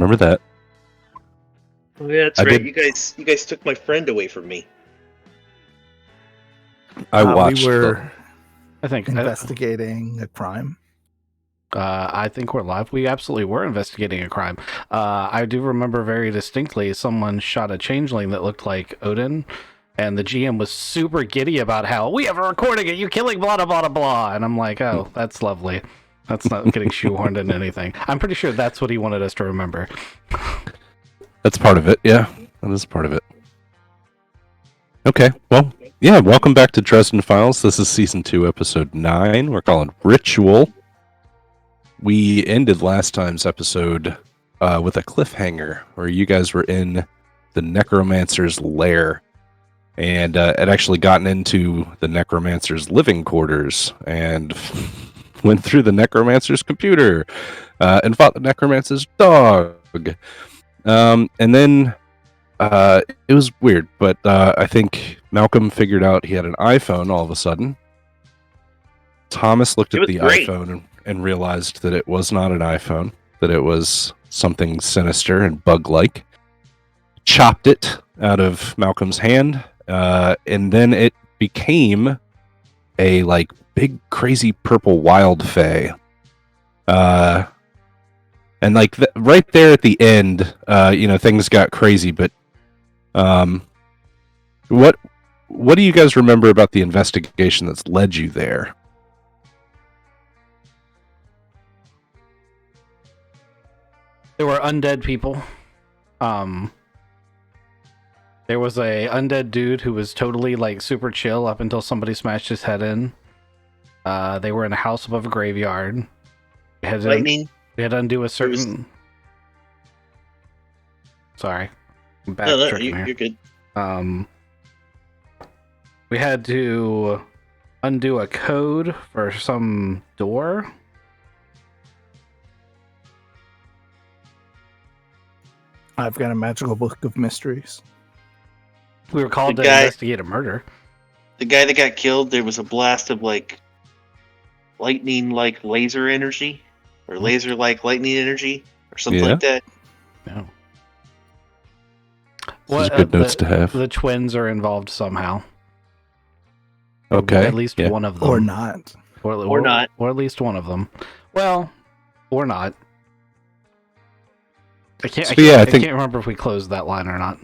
remember that. Oh yeah, that's I right. did- You guys took my friend away from me. I watched. We were I think investigating a crime. I think we're live. We absolutely were investigating a crime. I do remember very distinctly someone shot a changeling that looked like Odin, and the GM was super giddy about how we have a recording of you killing blah blah blah blah. And I'm like, oh, that's lovely. That's not getting shoehorned into anything. I'm pretty sure that's what he wanted us to remember. That's part of it. Yeah, that is part of it. Okay, well, yeah. Welcome back to Dresden Files. This is season 2, episode 9. We're calling Ritual. We ended last time's episode with a cliffhanger where you guys were in the necromancer's lair, and had actually gotten into the necromancer's living quarters and went through the necromancer's computer and fought the necromancer's dog. And then it was weird, but I think Malcolm figured out he had an iPhone all of a sudden. Thomas looked at the great. iPhone and realized that it was not an iPhone, that it was something sinister and bug-like. Chopped it out of Malcolm's hand, and then it became a like big crazy purple wild fey. And like right there at the end, things got crazy. But what do you guys remember about the investigation that's led you there? There were undead people. There was a undead dude who was totally like super chill up until somebody smashed his head in. They were in a house above a graveyard. Lightning. We had to undo a certain. Sorry, I'm No, backtracking here. you're good. We had to undo a code for some door. I've got a magical book of mysteries. We were called The to guy- investigate a murder. The guy that got killed, there was a blast of like lightning-like laser energy, or laser-like lightning energy, or something Yeah. like that. No. These are good notes to have. The twins are involved somehow. Okay. At least yeah. one of them. Or not. Or not. Or at least one of them. Well, or not. I can't think- remember if we closed that line or not.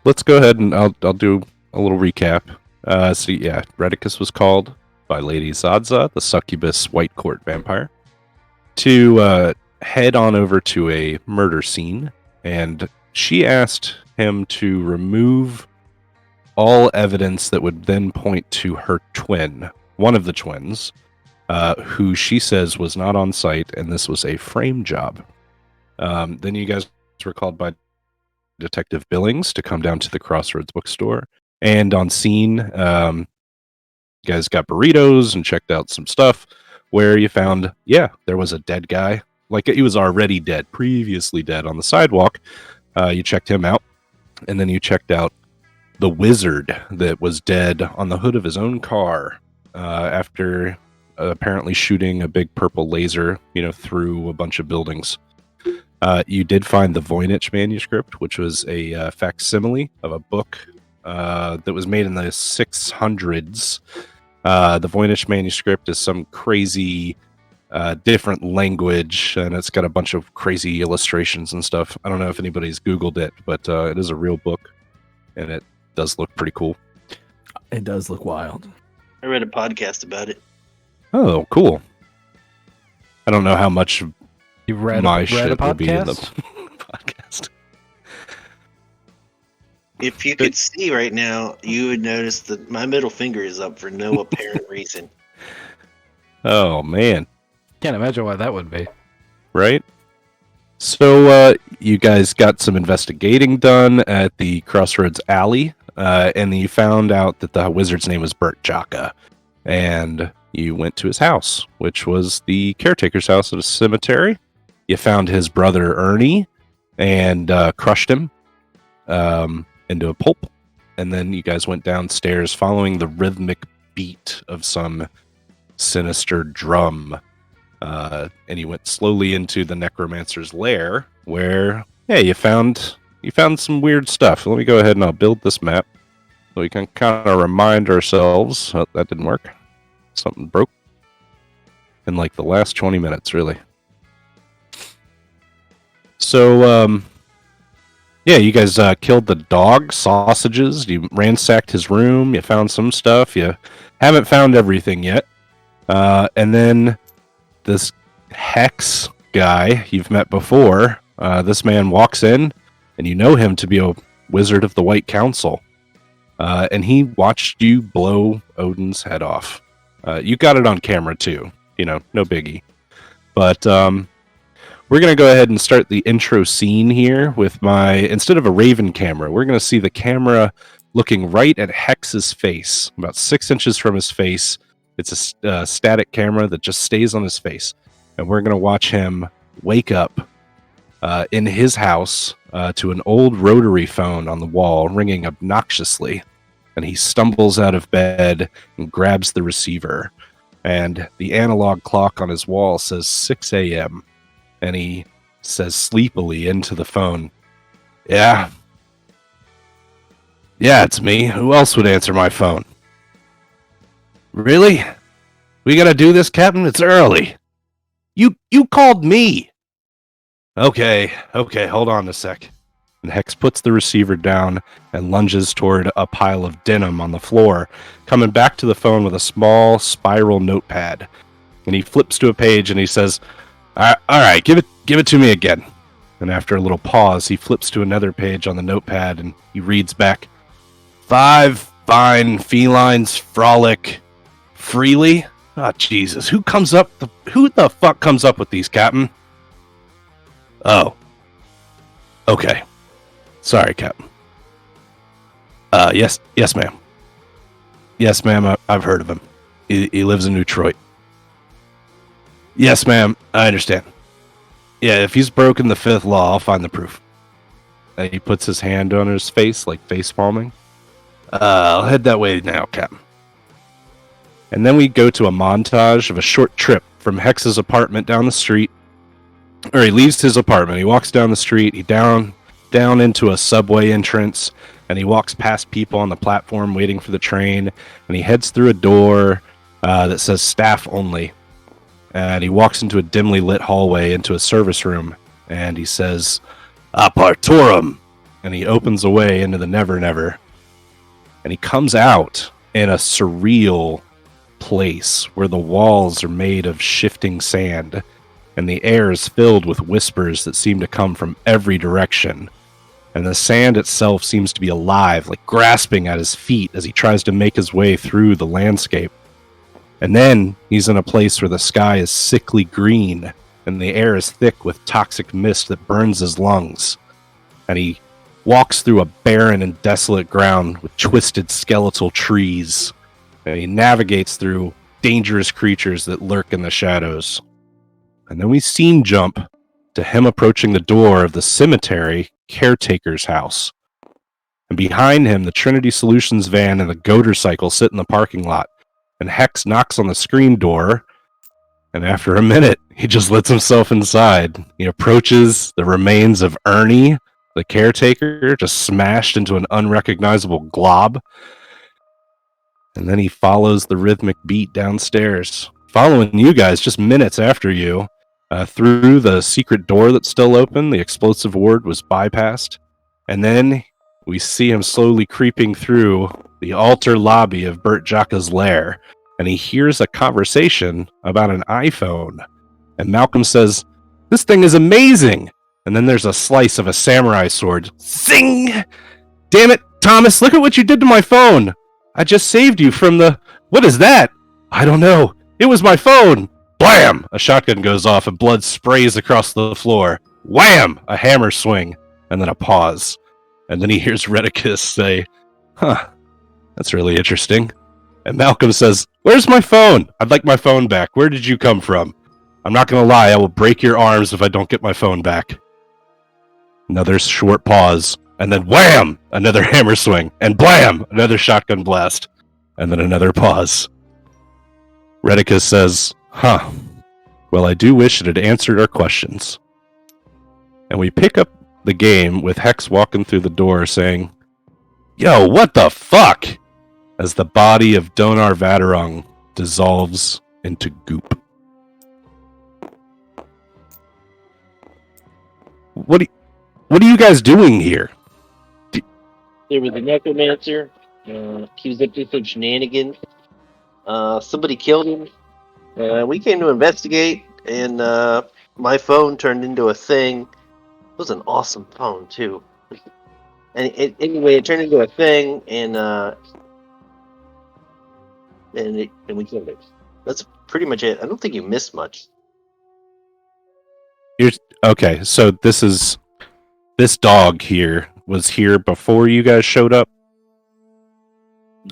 Let's go ahead and I'll do a little recap. Redicus was called by Lady Zadza, the succubus white court vampire, to head on over to a murder scene, and she asked him to remove all evidence that would then point to her twin, one of the twins, who she says was not on site, and this was a frame job. Then you guys were called by Detective Billings to come down to the Crossroads bookstore, and on scene, you guys got burritos and checked out some stuff where you found, there was a dead guy. Like, he was already dead, previously dead on the sidewalk. You checked him out, and then you checked out the wizard that was dead on the hood of his own car after apparently shooting a big purple laser, through a bunch of buildings. You did find the Voynich manuscript, which was a facsimile of a book that was made in the 600s. The Voynich manuscript is some crazy different language, and it's got a bunch of crazy illustrations and stuff. I don't know if anybody's Googled it, but it is a real book, and it does look pretty cool. It does look wild. I read a podcast about it. Oh, cool. I don't know how much You read my a shit will be in the podcast? podcast. If you could see right now, you would notice that my middle finger is up for no apparent reason. Oh, man. Can't imagine why that would be. Right? So, you guys got some investigating done at the Crossroads Alley, and you found out that the wizard's name was Bert Jaka. And you went to his house, which was the caretaker's house at a cemetery. You found his brother Ernie and crushed him into a pulp. And then you guys went downstairs following the rhythmic beat of some sinister drum and you went slowly into the necromancer's lair, where you found some weird stuff. Let me go ahead and I'll build this map so we can kind of remind ourselves. Oh, that didn't work. Something broke in like the last 20 minutes, really. So, you guys killed the dog, sausages. You ransacked his room. You found some stuff. You haven't found everything yet. And then this Hex guy you've met before, this man walks in, and you know him to be a wizard of the White Council. And he watched you blow Odin's head off. You got it on camera, too. No biggie. But we're going to go ahead and start the intro scene here with instead of a Raven camera, we're going to see the camera looking right at Hex's face, about 6 inches from his face. It's a static camera that just stays on his face. And we're going to watch him wake up in his house to an old rotary phone on the wall ringing obnoxiously. And he stumbles out of bed and grabs the receiver. And the analog clock on his wall says 6 a.m. And he says sleepily into the phone, Yeah, it's me. Who else would answer my phone? Really? We gotta do this, Captain? It's early. You called me. Okay, hold on a sec. And Hex puts the receiver down and lunges toward a pile of denim on the floor, coming back to the phone with a small spiral notepad. And he flips to a page and he says, All right, give it to me again. And after a little pause, he flips to another page on the notepad and he reads back, 5 fine felines frolic freely. Oh, Jesus. Who the fuck comes up with these, Captain? Oh. Okay. Sorry, Captain. Yes, ma'am. Yes, ma'am, I've heard of him. He lives in Detroit. Yes, ma'am, I understand. Yeah, if he's broken the 5th law, I'll find the proof. And he puts his hand on his face, like face palming. I'll head that way now, Captain. And then we go to a montage of a short trip from Hex's apartment down the street. Or he leaves his apartment, he walks down the street, he down into a subway entrance, and he walks past people on the platform waiting for the train, and he heads through a door that says staff only. And he walks into a dimly lit hallway into a service room, and he says, Apartorum! And he opens a way into the Never Never. And he comes out in a surreal place where the walls are made of shifting sand, and the air is filled with whispers that seem to come from every direction. And the sand itself seems to be alive, like grasping at his feet as he tries to make his way through the landscape. And then he's in a place where the sky is sickly green, and the air is thick with toxic mist that burns his lungs. And he walks through a barren and desolate ground with twisted skeletal trees. And he navigates through dangerous creatures that lurk in the shadows. And then we scene jump to him approaching the door of the cemetery caretaker's house. And behind him, the Trinity Solutions van and the Goater cycle sit in the parking lot. And Hex knocks on the screen door, and after a minute, he just lets himself inside. He approaches the remains of Ernie, the caretaker, just smashed into an unrecognizable glob. And then he follows the rhythmic beat downstairs, following you guys just minutes after you. Through the secret door that's still open, the explosive ward was bypassed. And then we see him slowly creeping through the altar lobby of Bert Jaka's lair, and he hears a conversation about an iPhone. And Malcolm says, "This thing is amazing!" And then there's a slice of a samurai sword. Zing! Damn it, Thomas, look at what you did to my phone! I just saved you from the... What is that? I don't know. It was my phone! Blam! A shotgun goes off and blood sprays across the floor. Wham! A hammer swing. And then a pause. And then he hears Redicus say, "Huh, that's really interesting." And Malcolm says, "Where's my phone? I'd like my phone back. Where did you come from? I'm not going to lie, I will break your arms if I don't get my phone back." Another short pause. And then wham! Another hammer swing. And blam! Another shotgun blast. And then another pause. Redicus says, "Huh. Well, I do wish it had answered our questions. And we pick up the game with Hex walking through the door saying, "Yo, what the fuck?" as the body of Donar Vadarung dissolves into goop. What are you guys doing here? There was a necromancer. He was up to some shenanigans. Somebody killed him. We came to investigate, and my phone turned into a thing. It was an awesome phone too. And anyway, it turned into a thing, and we killed it. That's pretty much it. I don't think you missed much. Okay, so this dog here was here before you guys showed up?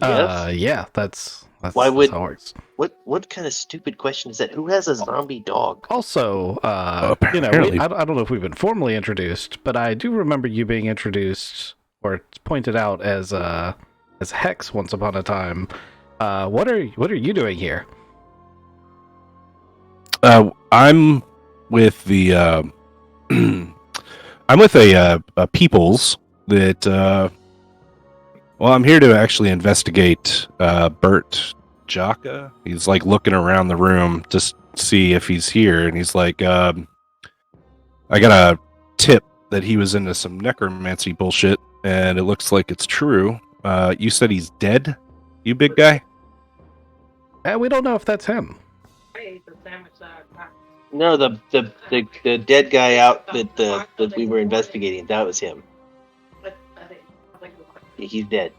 Yes. Yeah, that's Why would- how it works. What kind of stupid question is that? Who has a zombie dog? Also, Apparently. I don't know if we've been formally introduced, but I do remember you being introduced or pointed out as Hex once upon a time. What are you doing here? I'm with the I'm with a peoples that well, I'm here to actually investigate Bert Jaka. He's like looking around the room to see if he's here, and he's like, I got a tip that he was into some necromancy bullshit, and it looks like it's true. You said he's dead, you big guy? We don't know if that's him. No, the dead guy out that we were investigating. That was him. He's dead.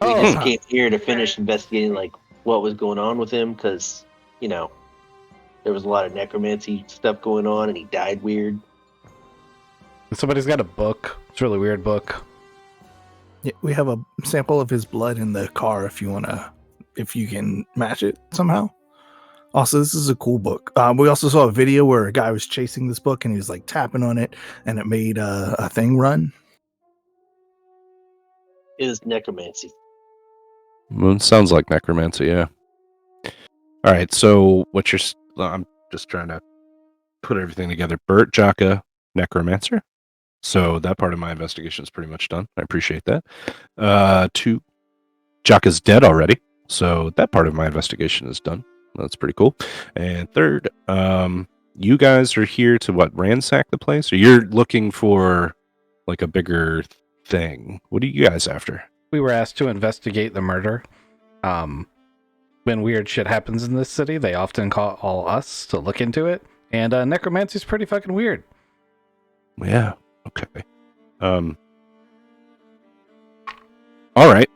We Oh. just came here to finish investigating like what was going on with him because there was a lot of necromancy stuff going on, and he died weird. Somebody's got a book. It's a really weird book. Yeah, we have a sample of his blood in the car if you can match it somehow. Also, this is a cool book. We also saw a video where a guy was chasing this book and he was like tapping on it and it made a thing run. It was necromancy. Well, it sounds like necromancy, yeah. All right, so I'm just trying to put everything together. Bert Jaka, necromancer. So that part of my investigation is pretty much done. I appreciate that. 2, Jaka's dead already. So that part of my investigation is done. That's pretty cool. And 3rd, you guys are here to ransack the place? Or you're looking for like a bigger thing? What are you guys after? We were asked to investigate the murder. When weird shit happens in this city, they often call us to look into it. And necromancy's pretty fucking weird. Yeah. Okay. All right.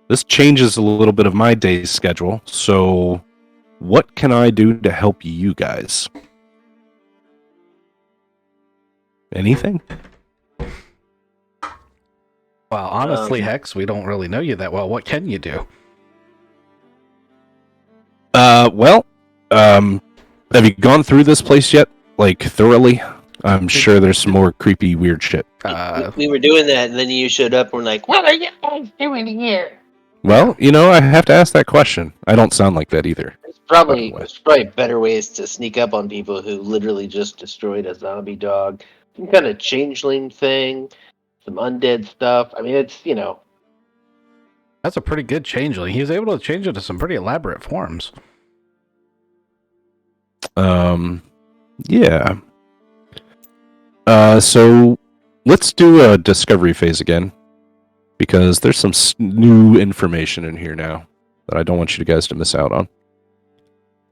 This changes a little bit of my day's schedule. So, what can I do to help you guys? Anything? Well, honestly, Hex, we don't really know you that well. What can you do? Well, have you gone through this place yet? Like, thoroughly? I'm sure there's some more creepy, weird shit. We were doing that, and then you showed up, and we're like, "What are you guys doing here?" Well, I have to ask that question. I don't sound like that either. There's probably better ways to sneak up on people who literally just destroyed a zombie dog. Some kind of changeling thing, some undead stuff. I mean, it's That's a pretty good changeling. He was able to change it to some pretty elaborate forms. Yeah. So let's do a discovery phase again, because there's some new information in here now that I don't want you guys to miss out on.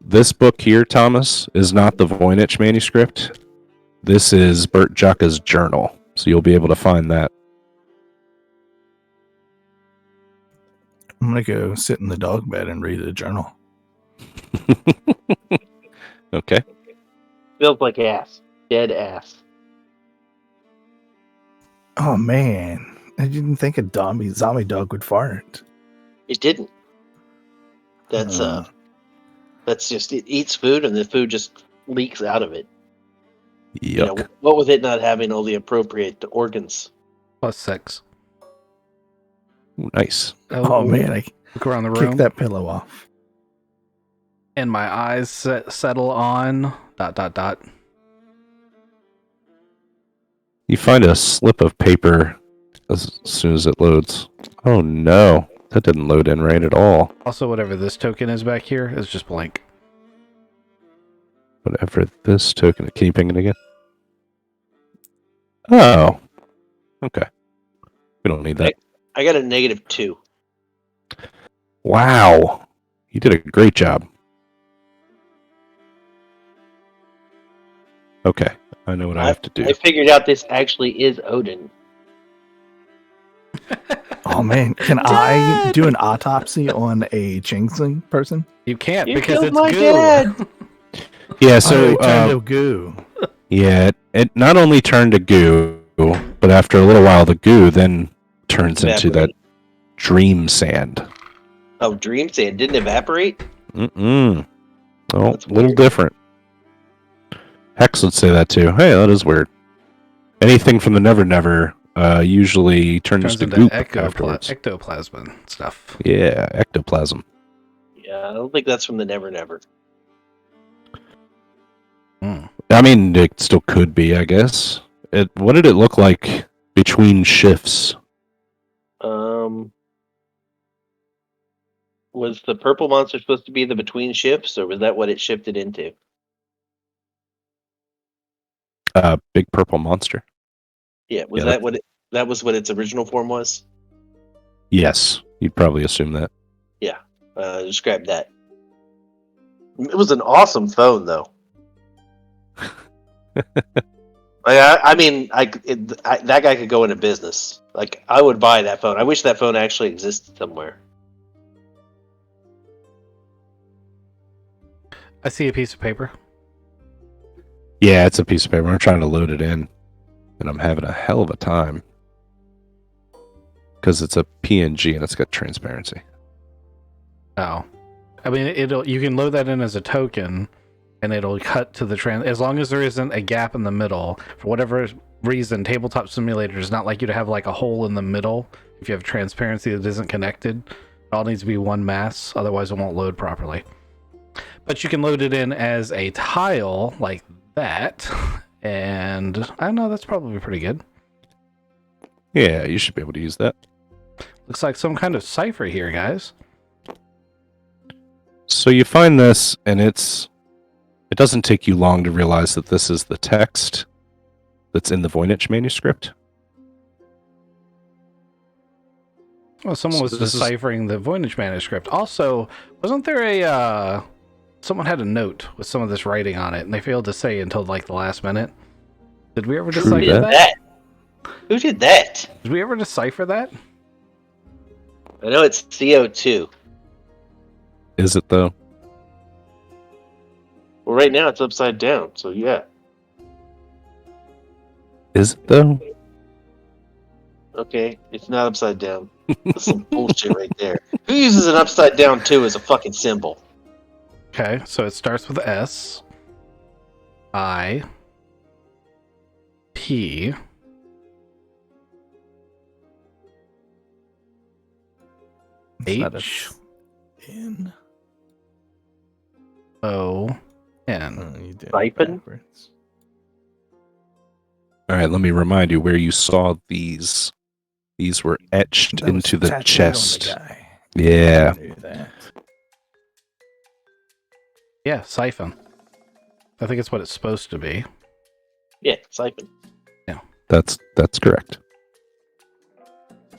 This book here, Thomas, is not the Voynich manuscript. This is Bert Jaka's journal, so you'll be able to find that. I'm going to go sit in the dog bed and read the journal. Okay. feels like ass, dead ass. Oh, man. I didn't think a zombie dog would fart. It didn't. That's just it eats food, and the food just leaks out of it. Yuck. What with it not having all the appropriate organs. +6. Ooh, nice. Oh, man. I Look around the room. kicked that pillow off. And my eyes settle on ... You find a slip of paper as soon as it loads. Oh no, that didn't load in right at all. Also, whatever this token is back here is just blank. Whatever this token, can you ping it again? Oh, okay. We don't need that. I got a -2. Wow, you did a great job. Okay, I know what I have to do. I figured out this actually is Odin. Oh man, can I do an autopsy on a Chingsling person? You can't You because killed it's my goo. dad! Yeah, So so turned to goo. yeah, it not only turned to goo, but after a little while, the goo then turns into that Evaporate. dream sand. Oh, Dream Sand didn't evaporate? Oh, That's a little weird. different. Hex would say that too. Hey, that is weird. Anything from the Never Never usually turns to Turns into goop afterwards. ectoplasm stuff. Yeah, ectoplasm. Yeah, I don't think that's from the Never Never. Hmm. I mean, it still could be, I guess. What did it look like between shifts? Was the purple monster supposed to be the between shifts, or was that what it shifted into? Big purple monster. Yeah, was Yeah, that what that was what its original form was? Yes, you'd probably assume that. Yeah, just grab that. It was an awesome phone, though. I mean, that guy could go into business. Like, I would buy that phone. I wish that phone actually existed somewhere. I see a piece of paper. Yeah, it's a piece of paper. I'm trying to load it in, and I'm having a hell of a time because it's a PNG and it's got transparency. Oh, I mean, you can load that in as a token, and it'll cut to the as long as there isn't a gap in the middle. For whatever reason, Tabletop Simulator does not like you to have like a hole in the middle if you have transparency that isn't connected. It all needs to be one mass, otherwise it won't load properly. But you can load it in as a tile like that, and I don't know, that's probably pretty good. Yeah, you should be able to use that. Looks like some kind of cipher here, guys. So you find this, and it doesn't take you long to realize that this is the text that's in the Voynich manuscript. Well, someone So was this is- deciphering the Voynich manuscript. Also, wasn't there a someone had a note with some of this writing on it, and they failed to say until like the last minute? Did we ever True decipher that. that? Who did that? Did we ever decipher that? I know it's CO2. Is it though? Well, right now it's upside down, so yeah. Is it though? Okay, it's not upside down. That's some bullshit right there. Who uses an upside down 2 as a fucking symbol? Okay, so it starts with S, I, P, It's not a H, N. O, N. Oh, you did it Siphon? backwards. All right, let me remind you where you saw these. These were etched That was into the tattooed chest. on the guy. Yeah. I knew that. Yeah, siphon. I think it's what it's supposed to be. Yeah, siphon. That's correct.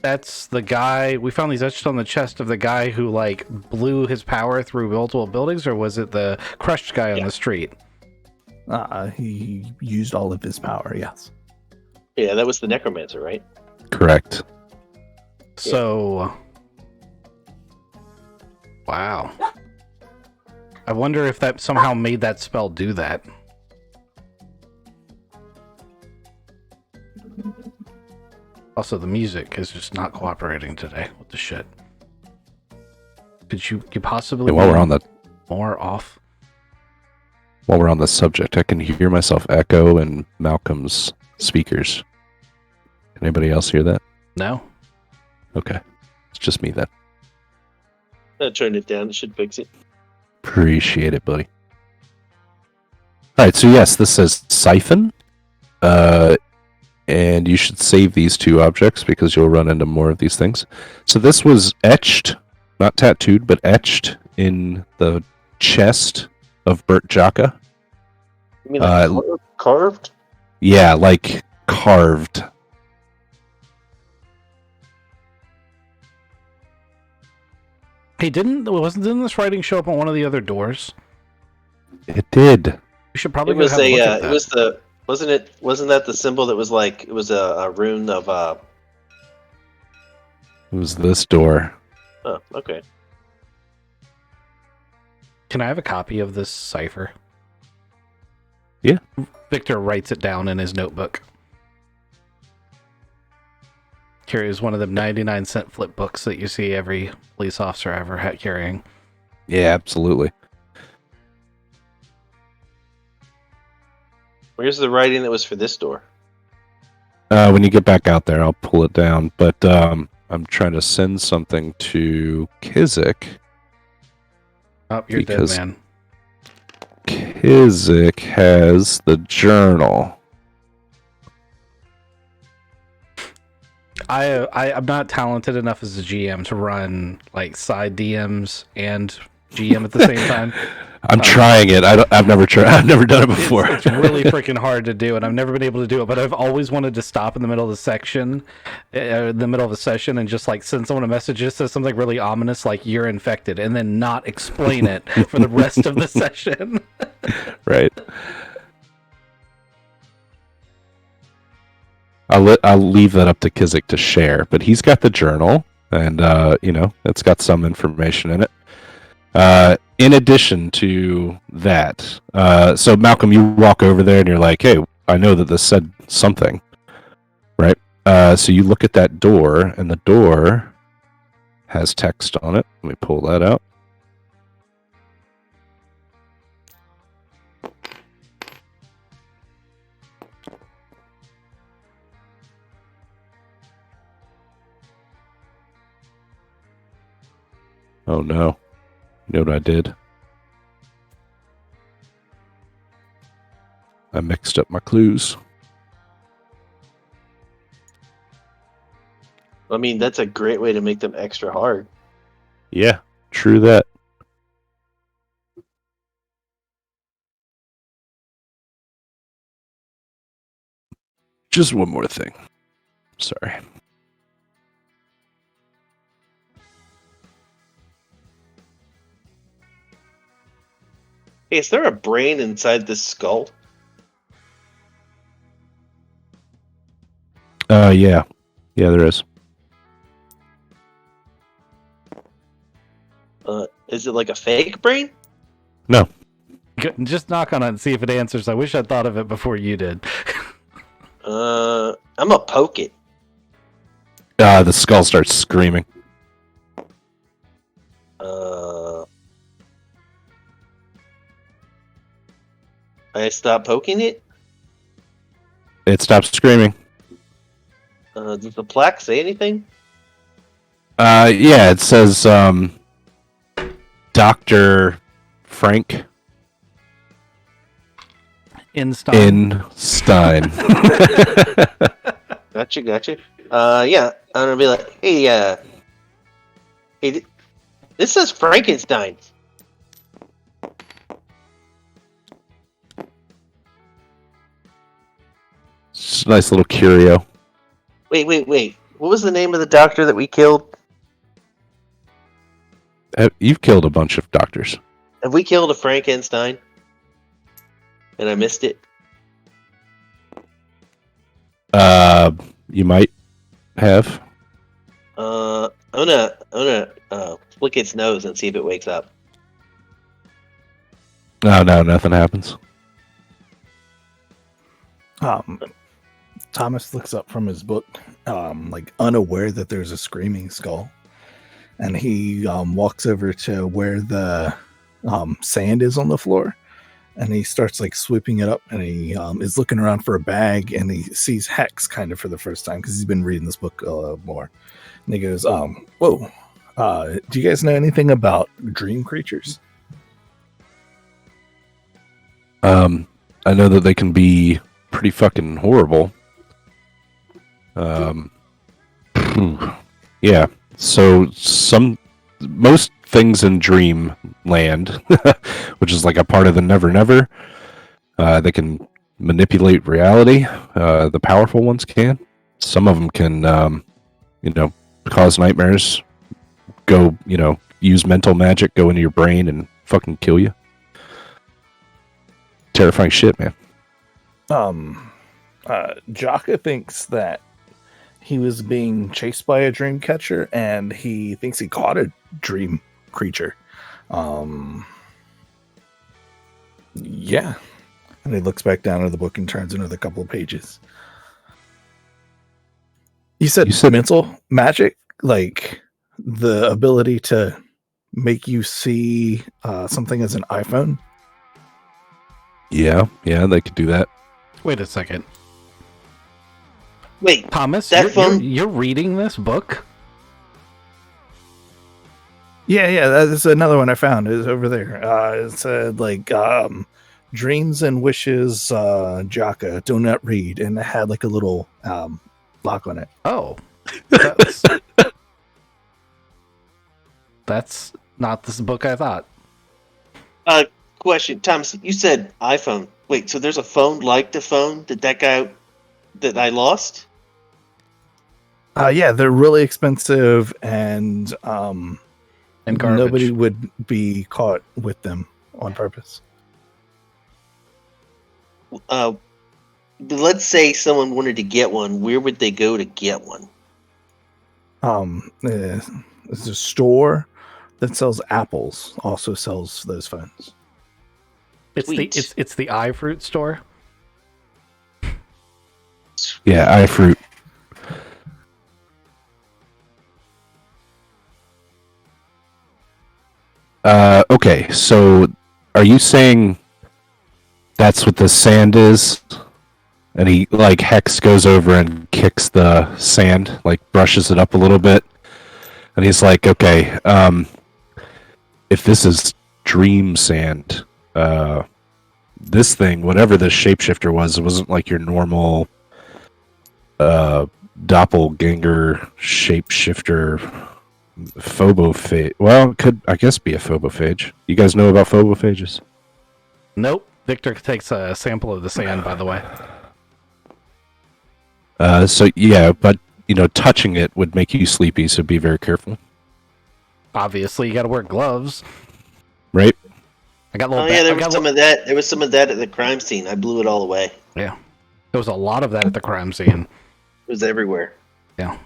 That's the guy. We found these etched on the chest of the guy who like blew his power through multiple buildings, or was it the crushed guy on the street? He used all of his power, yes. Yeah, that was the necromancer, right? Correct. So, wow. I wonder if that somehow made that spell do that. Also, the music is just not cooperating today. What the shit? Could you possibly Hey, while we're on the more off? subject, I can hear myself echo in Malcolm's speakers. Anybody else hear that? No? Okay. It's just me then. I turned it down. It should fix it. Appreciate it, buddy. All right, so yes, this says siphon. And you should save these two objects because you'll run into more of these things. So this was etched, not tattooed, but etched in the chest of Bert Jaka. You mean like carved? Yeah, like carved. Hey, didn't this writing show up on one of the other doors? It did. We should probably It go was have a look at it that. was the wasn't that the symbol that was like it was a rune of It was this door. oh, okay. Can I have a copy of this cipher? Yeah. Victor writes it down in his notebook. Carries one of them 99-cent flip books that you see every police officer ever carrying. Yeah, absolutely. Where's the writing that was for this door? When you get back out there, I'll pull it down. But I'm trying to send something to Kizik. Oh, you're Because- dead, man. Kizik has the journal. I'm not talented enough as a GM to run like side DMs and GM at the same time. I'm trying it. I've never tried. I've never done it before. It's really freaking hard to do, and I've never been able to do it. But I've always wanted to stop in the middle of the section, in the middle of a session, and just like send someone a message that says something really ominous, like "you're infected," and then not explain it for the rest of the session. Right. I'll leave that up to Kizik to share, but he's got the journal, and it's got some information in it. In addition to that, so Malcolm, you walk over there and you're like, "Hey, I know that this said something, right?" So you look at that door, and the door has text on it. Let me pull that out. Oh no. You know what I did? I mixed up my clues. I mean, that's a great way to make them extra hard. Yeah, true that. Just one more thing. Sorry. Hey, is there a brain inside this skull? Yeah. Yeah, there is. Is it like a fake brain? No. Just knock on it and see if it answers. I wish I'd thought of it before you did. I'm gonna poke it. The skull starts screaming. I stop poking it. It stops screaming. Does the plaque say anything? Yeah, it says, Dr. Frank In Stein. Gotcha. Yeah, I'm gonna be like, hey, this says Frankenstein. It's a nice little curio. Wait. What was the name of the doctor that we killed? You've killed a bunch of doctors. Have we killed a Frankenstein? And I missed it. You might have. I'm gonna flick its nose and see if it wakes up. No, nothing happens. Thomas looks up from his book, like unaware that there's a screaming skull, and he walks over to where the sand is on the floor, and he starts like sweeping it up, and he is looking around for a bag, and he sees Hex kind of for the first time because he's been reading this book more, and he goes, "Whoa, do you guys know anything about dream creatures?" I know that they can be pretty fucking horrible. Yeah. So most things in Dreamland, which is like a part of the Never Never, they can manipulate reality. The powerful ones can. Some of them can, cause nightmares. Go, use mental magic, go into your brain and fucking kill you. Terrifying shit, man. Jaka thinks that he was being chased by a dream catcher, and he thinks he caught a dream creature. Yeah. And he looks back down at the book and turns another couple of pages. You said mental magic, like the ability to make you see something as an iPhone. Yeah, they could do that. Wait a second. Wait, Thomas, that phone? you're reading this book? Yeah, that's another one I found. Is over there. It said like dreams and wishes, Jaka, do not read, and it had like a little lock on it. Oh, that's not this book I thought. Question, Thomas. You said iPhone. Wait, so there's a phone like the phone that guy that I lost? Yeah, they're really expensive, and garbage. nobody would be caught with them on purpose. Let's say someone wanted to get one. Where would they go to get one? There's a store that sells apples. Also sells those phones. It's the iFruit store. Yeah, iFruit. Okay, so are you saying that's what the sand is? And he, like, Hex goes over and kicks the sand, like, brushes it up a little bit. And he's like, okay, if this is dream sand, this thing, whatever this shapeshifter was, it wasn't like your normal doppelganger shapeshifter phobophage. Well, it could, I guess, be a phobophage. You guys know about phobophages? Nope. Victor takes a sample of the sand, by the way. So yeah, but touching it would make you sleepy, so be very careful. Obviously, you got to wear gloves. Right? I got a little. There was some of that. There was some of that at the crime scene. I blew it all away. Yeah, there was a lot of that at the crime scene. It was everywhere. Yeah.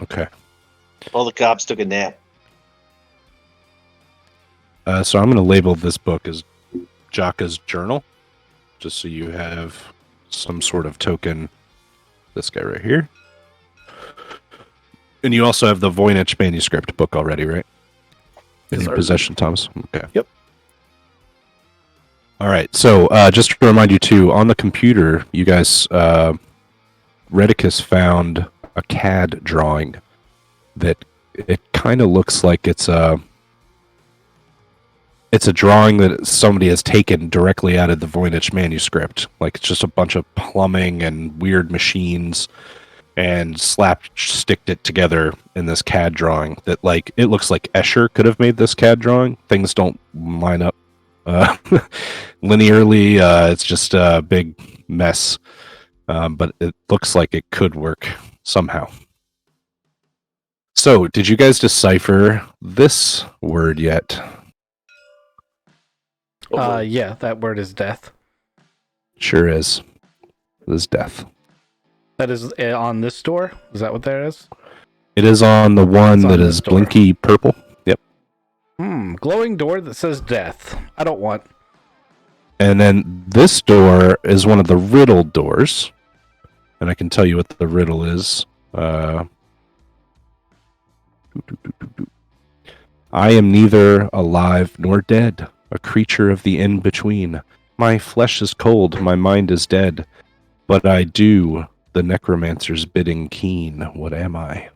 Okay. All the cops took a nap. So I'm going to label this book as Jaka's journal, just so you have some sort of token. This guy right here. And you also have the Voynich manuscript book already, right? In your possession, Thomas? Okay. Yep. All right. So just to remind you, too, on the computer, you guys, Redicus found a CAD drawing that it kind of looks like it's a drawing that somebody has taken directly out of the Voynich manuscript. Like, it's just a bunch of plumbing and weird machines and sticked it together in this CAD drawing that, like, it looks like Escher could have made this CAD drawing. Things don't line up linearly. It's just a big mess. But it looks like it could work somehow. So, did you guys decipher this word yet? Yeah, that word is death. Sure is. It is death. That is on this door? Is that what that is? It is on the one that is blinky purple. Yep. Glowing door that says death. I don't want. And then this door is one of the riddled doors. And I can tell you what the riddle is. I am neither alive nor dead, a creature of the in-between. My flesh is cold, my mind is dead, but I do the necromancer's bidding keen. What am I?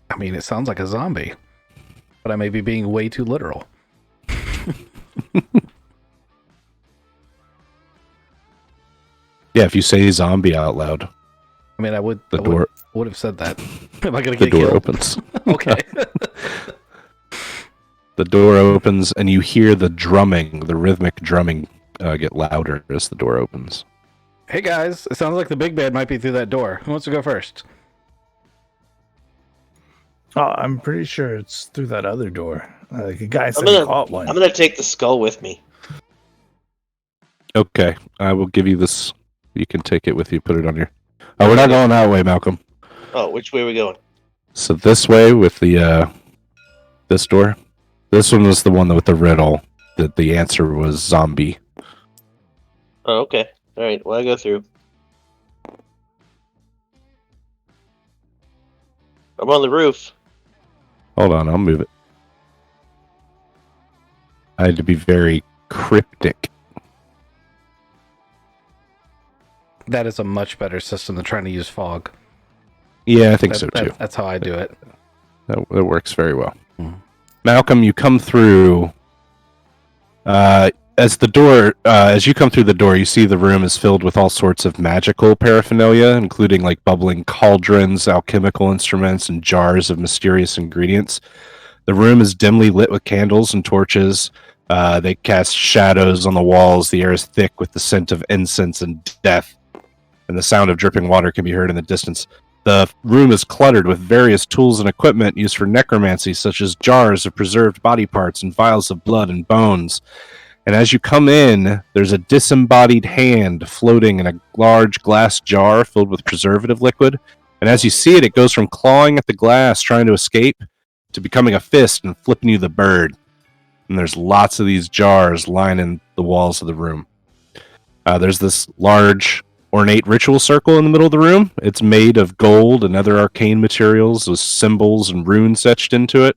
I mean, it sounds like a zombie. but I may be being way too literal. Yeah, if you say zombie out loud, I mean, I would have said that. Am I going to the get door killed? opens. Okay. The door opens, and you hear the drumming, the rhythmic drumming, get louder as the door opens. Hey guys, it sounds like the big bad might be through that door. Who wants to go first? Oh, I'm pretty sure it's through that other door. Like a guy said he caught one. I'm gonna take the skull with me. Okay, I will give you this. You can take it with you. Put it on your. Oh, we're not going that way, Malcolm. Oh, which way are we going? So this way with the this door. This one was the one with the riddle that the answer was zombie. Oh, okay. All right. Well, I go through. I'm on the roof. Hold on, I'll move it. I had to be very cryptic. That is a much better system than trying to use fog. Yeah, I think so too. That's how I do it. That works very well. Malcolm, you come through. As you come through the door, you see the room is filled with all sorts of magical paraphernalia, including like bubbling cauldrons, alchemical instruments, and jars of mysterious ingredients. The room is dimly lit with candles and torches. They cast shadows on the walls. The air is thick with the scent of incense and death, and the sound of dripping water can be heard in the distance. The room is cluttered with various tools and equipment used for necromancy, such as jars of preserved body parts and vials of blood and bones. And as you come in, there's a disembodied hand floating in a large glass jar filled with preservative liquid. And as you see it, it goes from clawing at the glass, trying to escape, to becoming a fist and flipping you the bird. And there's lots of these jars lining the walls of the room. There's this large, ornate ritual circle in the middle of the room. It's made of gold and other arcane materials with symbols and runes etched into it.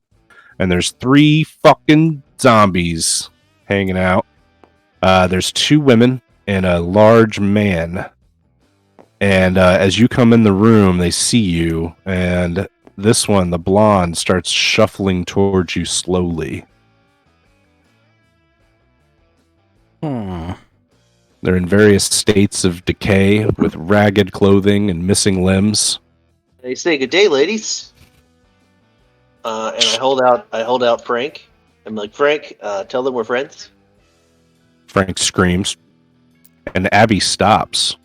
And there's 3 fucking zombies hanging out. There's 2 women and a large man. And as you come in the room, they see you. And this one, the blonde, starts shuffling towards you slowly. They're in various states of decay with ragged clothing and missing limbs. They say good day, ladies. And I hold out Frank. I'm like, Frank, tell them we're friends. Frank screams, and Abby stops,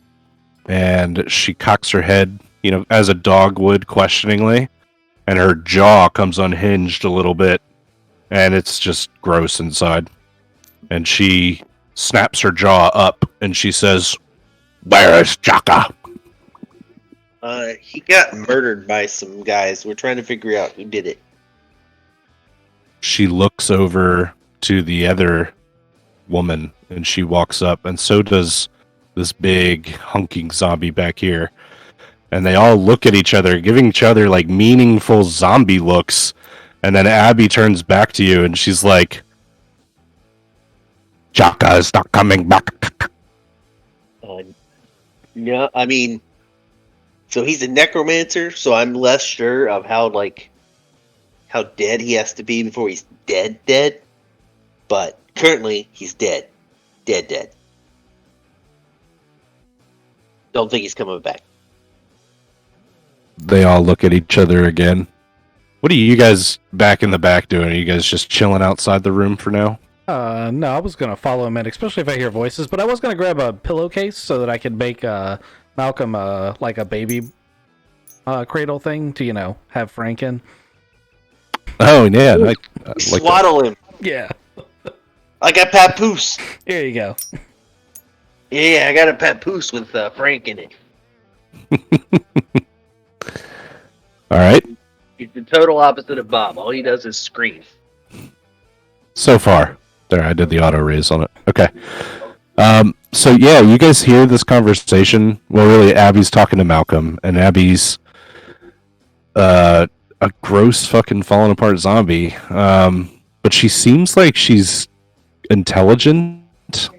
and she cocks her head, as a dog would, questioningly, and her jaw comes unhinged a little bit, and it's just gross inside. And she snaps her jaw up, and she says, "Where is Chaka?" He got murdered by some guys. We're trying to figure out who did it. She looks over to the other woman, and she walks up, and so does this big hunking zombie back here. And they all look at each other, giving each other like meaningful zombie looks. And then Abby turns back to you, and she's like, "Chaka is not coming back." No, I mean, so he's a necromancer, so I'm less sure of how dead he has to be before he's dead. But currently, he's dead. Dead. Don't think he's coming back. They all look at each other again. What are you guys back in the back doing? Are you guys just chilling outside the room for now? No, I was going to follow him in, especially if I hear voices, but I was going to grab a pillowcase so that I could make Malcolm like a baby cradle thing to, have Frank in. Oh, yeah. Swaddle him. Yeah. I got papoose. Here you go. Yeah, I got a papoose with Frank in it. All right. He's the total opposite of Bob. All he does is scream. So far. There, I did the auto raise on it. Okay. So yeah, you guys hear this conversation. Well, really, Abby's talking to Malcolm, and Abby's a gross fucking falling apart zombie. But she seems like she's intelligent.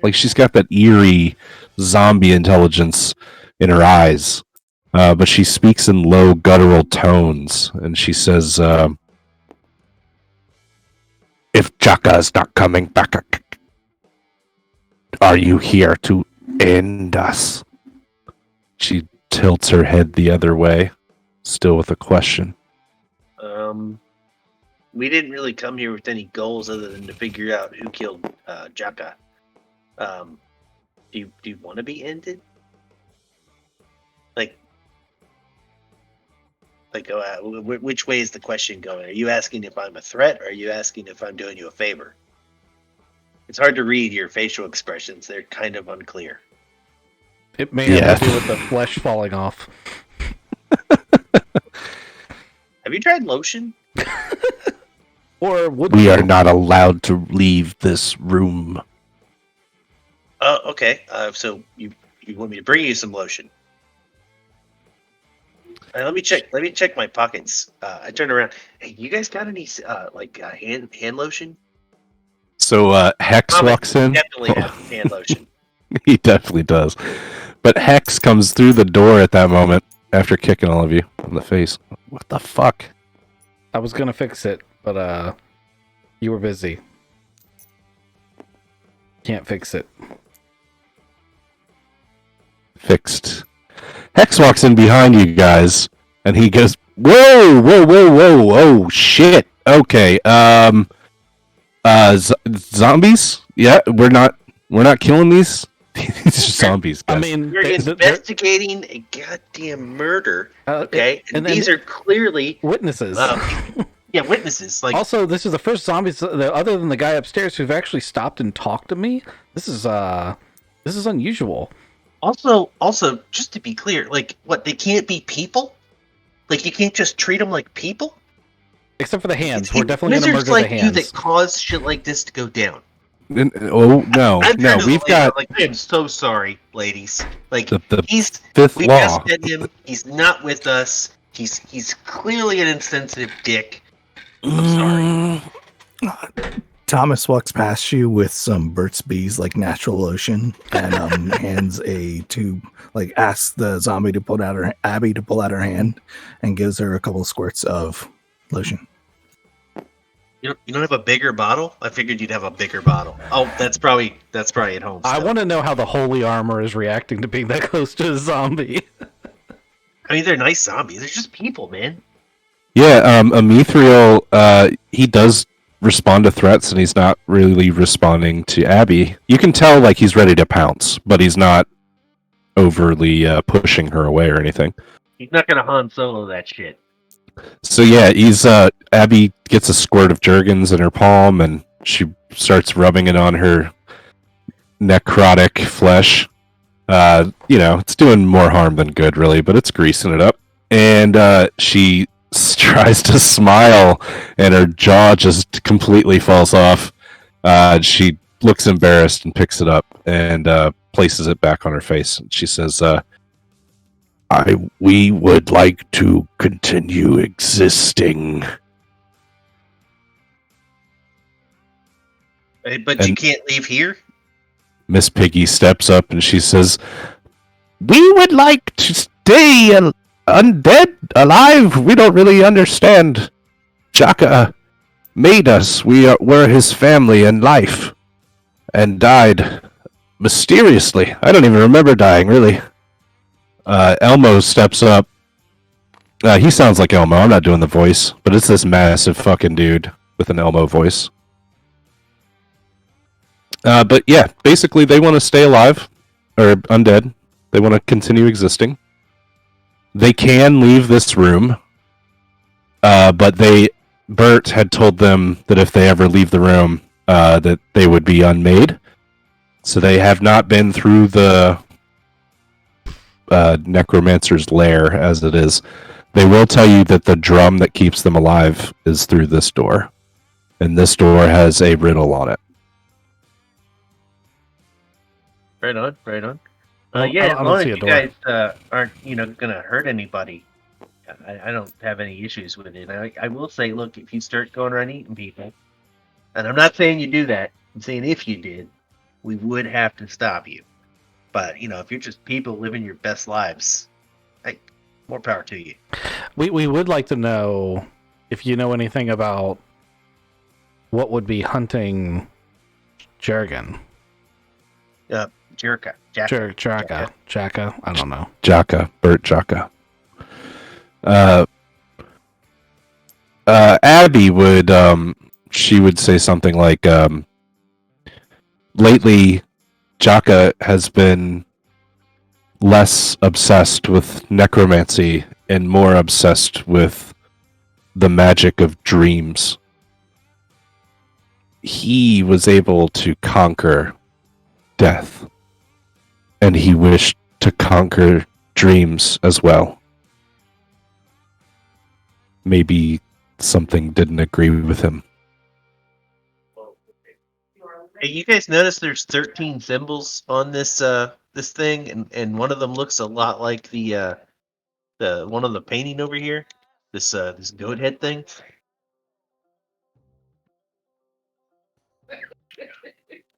Like she's got that eerie zombie intelligence in her eyes. But she speaks in low guttural tones, and she says, Chaka's not coming back. Are you here to end us? She tilts her head the other way, still with a question. We didn't really come here with any goals other than to figure out who killed Jaka. Do you want to be ended? Which way is the question going? Are you asking if I'm a threat, or are you asking if I'm doing you a favor? It's hard to read your facial expressions; they're kind of unclear. It may have to do with the flesh falling off. Have you tried lotion? Or would we are not allowed to leave this room. Oh, okay. So you want me to bring you some lotion? Let me check my pockets. I turned around. Hey, you guys got any hand lotion? So Hex walks in. Definitely have hand lotion. He definitely does. But Hex comes through the door at that moment after kicking all of you in the face. What the fuck? I was gonna fix it, but you were busy. Can't fix it. Fixed. Hex walks in behind you guys, and he goes, "Whoa, whoa, whoa, whoa, whoa, shit. Okay, zombies? Yeah, we're not killing these zombies, guys. I mean, You're investigating a goddamn murder, okay? And these are clearly witnesses. Yeah, witnesses. Also, this is the first zombies, other than the guy upstairs, who've actually stopped and talked to me. This is unusual. Also, just to be clear, they can't be people? You can't just treat them like people? Except for the hands. We're definitely going to murder the hands. You that cause shit like this to go down. Oh, no, we've got... I am so sorry, ladies. The he's... fifth we law. just met him. He's not with us. He's clearly an insensitive dick. I'm sorry. Thomas walks past you with some Burt's Bees natural lotion and hands a tube, asks the zombie to pull out Abby to pull out her hand and gives her a couple of squirts of lotion. You don't have a bigger bottle? I figured you'd have a bigger bottle. Oh, that's probably at home. I want to know how the holy armor is reacting to being that close to a zombie. I mean, they're nice zombies. They're just people, man. Yeah, Amithril, he does respond to threats, and he's not really responding to Abby. You can tell, he's ready to pounce, but he's not overly pushing her away or anything. He's not gonna Han Solo that shit. So yeah, Abby gets a squirt of Jergens in her palm, and she starts rubbing it on her necrotic flesh. It's doing more harm than good, really, but it's greasing it up. And she tries to smile, and her jaw just completely falls off. She looks embarrassed and picks it up and places it back on her face. She says, we would like to continue existing. But you can't leave here? Miss Piggy steps up and she says, we would like to stay undead, alive. We don't really understand. Jaka made us. We're his family in life. And died mysteriously. I don't even remember dying, really. Elmo steps up. He sounds like Elmo. I'm not doing the voice, but it's this massive fucking dude with an Elmo voice. But yeah, basically they want to stay alive, or undead. They want to continue existing. They can leave this room, but Bert had told them that if they ever leave the room, that they would be unmade. So they have not been through the necromancer's lair, as it is. They will tell you that the drum that keeps them alive is through this door, and this door has a riddle on it. Right on. I As long as you door. guys aren't gonna hurt anybody, I don't have any issues with it. I will say, look, if you start going around eating people, and I'm not saying you do that, I'm saying if you did, we would have to stop you. But if you're just people living your best lives, more power to you. We would like to know if you know anything about what would be hunting Jerrigan? Jerka. Jacka. I don't know. Jaka, Bert Jaka. Abby would she would say something like lately Jaka has been less obsessed with necromancy and more obsessed with the magic of dreams. He was able to conquer death, and he wished to conquer dreams as well. Maybe something didn't agree with him. Hey, you guys notice there's 13 symbols on this this thing, and one of them looks a lot like the one on the painting over here. This goat head thing.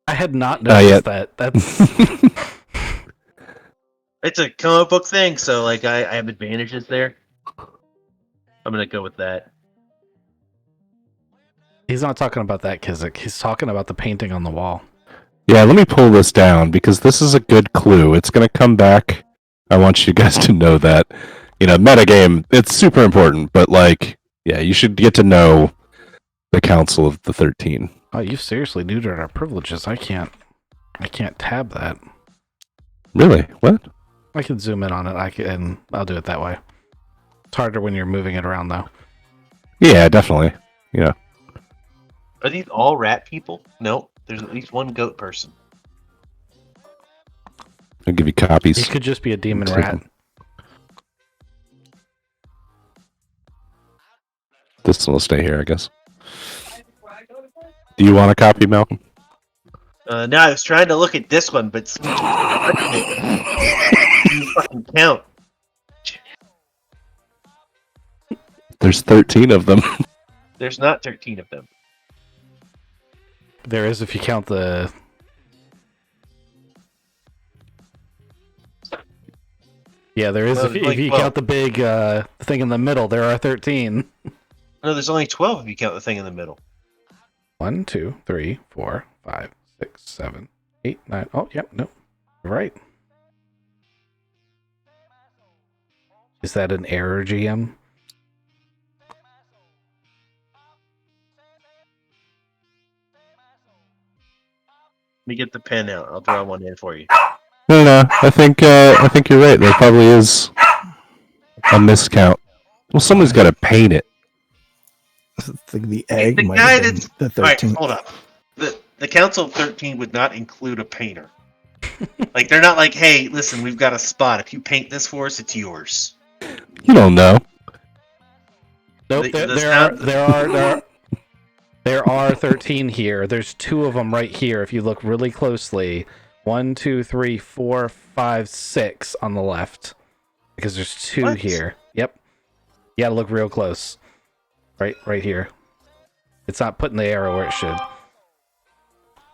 I had not noticed that. That's It's a comic book thing, so like I have advantages there. I'm gonna go with that. he's not talking about that, Kizik. He's talking about the painting on the wall. Yeah, let me pull this down because this is a good clue. It's going to come back. I want you guys to know that. Metagame, it's super important, but yeah, you should get to know the Council of the 13. Oh, you've seriously neutered our privileges. I can't tab that. Really? What? I can zoom in on it. I'll do it that way. It's harder when you're moving it around, though. Yeah, definitely. Yeah. Are these all rat people? No, there's at least one goat person. I'll give you copies. He could just be a demon rat. This one will stay here, I guess. Do you want a copy, Malcolm? No, I was trying to look at this one, but you fucking count. There's 13 of them. There's not 13 of them. There is if you count the... Yeah, there is Well, if you, like if you 12. count the big thing in the middle. There are 13. No, there's only 12 if you count the thing in the middle. 1, 2, 3, 4, 5, 6, 7, 8, 9. Oh, yep, no. You're right. Is that an error, GM? Let me get the pen out. I'll draw one in for you. No. I think you're right. There probably is a miscount. Well, someone's got to paint it. I think the egg The might guy have been that's the all right. 13th. Hold up. The Council of 13 would not include a painter. Like they're not like, hey, listen, we've got a spot. If you paint this for us, it's yours. You don't know. Nope, there are 13 here. There's 2 of them right here. If you look really closely, 1, 2, 3, 4, 5, 6 on the left, because there's 2 What? here. Yep, you gotta look real close. Right here. It's not putting the arrow where it should.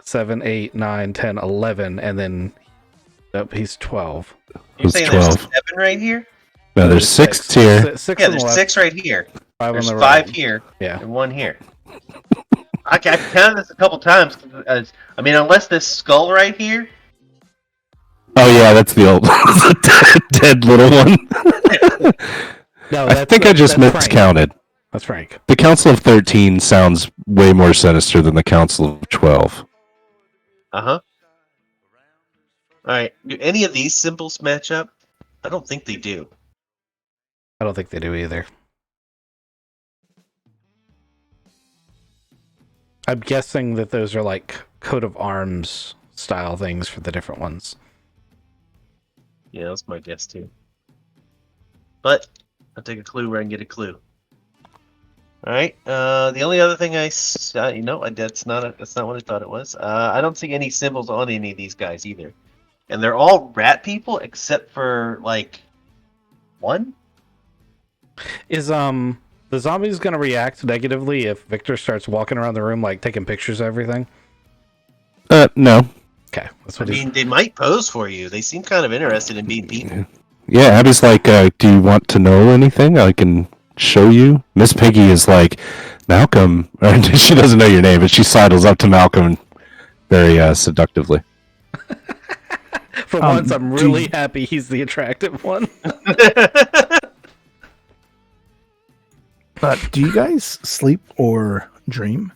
7, 8, 9, 10, 11, and then he's 12. You're saying 12. there's 7 right here? No, there's 6 here. Six Yeah, on the there's left, 6 right here. 5 There's on the 5 right. here Yeah. and 1 here. Okay, I've counted this a couple times. Unless this skull right here. Oh yeah, that's the old the dead little one. No, I think I just that's Frank. miscounted. That's Frank. The Council of 13 sounds way more sinister than the Council of 12. Uh-huh. Alright, do any of these symbols match up? I don't think they do. I don't think they do either. I'm guessing that those are like coat of arms style things for the different ones. Yeah, that's my guess too. But I'll take a clue where I can get a clue. Alright, the only other thing that's not what I thought it was. I don't see any symbols on any of these guys either. And they're all rat people except for like 1? Is the zombies gonna react negatively if Victor starts walking around the room like taking pictures of everything? No. Okay, that's I what he's... mean, they might pose for you. They seem kind of interested in being people. Yeah, Abby's like, do you want to know anything? I can show you. Miss Piggy is like, Malcolm, she doesn't know your name, but she sidles up to Malcolm very seductively. For once, I'm really you- happy he's the attractive one. Do you guys sleep or dream?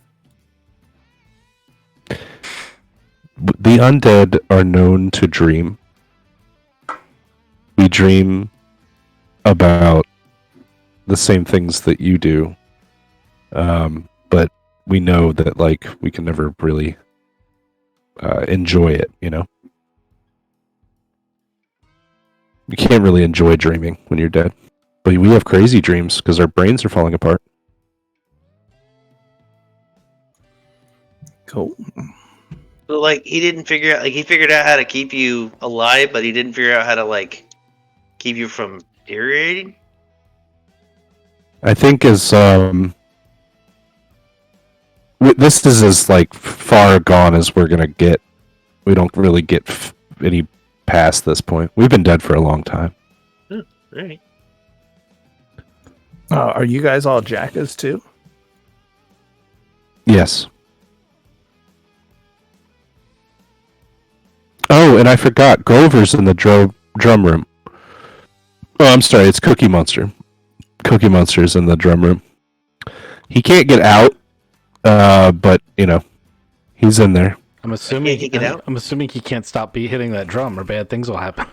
The undead are known to dream. We dream about the same things that you do, but we know that like we can never really enjoy it. You know, you can't really enjoy dreaming when you're dead. But we have crazy dreams because our brains are falling apart. Cool. So, like, he didn't figure out. Like, he figured out how to keep you alive, but he didn't figure out how to like keep you from deteriorating. I think as this is as like far gone as we're gonna get. We don't really get any past this point. We've been dead for a long time. All right. Are you guys all jackers too? Yes. Oh, and I forgot. Grover's in the drum room. Oh, I'm sorry. It's Cookie Monster. Cookie Monster's in the drum room. He can't get out, but you know, he's in there. I'm assuming Can't he get out? I'm assuming he can't stop hitting that drum, or bad things will happen.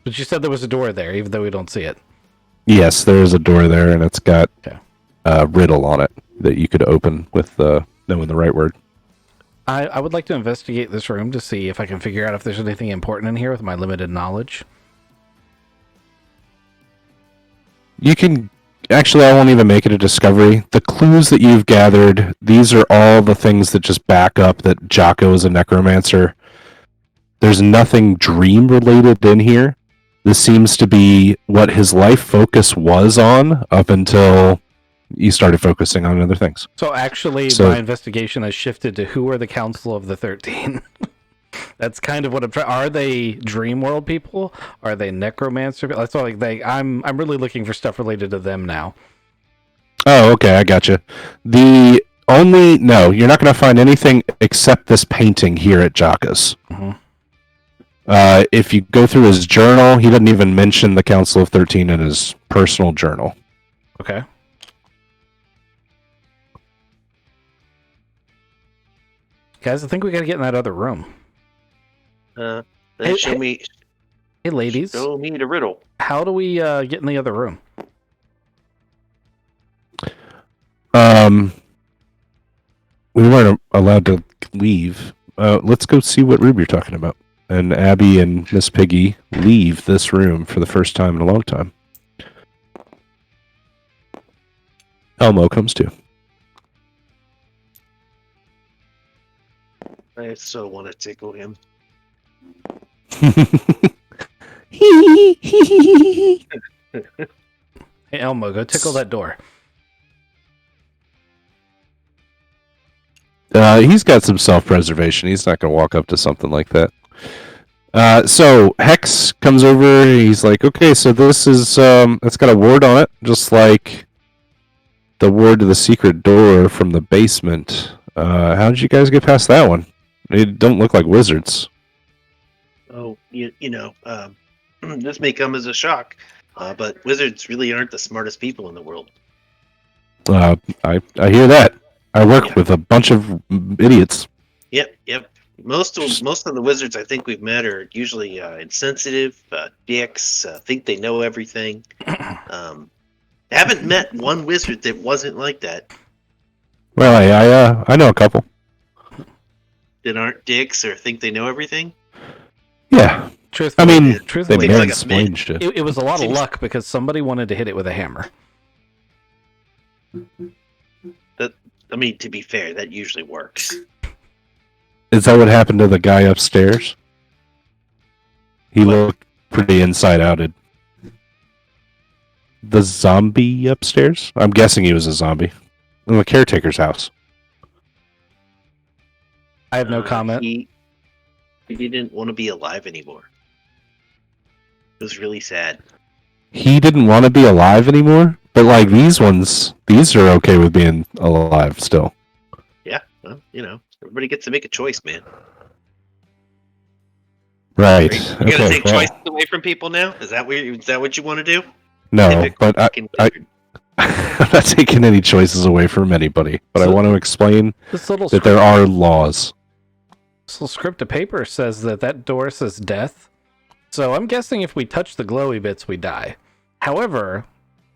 But you said there was a door there, even though we don't see it. Yes, there is a door there, and it's got Okay. a riddle on it that you could open with knowing the right word. I would like to investigate this room to see if I can figure out if there's anything important in here with my limited knowledge. You can actually. I won't even make it a discovery. The clues that you've gathered, these are all the things that just back up that Jocko is a necromancer. There's nothing dream related in here. This seems to be what his life focus was on up until you started focusing on other things. So actually, my investigation has shifted to who are the Council of the 13. That's kind of what I'm trying. Are they dream world people? Are they necromancer? That's all. Like I'm really looking for stuff related to them now. Oh, okay, I gotcha. No, you're not going to find anything except this painting here at Jocko's. Mm-hmm. If you go through his journal, he doesn't even mention the Council of 13 in his personal journal. Okay. Guys, I think we got to get in that other room. Show me. Hey, ladies. Show me the riddle. How do we get in the other room? We weren't allowed to leave. Let's go see what room you're talking about. And Abby and Miss Piggy leave this room for the first time in a long time. Elmo comes too. I so want to tickle him. Hey, Elmo, go tickle that door. He's got some self-preservation. He's not going to walk up to something like that. So Hex comes over. He's like, okay, so this is it's got a ward on it, just like the ward to the secret door from the basement. How did you guys get past that one? They don't look like wizards. Oh, you know, this may come as a shock, but wizards really aren't the smartest people in the world. I hear that. I work with a bunch of idiots. Yep. Most of the wizards I think we've met are usually insensitive, dicks, think they know everything. Haven't met one wizard that wasn't like that. Well, I know a couple. That aren't dicks or think they know everything. Yeah. Truthfully, I mean, truthfully, they like a explained shit. it was a lot of Seems- luck because somebody wanted to hit it with a hammer. I mean, to be fair, that usually works. Is that what happened to the guy upstairs? He looked pretty inside-outed. The zombie upstairs? I'm guessing he was a zombie. In the caretaker's house. I have no comment. He didn't want to be alive anymore. It was really sad. he didn't want to be alive anymore. But like these ones, these are okay with being alive still. Yeah, well, everybody gets to make a choice, man. Right. You're gonna take choices away from people now? Is that what you want to do? No, but I'm not taking any choices away from anybody. But I want to explain that there are laws. This little script of paper says that door says death. So I'm guessing if we touch the glowy bits, we die. However,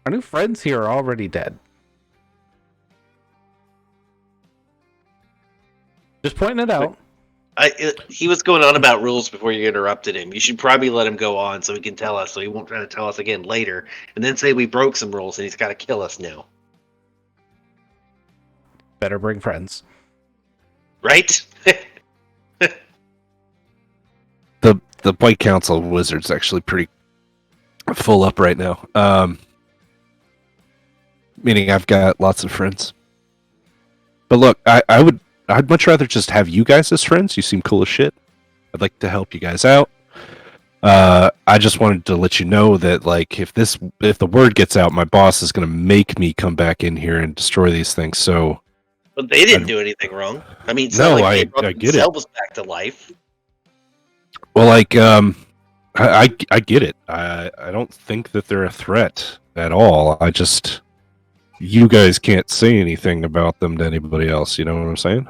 our new friends here are already dead. Just pointing it out. He was going on about rules before you interrupted him. You should probably let him go on so he can tell us, so he won't try to tell us again later, and then say we broke some rules and he's got to kill us now. Better bring friends. Right? The White Council of Wizards actually pretty full up right now. Meaning I've got lots of friends. But look, I'd much rather just have you guys as friends. You seem cool as shit. I'd like to help you guys out. I just wanted to let you know that, like, if the word gets out, my boss is going to make me come back in here and destroy these things. So, but they didn't do anything wrong. I mean, I get it. Back to life. Well, like, I get it. I don't think that they're a threat at all. You guys can't say anything about them to anybody else. You know what I'm saying?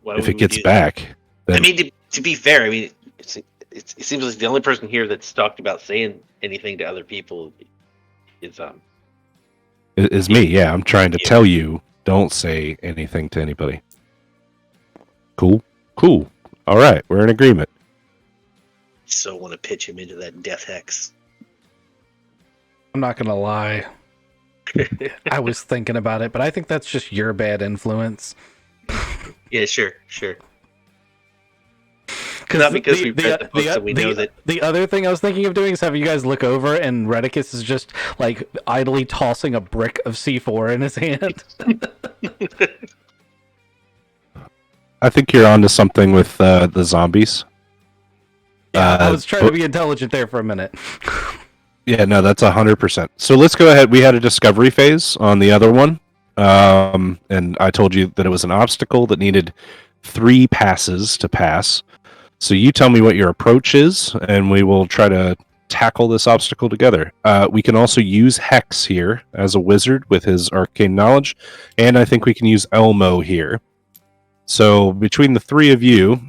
If it gets back, then... I mean, to be fair, I mean, it seems like the only person here that's talked about saying anything to other people is me. Yeah, I'm trying to tell you, don't say anything to anybody. Cool. All right, we're in agreement. So want to pitch him into that death hex. I'm not gonna lie. I was thinking about it, but I think that's just your bad influence. Yeah, sure. Not because we read the books and we know that. The other thing I was thinking of doing is having you guys look over and Redicus is just like idly tossing a brick of C4 in his hand. I think you're onto something with the zombies. Yeah, I was trying to be intelligent there for a minute. Yeah, no, that's 100%. So let's go ahead. We had a discovery phase on the other one. And I told you that it was an obstacle that needed 3 passes to pass. So you tell me what your approach is, and we will try to tackle this obstacle together. We can also use Hex here as a wizard with his arcane knowledge, and I think we can use Elmo here. So between the 3 of you,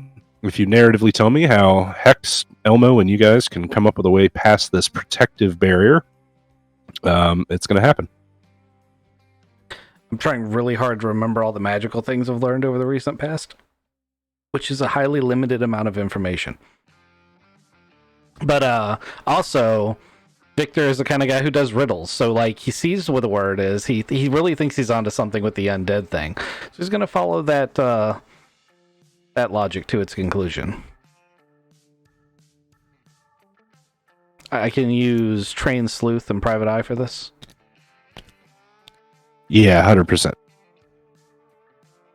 if you narratively tell me how Hex, Elmo, and you guys can come up with a way past this protective barrier, it's going to happen. I'm trying really hard to remember all the magical things I've learned over the recent past, which is a highly limited amount of information. But also, Victor is the kind of guy who does riddles, so like he sees what the word is. He really thinks he's onto something with the undead thing, so he's going to follow that logic to its conclusion. I can use Trained Sleuth and Private Eye for this. Yeah, 100%.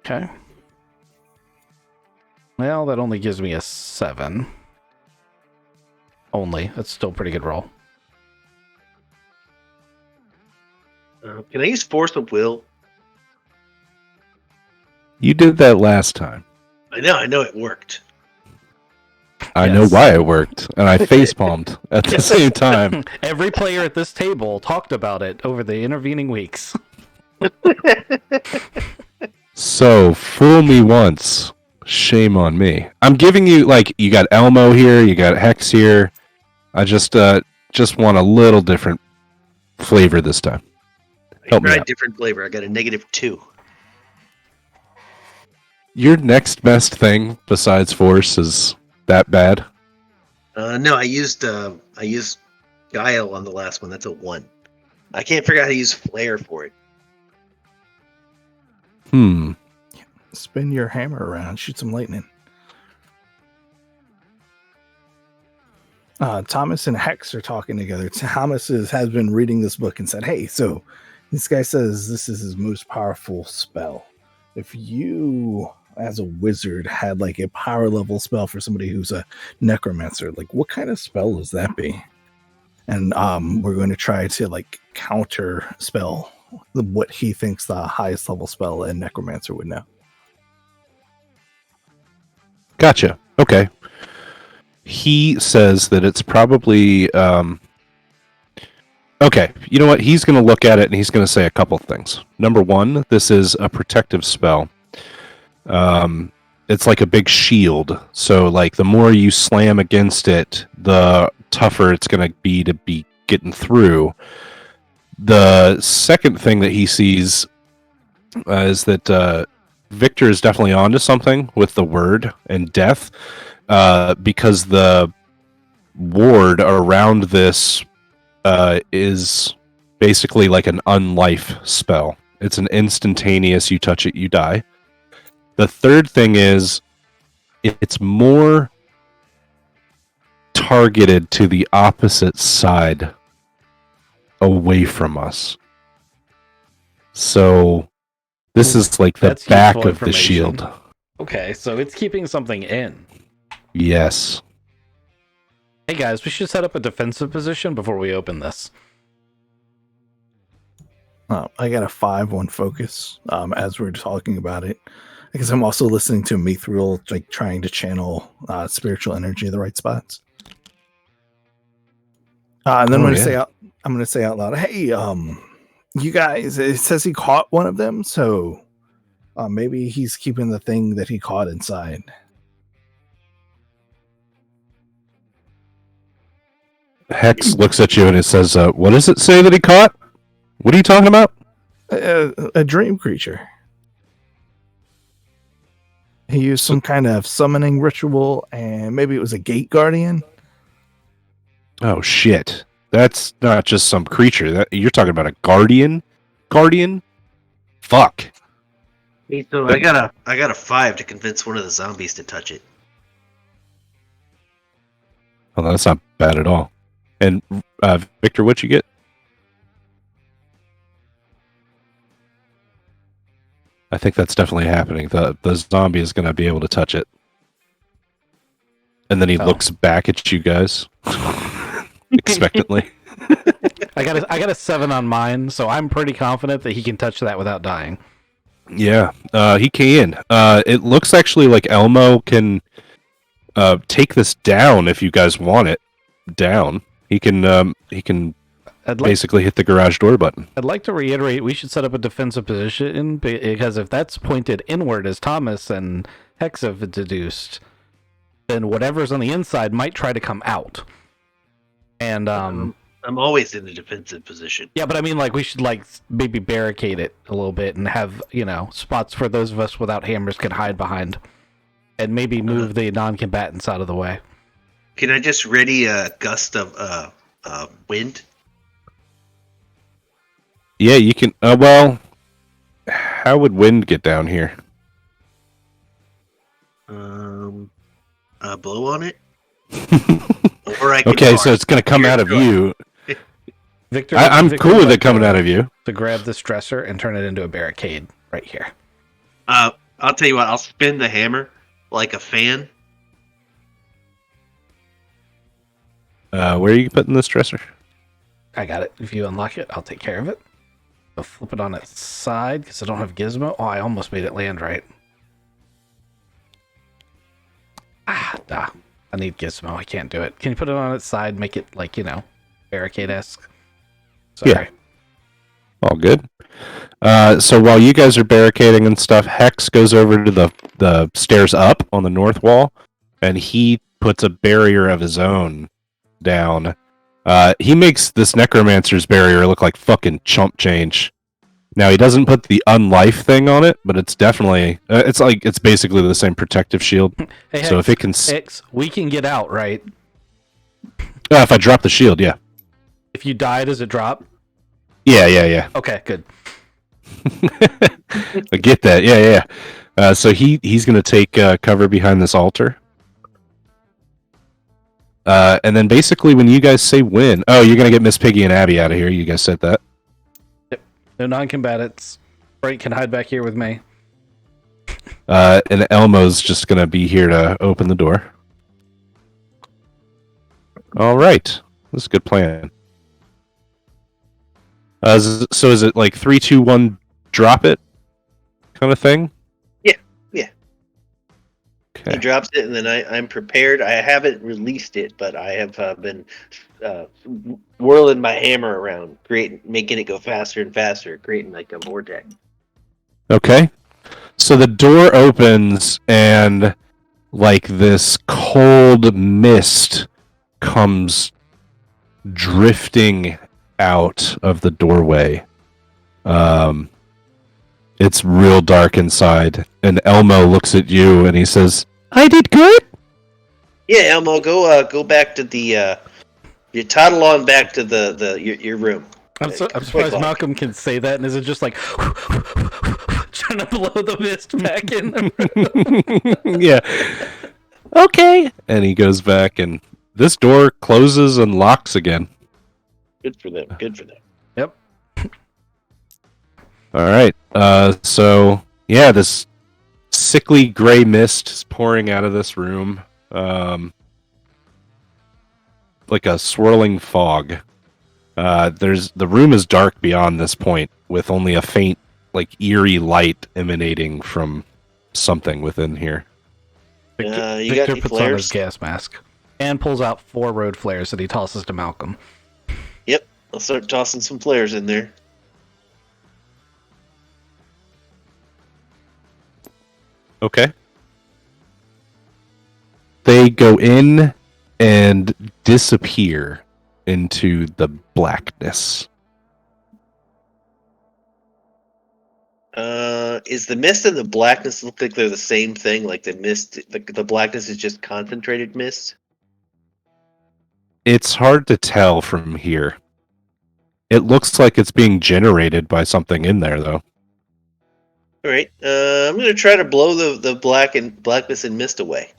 Okay. Well, that only gives me a 7. Only. That's still a pretty good roll. Can I use Force of Will? You did that last time. I know it worked. I know why it worked, and I facepalmed at the same time. Every player at this table talked about it over the intervening weeks. So, fool me once, shame on me. I'm giving you, like, you got Elmo here, you got Hex here. I just want a little different flavor this time. Help me out. Different flavor. I got a -2. Your next best thing besides Force is that bad? No, I used Guile on the last one. That's a 1. I can't figure out how to use Flare for it. Spin your hammer around, shoot some lightning. Thomas and Hex are talking together. Thomas has been reading this book and said, hey, so this guy says this is his most powerful spell. If you, as a wizard, had like a power level spell for somebody who's a necromancer, like what kind of spell does that be? and we're going to try to like counter spell what he thinks the highest level spell a necromancer would know. Gotcha. Okay. He says that it's probably okay, you know what? He's going to look at it and he's going to say a couple things. Number one, this is a protective spell. It's like a big shield. So, like, the more you slam against it, the tougher it's going to be getting through. The second thing that he sees is that Victor is definitely onto something with the word and death, because the ward around this is basically like an unlife spell. It's an instantaneous, you touch it, you die. The third thing is it's more targeted to the opposite side away from us. So this is like the That's back useful of the information. shield. Okay, so it's keeping something in. Yes. Hey guys, we should set up a defensive position before we open this. I got a 5 on focus as we're talking about it, because I'm also listening to Mithril, like trying to channel spiritual energy in the right spots. And then I'm going to say out loud, hey, you guys, it says he caught one of them, so maybe he's keeping the thing that he caught inside. Hex looks at you and it says, what does it say that he caught? What are you talking about? A dream creature. He used some kind of summoning ritual, and maybe it was a gate guardian. Oh shit! That's not just some creature. You're talking about a guardian. Guardian. Fuck. Hey, so I got a 5 to convince one of the zombies to touch it. Well, that's not bad at all. And Victor, what you get? I think that's definitely happening. The zombie is going to be able to touch it. And then he looks back at you guys expectantly. I got a 7 on mine, so I'm pretty confident that he can touch that without dying. Yeah, he can. It looks actually like Elmo can take this down if you guys want it down. He can basically hit the garage door button. I'd like to reiterate, we should set up a defensive position, because if that's pointed inward, as Thomas and Hex have deduced, then whatever's on the inside might try to come out. And I'm always in the defensive position. yeah, but I mean, like, we should like maybe barricade it a little bit and have, you know, spots for those of us without hammers can hide behind, and maybe move the non-combatants out of the way. Can I just ready a gust of wind? Yeah, you can. Well, how would wind get down here? Blow on it. Or I can Okay, so it's going to come out of you. Victor, I'm Victor cool with would it coming out of you. to grab this dresser and turn it into a barricade right here. I'll tell you what. I'll spin the hammer like a fan. Where are you putting this dresser? I got it. If you unlock it, I'll take care of it. I'll flip it on its side because I don't have gizmo. Oh, I almost made it land right. I need gizmo. I can't do it. Can you put it on its side, make it like, you know, barricade-esque? Sorry. Yeah. All good. So while you guys are barricading and stuff, Hex goes over to the stairs up on the north wall, and he puts a barrier of his own down. He makes this necromancer's barrier look like fucking chump change. Now he doesn't put the unlife thing on it, but it's definitely it's basically the same protective shield. Hey, Hex, So if it can, Hex, we can get out, right? if I drop the shield, yeah, If you die, does it drop? yeah. Okay, good. I get that. Yeah. So he's gonna take cover behind this altar. And then basically when you guys say win, you're gonna get Miss Piggy and Abby out of here. You guys said that. No non-combatants. Frank can hide back here with me. And Elmo's just gonna be here to open the door. All right. This is a good plan. So is it like 3, 2, 1, drop it kind of thing? Yeah. Okay. He drops it, and then I'm prepared. I haven't released it, but I have been whirling my hammer around, making it go faster and faster, creating like a vortex. Okay. So the door opens, and like this cold mist comes drifting out of the doorway. It's real dark inside, and Elmo looks at you and he says, "I did good." Yeah, Elmo, go back to the you toddle on back to your room. I'm surprised Malcolm can say that and isn't just like trying to blow the mist back in the room. Yeah. Okay. And he goes back, and this door closes and locks again. Good for them. Yep. All right. So yeah, this sickly gray mist is pouring out of this room, like a swirling fog. The room is dark beyond this point, with only a faint, like eerie light emanating from something within here. You got Victor any puts on flares? his gas mask and pulls out 4 road flares that he tosses to Malcolm. Yep, I'll start tossing some flares in there. Okay. They go in and disappear into the blackness. Is the mist and the blackness look like they're the same thing? Like the mist, the blackness is just concentrated mist? It's hard to tell from here. It looks like it's being generated by something in there, though. All right, I'm gonna try to blow the blackness and mist away.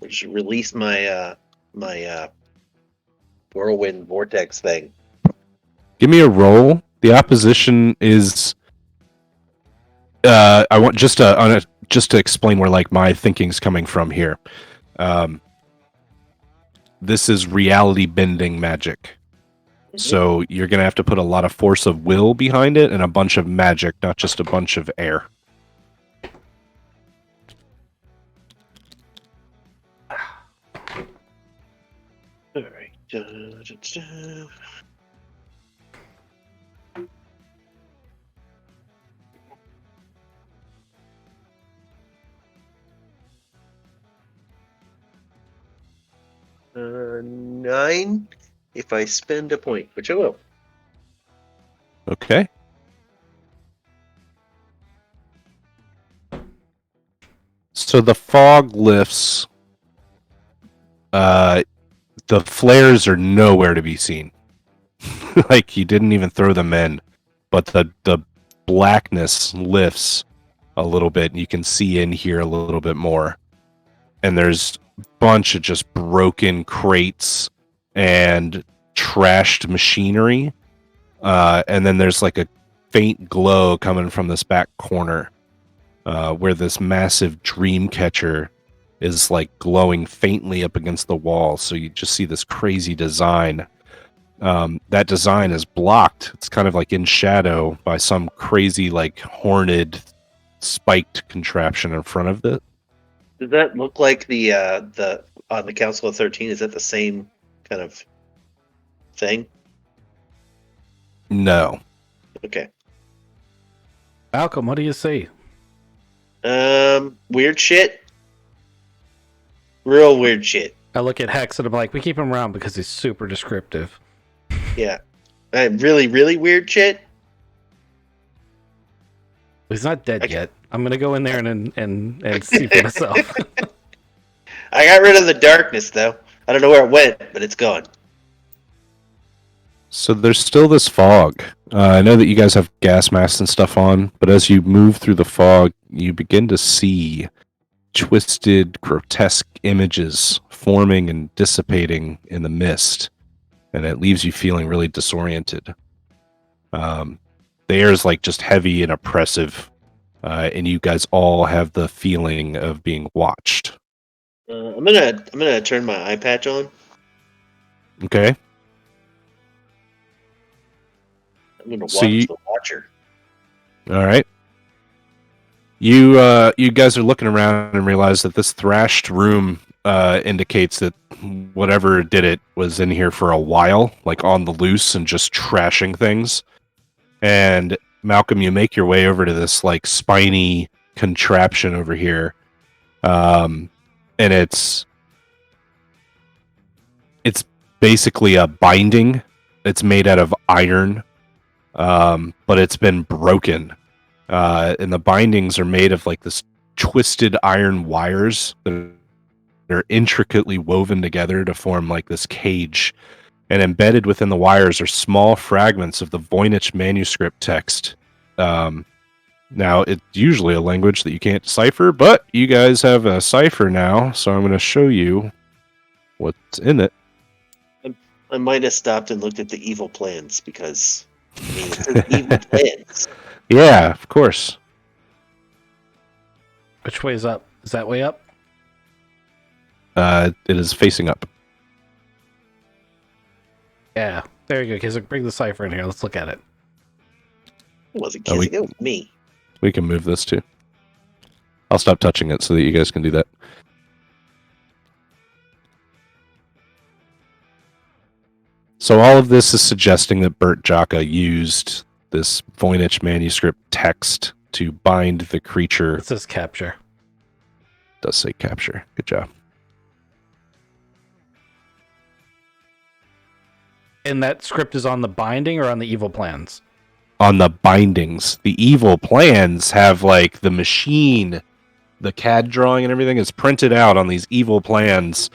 Just release my my whirlwind vortex thing. Give me a roll. The opposition is. I want just to explain where like my thinking's coming from here. This is reality bending magic. So you're going to have to put a lot of force of will behind it and a bunch of magic, not just a bunch of air. All right. 9 if I spend a point, which I will. Okay. So the fog lifts. The flares are nowhere to be seen. Like you didn't even throw them in, but the blackness lifts a little bit, and you can see in here a little bit more. And there's a bunch of just broken crates and trashed machinery. And then there's like a faint glow coming from this back corner, where this massive dream catcher is like glowing faintly up against the wall. So you just see this crazy design. That design is blocked. It's kind of like in shadow by some crazy like horned spiked contraption in front of it. Does that look like the on the Council of 13? Is that the same kind of thing? No. Okay. Malcolm, what do you see? Weird shit. Real weird shit. I look at Hex and I'm like, we keep him around because he's super descriptive. Yeah. Really, really weird shit. He's not dead yet. I'm gonna go in there and see for myself. I got rid of the darkness though. I don't know where it went, but it's gone. So there's still this fog. I know that you guys have gas masks and stuff on, but as you move through the fog, you begin to see twisted, grotesque images forming and dissipating in the mist, and it leaves you feeling really disoriented. The air is like just heavy and oppressive, and you guys all have the feeling of being watched. I'm gonna turn my eye patch on. Okay. I'm gonna watch So the Watcher. All right. You guys are looking around and realize that this thrashed room indicates that whatever did it was in here for a while, like on the loose and just trashing things. And Malcolm, you make your way over to this like spiny contraption over here, and it's basically a binding. It's made out of iron, but it's been broken. And the bindings are made of like this twisted iron wires that are intricately woven together to form like this cage. And embedded within the wires are small fragments of the Voynich manuscript text. Now, it's usually a language that you can't decipher, but you guys have a cipher now, so I'm going to show you what's in it. I might have stopped and looked at the evil plans because it says evil plans. Yeah, of course. Which way is up? Is that way up? It is facing up. Yeah. There you go, kids. Bring the cipher in here. Let's look at it. It wasn't kissing, it was me. We can move this too. I'll stop touching it so that you guys can do that. So all of this is suggesting that Bert Jaka used this Voynich manuscript text to bind the creature. It says capture. It does say capture. Good job. And that script is on the binding or on the evil plans? On the bindings. The evil plans have like the machine, the CAD drawing and everything is printed out on these evil plans.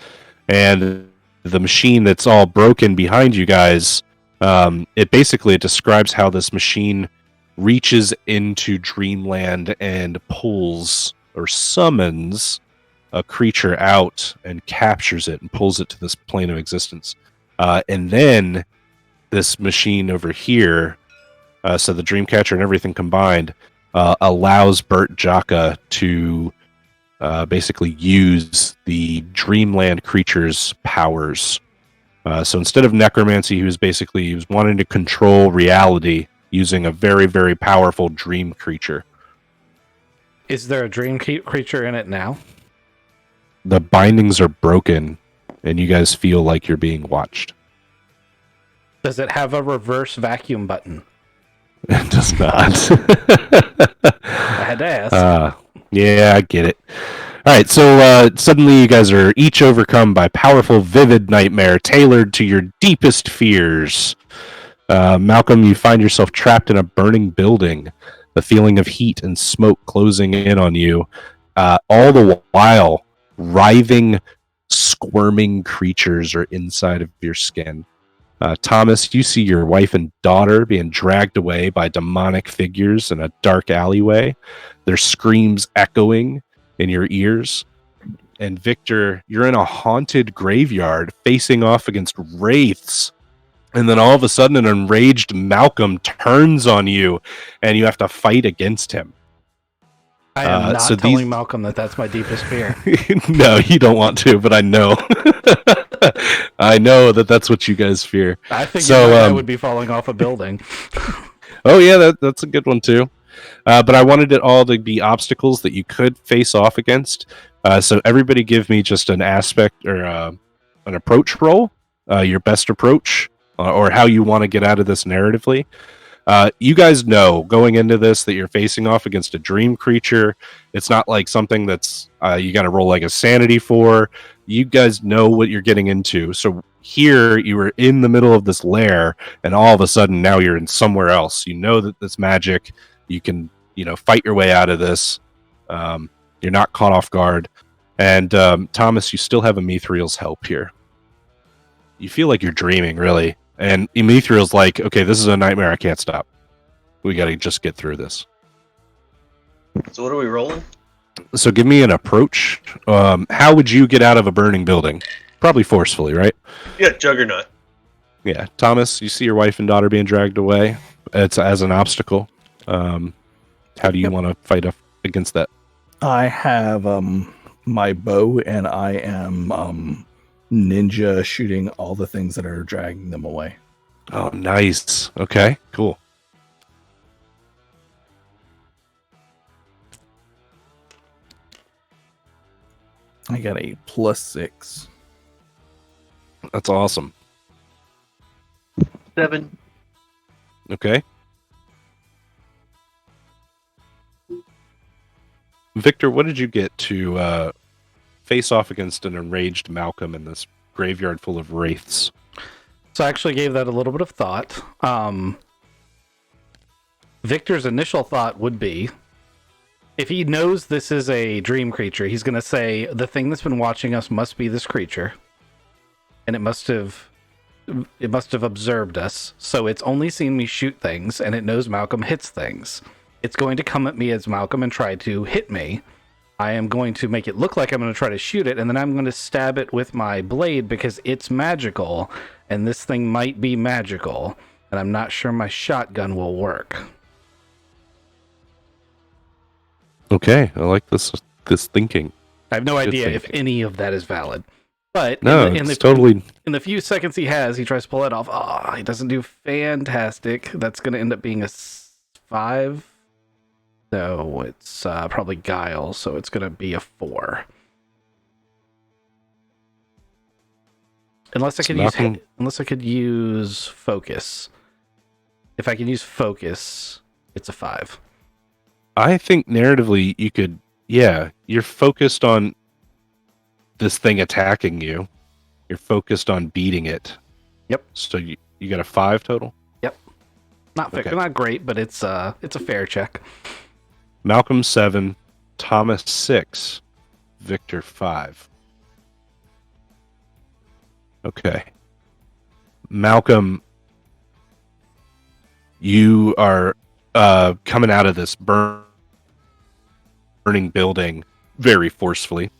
And the machine that's all broken behind you guys, it describes how this machine reaches into dreamland and pulls or summons a creature out and captures it and pulls it to this plane of existence. And then this machine over here, so the Dreamcatcher and everything combined, allows Bert Jaka to basically use the Dreamland creature's powers. So instead of necromancy, he was wanting to control reality using a very, very powerful dream creature. Is there a dream creature in it now? The bindings are broken, and you guys feel like you're being watched. Does it have a reverse vacuum button? It does not. I had to ask. Yeah, I get it. All right, so suddenly you guys are each overcome by powerful, vivid nightmare tailored to your deepest fears. Malcolm, you find yourself trapped in a burning building, the feeling of heat and smoke closing in on you, all the while writhing, squirming creatures are inside of your skin. Thomas, you see your wife and daughter being dragged away by demonic figures in a dark alleyway, their screams echoing in your ears. And Victor, you're in a haunted graveyard facing off against wraiths. And then all of a sudden an enraged Malcolm turns on you and you have to fight against him. I am not telling Malcolm that that's my deepest fear. No, you don't want to, but I know. I know that that's what you guys fear. I think I would be falling off a building. Oh, yeah, that's a good one, too. But I wanted it all to be obstacles that you could face off against. So everybody give me just an aspect or an approach roll, your best approach, or how you want to get out of this narratively. You guys know going into this that you're facing off against a dream creature. It's not like something that's you got to roll like a sanity for. You guys know what you're getting into. So here you were in the middle of this lair, and all of a sudden now you're in somewhere else. You know that this magic. You can fight your way out of this. You're not caught off guard. And Thomas, you still have Amithriel's help here. You feel like you're dreaming, really. And Amithriel's like, okay, this is a nightmare. I can't stop. We got to just get through this. So what are we rolling? So give me an approach. How would you get out of a burning building? Probably forcefully, right? Yeah, Juggernaut. Yeah. Thomas, you see your wife and daughter being dragged away. It's as an obstacle. How do you want to fight against that? I have my bow, and I am ninja shooting all the things that are dragging them away. Oh, nice. Okay, cool. I got a +6. That's awesome. 7. Okay. Victor, what did you get to face off against an enraged Malcolm in this graveyard full of wraiths? So I actually gave that a little bit of thought. Victor's initial thought would be, if he knows this is a dream creature, he's going to say, the thing that's been watching us must be this creature. And it must have observed us. So it's only seen me shoot things, and it knows Malcolm hits things. It's going to come at me as Malcolm and try to hit me. I am going to make it look like I'm going to try to shoot it, and then I'm going to stab it with my blade because it's magical, and this thing might be magical, and I'm not sure my shotgun will work. Okay, I like this thinking. I have no Good idea if thinking. any of that is valid. But No, in it's totally... in the few seconds he has, he tries to pull it off. Oh, he doesn't do fantastic. That's going to end up being a 5. No, it's probably Guile, so it's going to be a 4. Unless I could use focus. If I can use focus, it's a 5. I think narratively you could... Yeah, you're focused on this thing attacking you. You're focused on beating it. Yep. So you got a 5 total? Not Okay. not great, but it's a fair check. Malcolm 7, Thomas 6, Victor 5. Okay. Malcolm, you are coming out of this burning building very forcefully,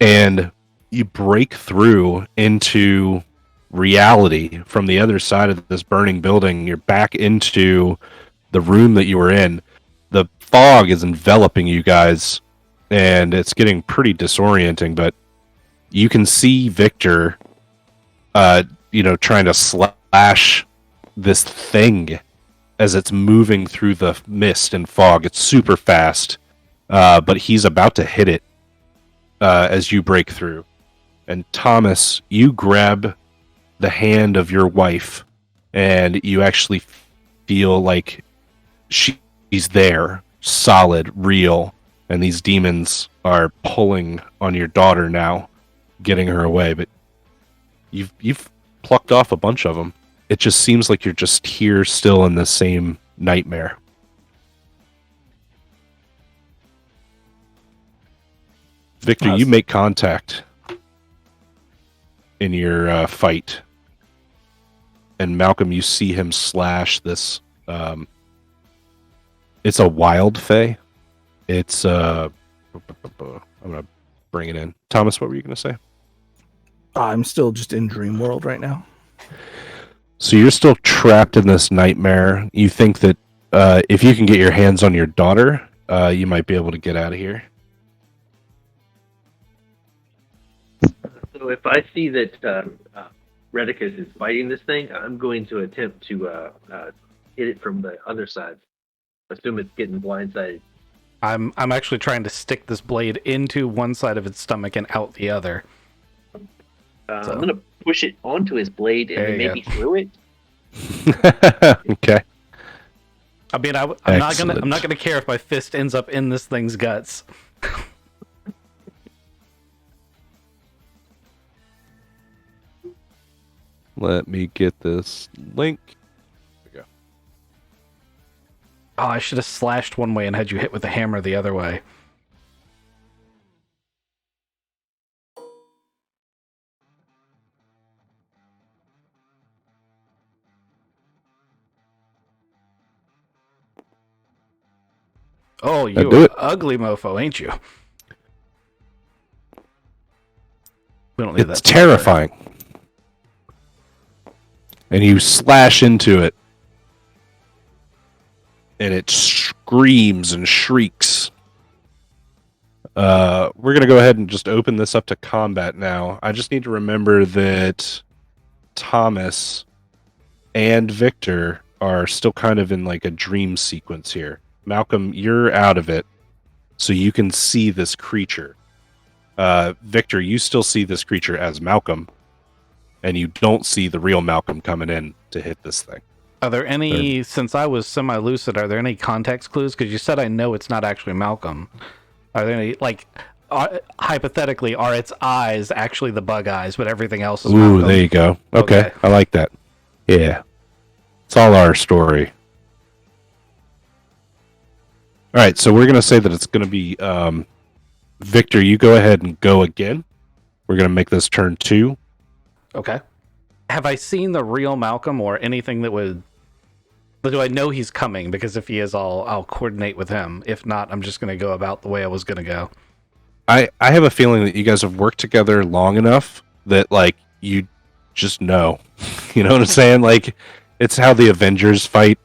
and you break through into reality from the other side of this burning building. You're back into the room that you were in. The fog is enveloping you guys, and it's getting pretty disorienting, but you can see Victor, trying to slash this thing as it's moving through the mist and fog. It's super fast, but he's about to hit it as you break through. And Thomas, you grab the hand of your wife, and you actually feel like she's there, solid, real, and these demons are pulling on your daughter now, getting her away. But you've plucked off a bunch of them. It just seems like you're just here still in the same nightmare. Victor, you make contact in your fight. And Malcolm, you see him slash this. It's a wild fae. It's I'm gonna bring it in. Thomas, what were you gonna say? I'm still just in dream world right now. So you're still trapped in this nightmare. You think that if you can get your hands on your daughter, you might be able to get out of here. So if I see that Redicus is fighting this thing, I'm going to attempt to hit it from the other side. Assume it's getting blindsided. I'm actually trying to stick this blade into one side of its stomach and out the other. I'm going to push it onto his blade and then maybe through it. Okay. I mean, I'm not gonna care if my fist ends up in this thing's guts. Let me get this link. There we go. Oh, I should have slashed one way and had you hit with the hammer the other way. Oh, you do it. ugly mofo, ain't you? We don't need It's that. terrifying. And you slash into it. And it screams and shrieks. we're going to go ahead and just open this up to combat now. I just need to remember that Thomas and Victor are still kind of in like a dream sequence here. Malcolm, you're out of it, so you can see this creature. Victor, you still see this creature as Malcolm, and you don't see the real Malcolm coming in to hit this thing. Are there any, since I was semi-lucid, are there any context clues? Because you said I know it's not actually Malcolm. Are there any, like, hypothetically, are its eyes actually the bug eyes, but everything else is Malcolm? Ooh, there you go. Okay, I like that. Yeah. It's all our story. All right, so we're going to say that it's going to be Victor, you go ahead and go again. We're going to make this turn 2. Okay. Have I seen the real Malcolm or anything that would... But do I know he's coming? Because if he is, I'll coordinate with him. If not, I'm just going to go about the way I was going to go. I have a feeling that you guys have worked together long enough that, like, you just know. You know what I'm saying? Like, it's how the Avengers fight.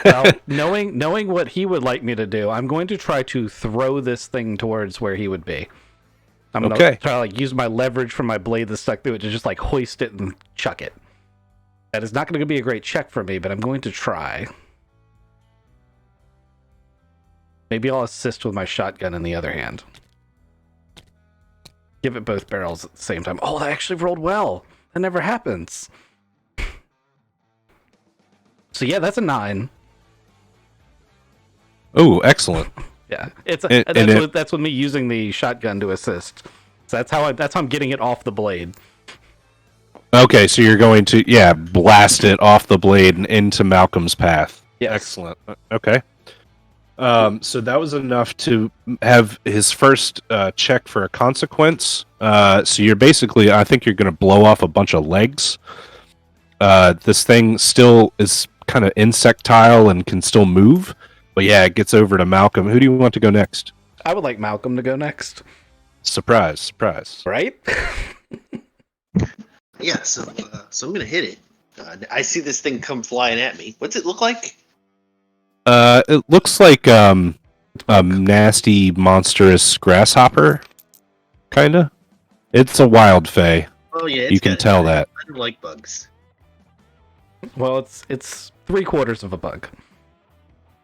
Well, knowing what he would like me to do, I'm going to try to throw this thing towards where he would be. I'm going to try to like use my leverage from my blade that's stuck through it to just like hoist it and chuck it. That is not going to be a great check for me, but I'm going to try. Maybe I'll assist with my shotgun in the other hand. Give it both barrels at the same time. Oh, that actually rolled well. That never happens. So yeah, that's a 9. Oh, excellent. Yeah, that's with me using the shotgun to assist. So that's how I'm getting it off the blade. Okay, so you're going to blast it off the blade and into Malcolm's path. Yes. Excellent. Okay. So that was enough to have his first check for a consequence. So you're basically, I think you're going to blow off a bunch of legs. This thing still is kind of insectile and can still move. But yeah, it gets over to Malcolm. Who do you want to go next? I would like Malcolm to go next. Surprise, surprise. Right? Yeah, so I'm going to hit it. I see this thing come flying at me. What's it look like? It looks like a nasty, monstrous grasshopper, kinda. It's a wild fey. Oh yeah, you can tell that. I don't like bugs. Well, it's 3/4 of a bug.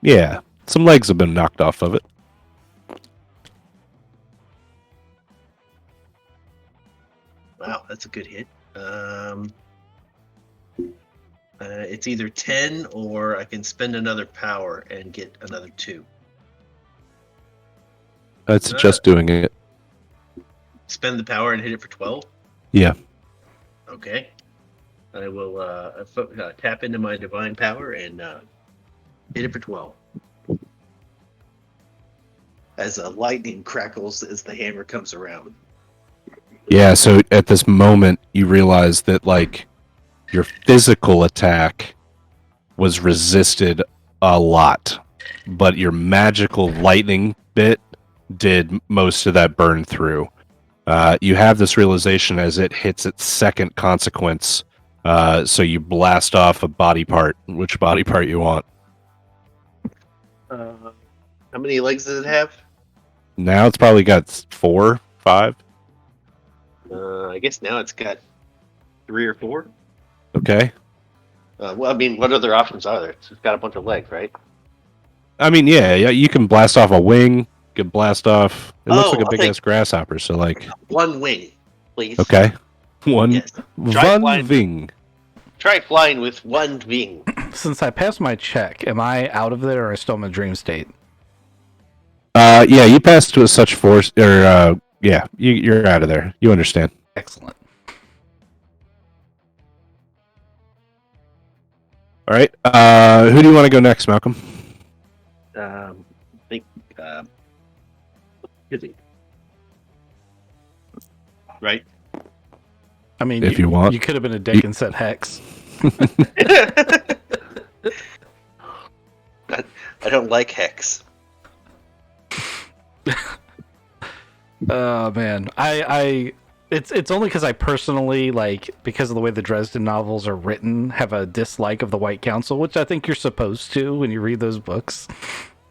Yeah, some legs have been knocked off of it. Wow, that's a good hit. It's either 10 or I can spend another power and get another 2. I'd suggest doing it. Spend the power and hit it for 12? Yeah. Okay. I will tap into my divine power and hit it for 12. As lightning crackles as the hammer comes around. Yeah, so at this moment, you realize that, like, your physical attack was resisted a lot, but your magical lightning bit did most of that burn through. You have this realization as it hits its second consequence, so you blast off a body part. Which body part you want? How many legs does it have? Now it's probably got 4, 5. I guess now it's got 3 or 4. Okay. Well, I mean, what other options are there? It's got a bunch of legs, right? I mean, yeah, you can blast off a wing. You can blast off. It looks like a big ass grasshopper. So, like, 1 wing, please. Okay. One flying. wing. Try flying with 1 wing. Since I passed my check, am I out of there or am I still in a dream state? Yeah, you passed with such force, or yeah, you're out of there. You understand. Excellent. All right. Who do you want to go next, Malcolm? I think Kizzy. Right? I mean, if you want. You could have been a dick and said Hex. I don't like Hex. Oh man, it's only because I personally, like, because of the way the Dresden novels are written, have a dislike of the White Council, which I think you're supposed to when you read those books.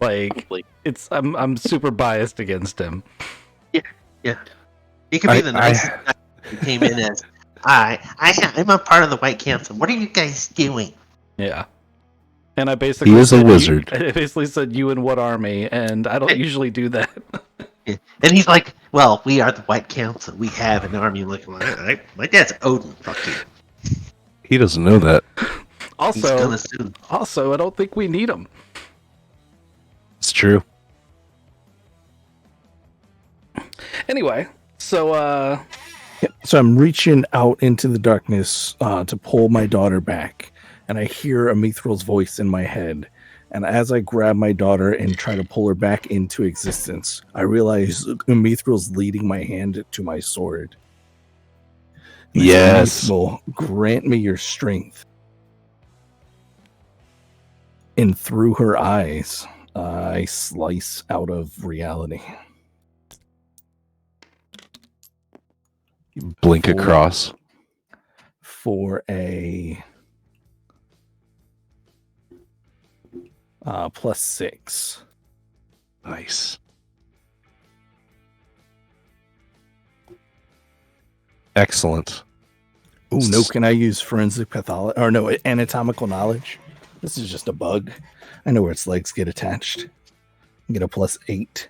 Like I'm super biased against him. Yeah. He could be the nicest guy who came in as, I'm a part of the White Council. What are you guys doing? Yeah. And I basically He is a wizard. I basically said, you in what army? And I don't usually do that. Yeah. And he's like, well, we are the White Council. We have an army. Like, my dad's Odin. Fuck you. He doesn't know that. He's gonna soon. Also, I don't think we need him. It's true. Anyway, so So I'm reaching out into the darkness to pull my daughter back, and I hear Amithril's voice in my head. And as I grab my daughter and try to pull her back into existence, I realize Amithril's leading my hand to my sword. Yes. Mithril, grant me your strength. And through her eyes, I slice out of reality. Blink across. For a +6. Nice. Excellent. Oh no! Can I use forensic pathology or no anatomical knowledge? This is just a bug. I know where its legs get attached. I get a +8.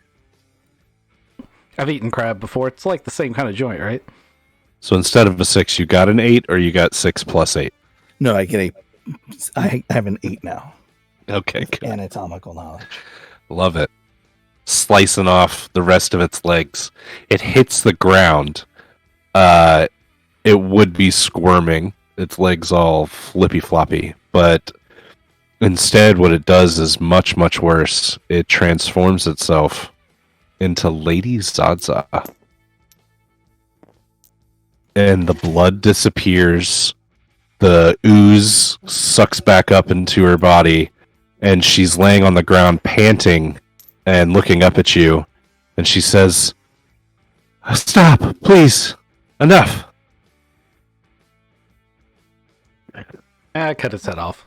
I've eaten crab before. It's like the same kind of joint, right? So instead of a 6, you got an 8, or you got 6 plus 8? No, I have an 8 now. Okay, good. Anatomical knowledge. Love it. Slicing off the rest of its legs. It hits the ground. It would be squirming. Its legs all flippy floppy. But instead, what it does is much, much worse. It transforms itself into Lady Zaza. And the blood disappears. The ooze sucks back up into her body. And she's laying on the ground, panting and looking up at you. And she says, "Stop, please. Enough." I cut its head off.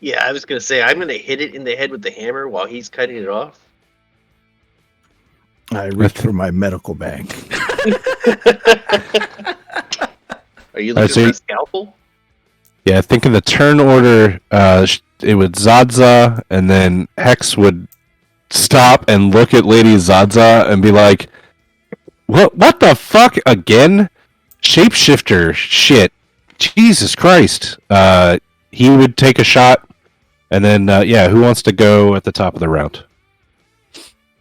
Yeah, I was gonna say I'm gonna hit it in the head with the hammer while he's cutting it off. I reach for my medical bag. Are you looking for a scalpel? Yeah, I think in the turn order, it would Zaza, and then Hex would stop and look at Lady Zaza and be like, What the fuck again? Shapeshifter shit. Jesus Christ." He would take a shot, and then, who wants to go at the top of the round?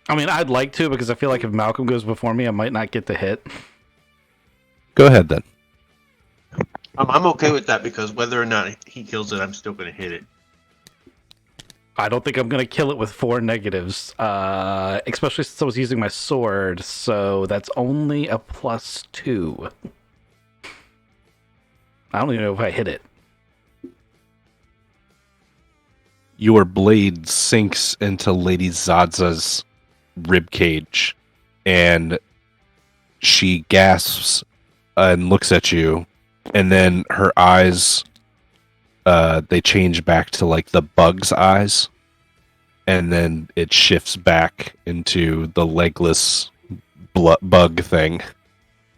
I mean, I'd like to, because I feel like if Malcolm goes before me, I might not get the hit. Go ahead, then. I'm okay with that, because whether or not he kills it, I'm still going to hit it. I don't think I'm going to kill it with 4 negatives, especially since I was using my sword, so that's only a +2. I don't even know if I hit it. Your blade sinks into Lady Zaza's ribcage, and she gasps and looks at you, and then her eyes, they change back to like the bug's eyes, and then it shifts back into the legless bug thing.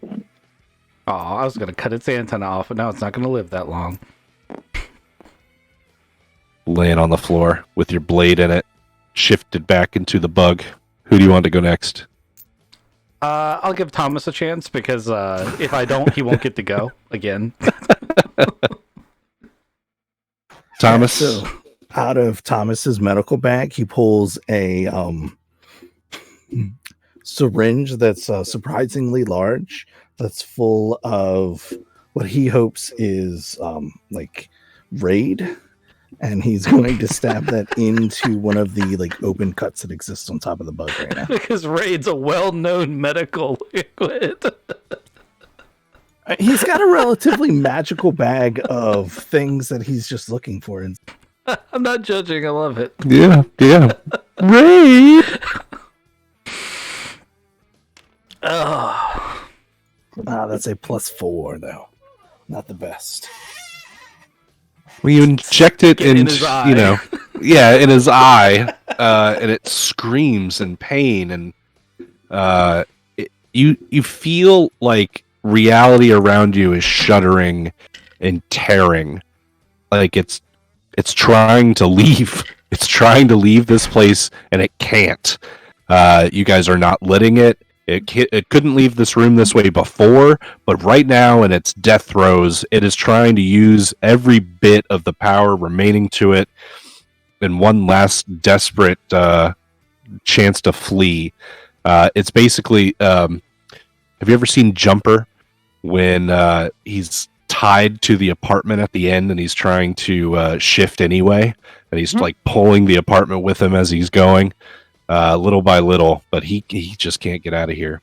Oh, I was going to cut its antenna off, but now it's not going to live that long. Laying on the floor with your blade in it, shifted back into the bug. Who do you want to go next? I'll give Thomas a chance, because if I don't, he won't get to go again. Thomas? Yeah, so out of Thomas's medical bag, he pulls a syringe that's surprisingly large, that's full of what he hopes is like Raid, and he's going to stab that into one of the like open cuts that exist on top of the bug right now. Because Raid's a well-known medical liquid. He's got a relatively magical bag of things that he's just looking for. And I'm not judging. I love it. Yeah. Raid! Oh. that's a +4 though. Not the best. Well, you inject it Get in into, his eye. you know, yeah, in his eye, and it screams in pain, and you feel like reality around you is shuddering and tearing, like it's trying to leave. It's trying to leave this place, and it can't. You guys are not letting it. It couldn't leave this room this way before, but right now, in its death throes, it is trying to use every bit of the power remaining to it in one last desperate chance to flee. It's basically. Have you ever seen Jumper when he's tied to the apartment at the end and he's trying to shift anyway, and he's like pulling the apartment with him as he's going, little by little, but he just can't get out of here.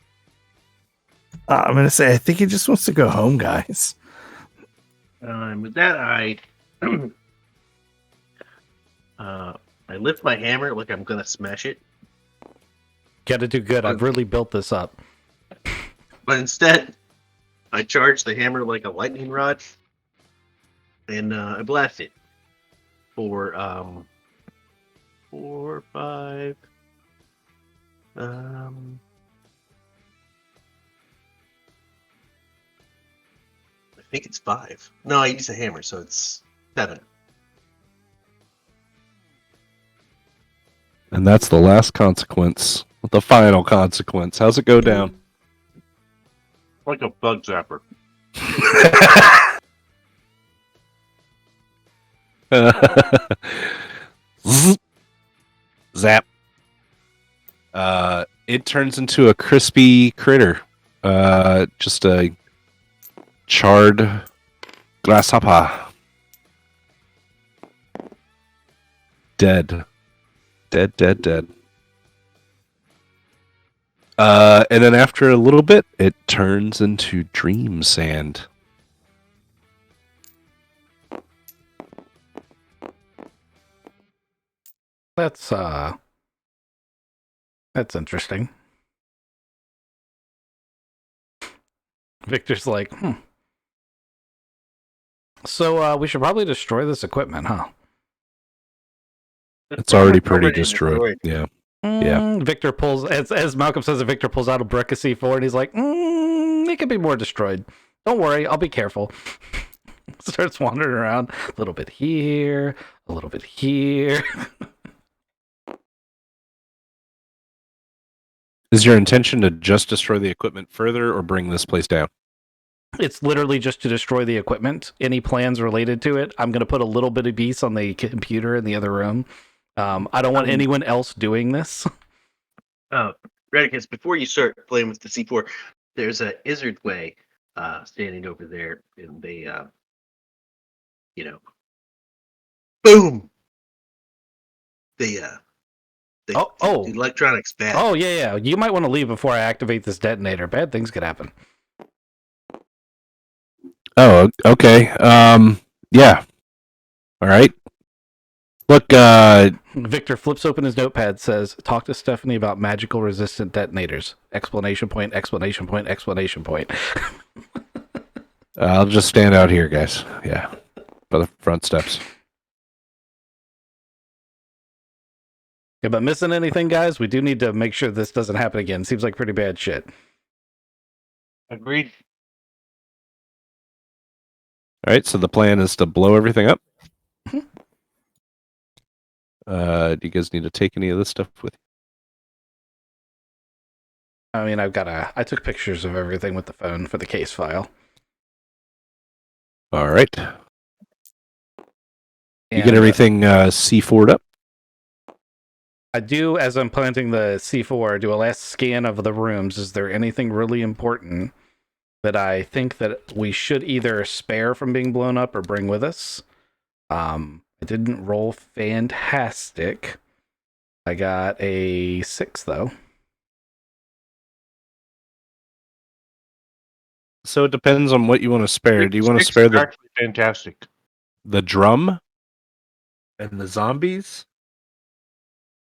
I'm gonna say I think he just wants to go home, guys. With that, I lift my hammer like I'm gonna smash it, Gotta do good. I've really built this up. but instead, I charge the hammer like a lightning rod, and I blast it for 4, 5. I think it's 5. No, I use a hammer, so it's 7. And that's the last consequence. The final consequence. How's it go down? Like a bug zapper. Zzz. Zap. It turns into a crispy critter. Just a charred grasshopper. Dead. Dead. And then after a little bit, it turns into dream sand. That's interesting. Victor's like, So we should probably destroy this equipment, huh? It's already pretty destroyed. Yeah. Yeah. Victor pulls, as Malcolm says, Victor pulls out a brick of C4 and he's like, it could be more destroyed. Don't worry, I'll be careful. Starts wandering around. A little bit here, a little bit here. Is your intention to just destroy the equipment further or bring this place down? It's literally just to destroy the equipment. Any plans related to it, I'm going to put a little bit of beast on the computer in the other room. I don't want anyone else doing this. Redicus, before you start playing with the C4, there's a Izzard Way standing over there, and they, boom! The electronics bad. Oh, yeah. You might want to leave before I activate this detonator. Bad things could happen. Oh, okay. Yeah. All right. Look, Victor flips open his notepad, says, talk to Stephanie about magical resistant detonators. Explanation point. I'll just stand out here, guys. Yeah. By the front steps. Yeah, but missing anything, guys? We do need to make sure this doesn't happen again. Seems like pretty bad shit. Agreed. All right, so the plan is to blow everything up. Do you guys need to take any of this stuff with you? I mean, I took pictures of everything with the phone for the case file. All right. You get everything C4'd up? I do, as I'm planting the C4, do a last scan of the rooms. Is there anything really important that I think that we should either spare from being blown up or bring with us? I didn't roll fantastic. I got a 6, though. So it depends on what you want to spare. Do you want to spare the actually fantastic? The drum and the zombies?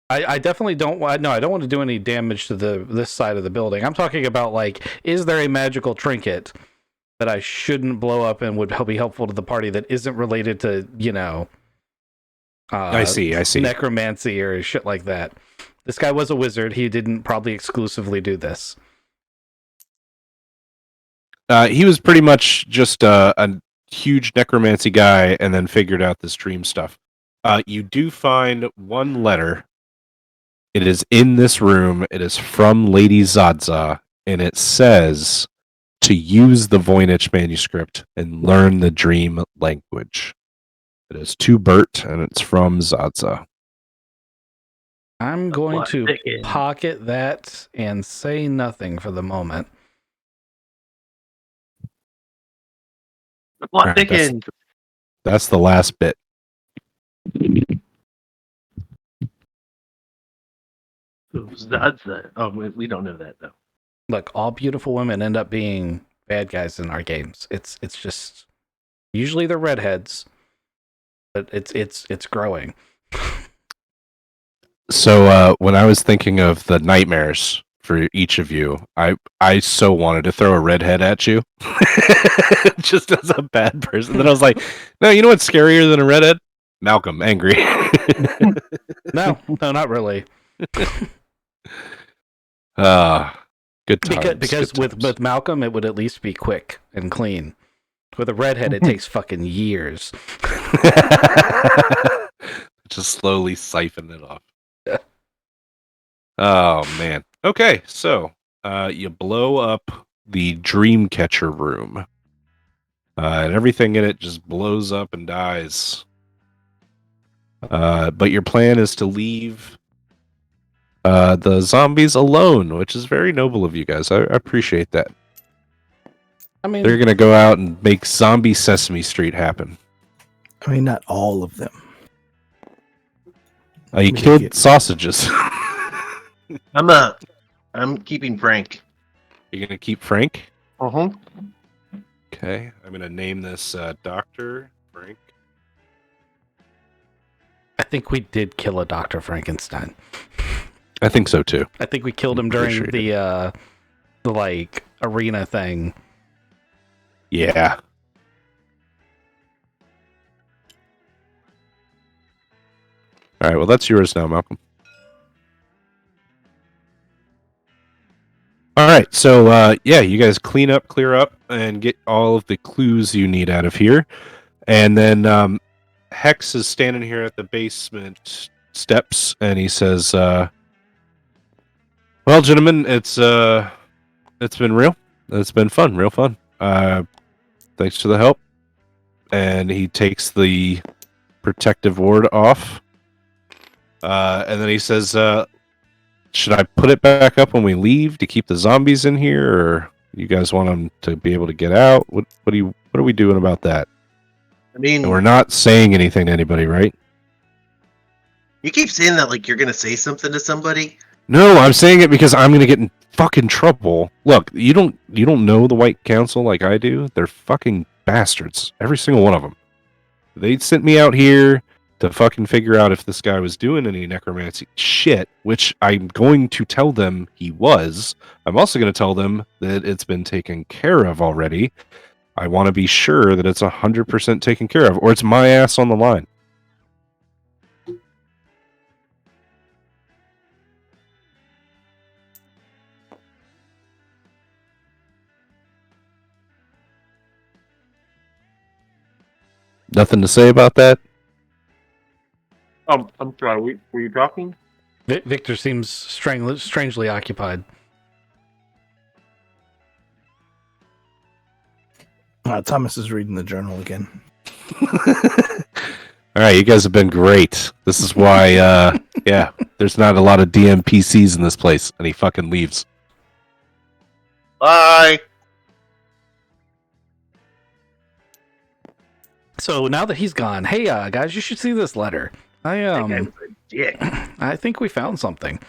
I definitely don't want. No, I don't want to do any damage to this side of the building. I'm talking about, like, is there a magical trinket that I shouldn't blow up and would be helpful to the party that isn't related to, I see. necromancy or shit like that. This guy was a wizard. He didn't probably exclusively do this. He was pretty much just a huge necromancy guy and then figured out this dream stuff. You do find one letter. It is in this room. It is from Lady Zadza, and it says to use the Voynich manuscript and learn the dream language. It is to Bert, and it's from Zadza. I'm going to pocket that and say nothing for the moment. Plot thickens. That's the last bit. Oh, we don't know that though. Look, all beautiful women end up being bad guys in our games. It's just usually they're redheads, but it's growing. So when I was thinking of the nightmares for each of you, I so wanted to throw a redhead at you, just as a bad person. Then I was like, no, you know what's scarier than a redhead? Malcolm, angry. No, not really. Good times. Because with Malcolm, it would at least be quick and clean. With a redhead, it takes fucking years. Just slowly siphon it off. Oh man. Okay, so you blow up the Dreamcatcher room, and everything in it just blows up and dies. But your plan is to leave the zombies alone, which is very noble of you guys. I appreciate that. I mean, They're gonna go out and make zombie Sesame Street happen. I mean, not all of them. You killed sausages. I'm keeping Frank. You're gonna keep Frank? Uh-huh. Okay, I'm gonna name this Dr. Frank. I think we did kill a Dr. Frankenstein. I think so too. I think we killed him during the like arena thing. Yeah. All right, well that's yours now, Malcolm. All right, so yeah, you guys clean up, clear up, and get all of the clues you need out of here. And then Hex is standing here at the basement steps, and he says, "Well, gentlemen, it's been real. It's been fun, real fun. Thanks for the help." And he takes the protective ward off, and then he says, "Should I put it back up when we leave to keep the zombies in here, or you guys want them to be able to get out? What are we doing about that?" I mean, And we're not saying anything to anybody, right? you keep saying that like you're gonna say something to somebody. No, I'm saying it because I'm gonna get in fucking trouble. Look, you don't know the White Council like I do. They're fucking bastards. Every single one of them. They sent me out here to fucking figure out if this guy was doing any necromancy shit, which I'm going to tell them he was. I'm also going to tell them that it's been taken care of already. I want to be sure that it's 100% taken care of, or it's my ass on the line. Nothing to say about that? I'm sorry. Were you talking? Victor seems strangely occupied. Thomas is reading the journal again. All right, you guys have been great. This is why, yeah, there's not a lot of DMPCs in this place, and he fucking leaves. Bye. So now that he's gone, hey guys, you should see this letter. That guy was a dick. I think we found something.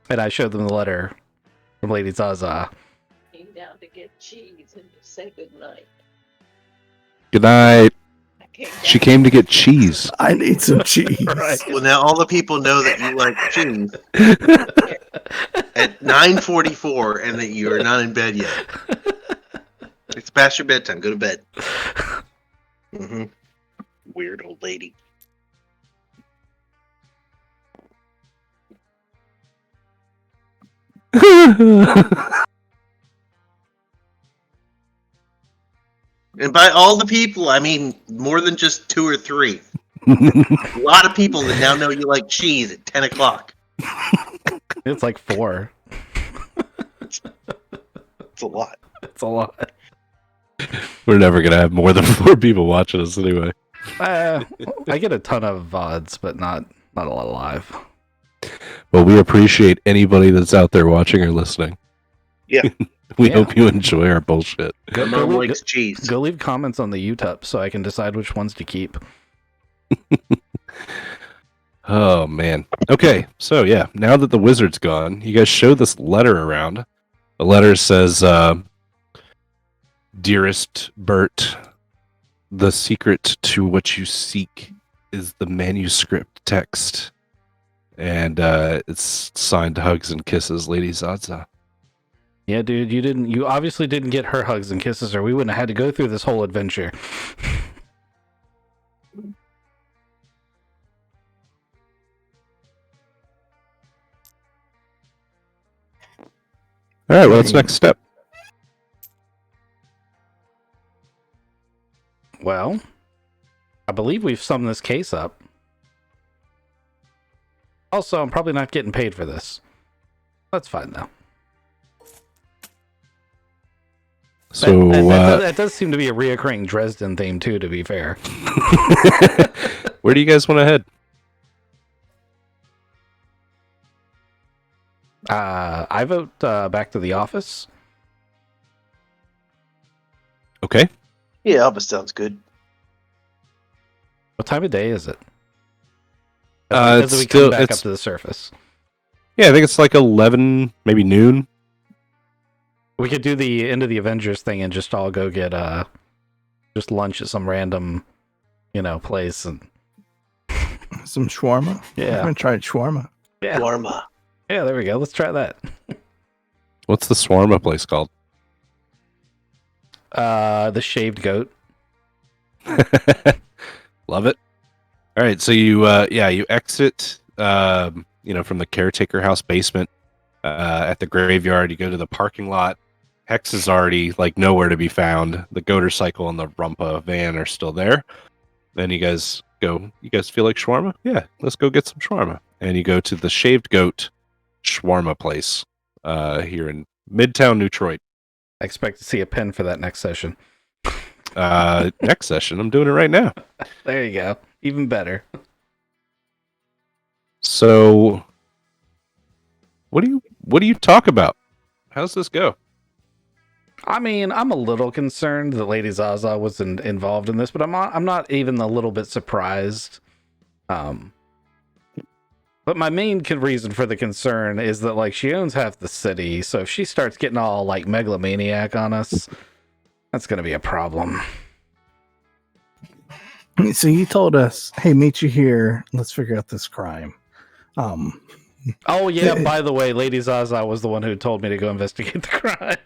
And I showed them the letter from Lady Zaza. Came down to get cheese and to say goodnight. Good night. I She came to get cheese. I need some cheese. Right. Well, now all the people know that you like cheese at 9:44 and that you are not in bed yet. It's past your bedtime. Go to bed. Mm-hmm. Weird old lady. And by all the people, I mean more than just 2 or 3. A lot of people that now know you like cheese at 10 o'clock. It's like 4. It's a lot. It's a lot. We're never gonna have more than 4 people watching us anyway. I get a ton of VODs, but not a lot live. Well, we appreciate anybody that's out there watching or listening. Yeah. We Yeah. hope you enjoy our bullshit. My mom likes cheese. Go leave comments on the YouTube so I can decide which ones to keep. Oh man. Okay, so yeah, now that the wizard's gone, you guys show this letter around. The letter says, "Dearest Bert, the secret to what you seek is the manuscript text." And it's signed "Hugs and Kisses, Lady Zaza." Yeah, dude, you obviously didn't get her hugs and kisses, or we wouldn't have had to go through this whole adventure. All right, what's next step? Well, I believe we've summed this case up. Also, I'm probably not getting paid for this. That's fine, though. So That does seem to be a reoccurring Dresden theme, too, to be fair. where do you guys want to head? I vote back to the office. Okay. Yeah, Albus sounds good. What time of day is it? It's As we still- come back up it's- to the surface. Yeah, I think it's like 11, maybe noon. We could do the end of the Avengers thing and just all go get just lunch at some random, place. And Some shawarma. I yeah, haven't tried shawarma. yeah, Warma. yeah. There we go. Let's try that. What's the shawarma place called? The shaved goat. Love it. All right, so you you exit from the caretaker house basement at the graveyard. You go to the parking lot. Hex is already like nowhere to be found. The goater cycle and the Rumpa van are still there. Then you guys go. You guys feel like shawarma? Yeah, let's go get some shawarma. And you go to the Shaved Goat shawarma place here in Midtown Detroit. I expect to see a pin for that next session. Next session, I'm doing it right now. There you go. Even better. So, what do you talk about? How's this go? I mean, I'm a little concerned that Lady Zaza was involved in this, but I'm not even a little bit surprised. But my main reason for the concern is that like she owns half the city, so if she starts getting all like megalomaniac on us, that's gonna be a problem. So you told us, "Hey, meet you here. Let's figure out this crime." Oh yeah, by the way, Lady Zaza was the one who told me to go investigate the crime.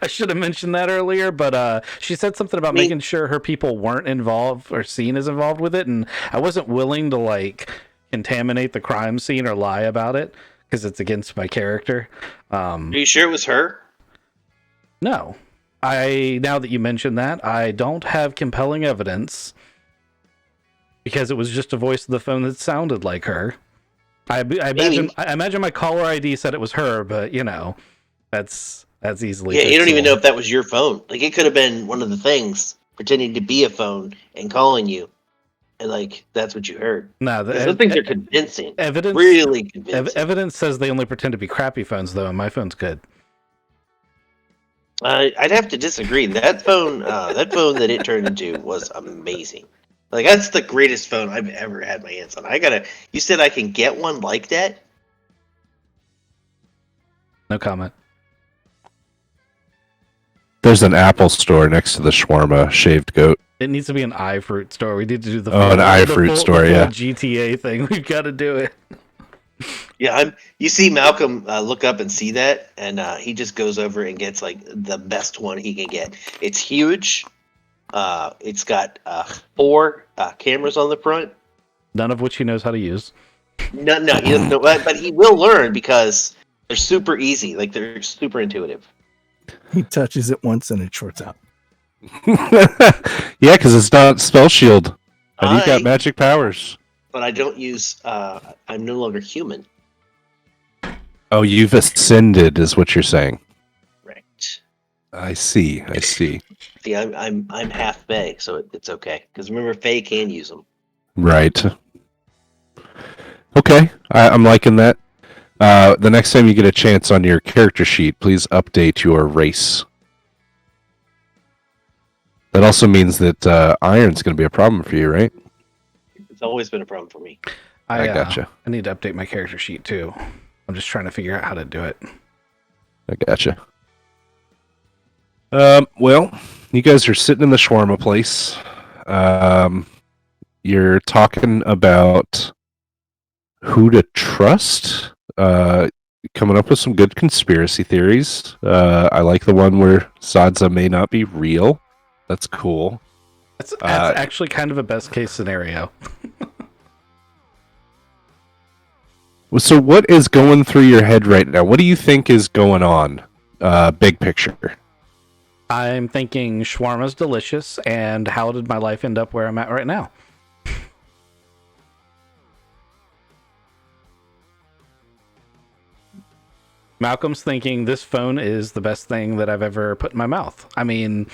I should have mentioned that earlier, but she said something about making sure her people weren't involved or seen as involved with it, and I wasn't willing to like contaminate the crime scene or lie about it because it's against my character. Are you sure it was her? No. Now that you mention that, I don't have compelling evidence because it was just a voice of the phone that sounded like her. I imagine my caller ID said it was her, but that's easily. Yeah, you don't even fixable. know if that was your phone. Like it could have been one of the things pretending to be a phone and calling you, and like that's what you heard. No, Those things are convincing. evidence. Really convincing. Evidence says they only pretend to be crappy phones, though, and my phone's good. I'd have to disagree. That phone that it turned into was amazing. Like that's the greatest phone I've ever had my hands on. You said I can get one like that? No comment. There's an Apple store next to the shawarma Shaved Goat. It needs to be an iFruit store. We need to do the an iFruit store, the yeah. GTA thing. We've got to do it. Yeah, you see Malcolm look up and see that, and he just goes over and gets like the best one he can get. It's huge. It's got 4 cameras on the front. None of which he knows how to use. No, he doesn't know, but he will learn because they're super easy. Like they're super intuitive. He touches it once and it shorts out. Yeah, because it's not spell shield, and you've got I- magic powers. But I don't use. I'm no longer human. Oh, you've ascended, is what you're saying. Right. I see. See, I'm half Fae, so it's okay. Because remember, Fae can use them. Right. Okay, I'm liking that. The next time you get a chance on your character sheet, please update your race. That also means that iron's going to be a problem for you, right? It's always been a problem for me. I gotcha. I need to update my character sheet too. I'm just trying to figure out how to do it. I gotcha. Well, you guys are sitting in the shawarma place. You're talking about who to trust. Coming up with some good conspiracy theories. I like the one where Sadza may not be real. That's cool. That's actually kind of a best case scenario. So what is going through your head right now? What do you think is going on? Big picture. I'm thinking shawarma's delicious, and how did my life end up where I'm at right now? Malcolm's thinking this phone is the best thing that I've ever put in my mouth. I mean,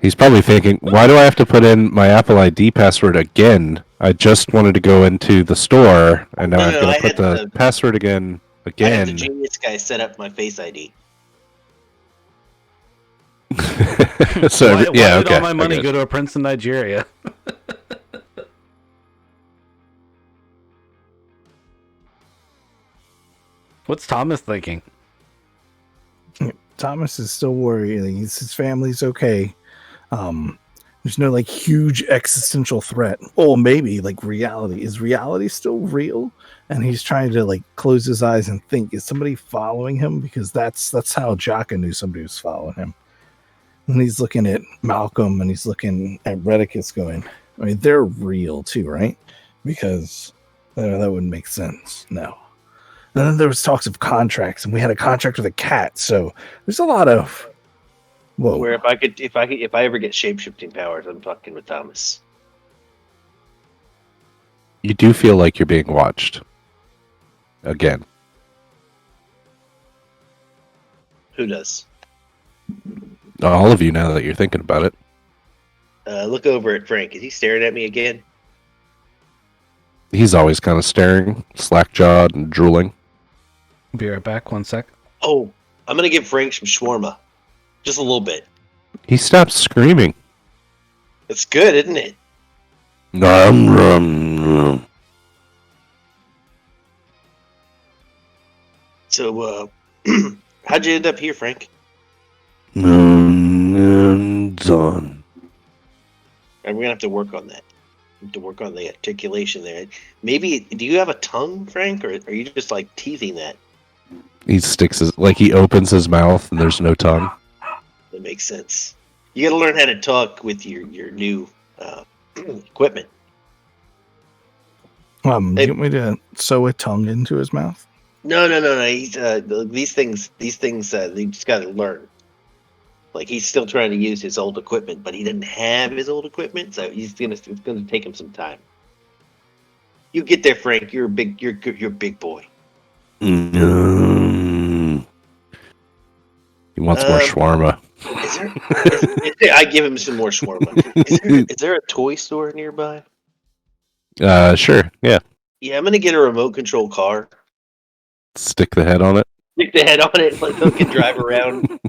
He's probably thinking, why do I have to put in my Apple ID password again? I just wanted to go into the store, and now No, I've no, got I to put had the the- password again. I had the Again. genius guy set up my Face ID. So why yeah, did okay. all my I money get it. go to a prince in Nigeria? What's Thomas thinking? Thomas is still worried. His family's okay. There's no like huge existential threat. Oh, maybe like reality. Is reality still real? And he's trying to like close his eyes and think, is somebody following him? Because that's how Jaka knew somebody was following him. And he's looking at Malcolm and he's looking at Redicus going, I mean, they're real too, right? Because that wouldn't make sense. No. And then there was talks of contracts, and we had a contract with a cat. So there's a lot of whoa. Where if I ever get shapeshifting powers, I'm talking with Thomas. You do feel like you're being watched. Again. Who does? All of you, now that you're thinking about it. Look over at Frank. Is he staring at me again? He's always kind of staring, slack-jawed and drooling. Be right back. 1 sec. Oh, I'm gonna give Frank some shawarma, just a little bit. He stopped screaming. It's good, isn't it? Nom, nom, nom. So, how'd you end up here, Frank? Nom, done. And we're gonna have to work on that. To work on the articulation there. Maybe do you have a tongue, Frank, or are you just like teasing that? He he opens his mouth and there's no tongue. That makes sense. You got to learn how to talk with your new equipment. Do you want me to sew a tongue into his mouth? No. He's, these things. They just got to learn. Like he's still trying to use his old equipment, but he didn't have his old equipment, so it's gonna take him some time. You get there, Frank. You're a big boy. He wants more shawarma. I give him some more shawarma. Is there a toy store nearby? Sure, yeah. Yeah, I'm gonna get a remote control car. Stick the head on it. Stick the head on it, like he can drive around.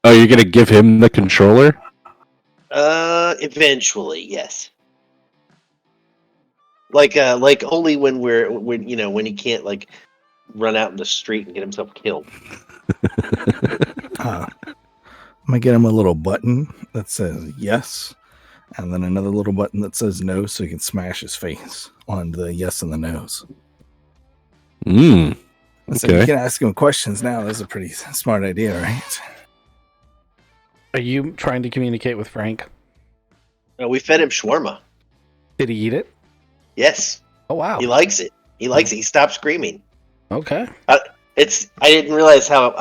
Oh, you're gonna give him the controller? Eventually, yes. Like only when he can't like run out in the street and get himself killed. I'm gonna get him a little button that says yes, and then another little button that says no, so he can smash his face on the yes and the no's. So you Okay. can ask him questions now. That's a pretty smart idea, right? Are you trying to communicate with Frank? We fed him shawarma. Did he eat it? Yes, Oh wow. he likes it. He likes it. He stopped screaming. Okay. I didn't realize how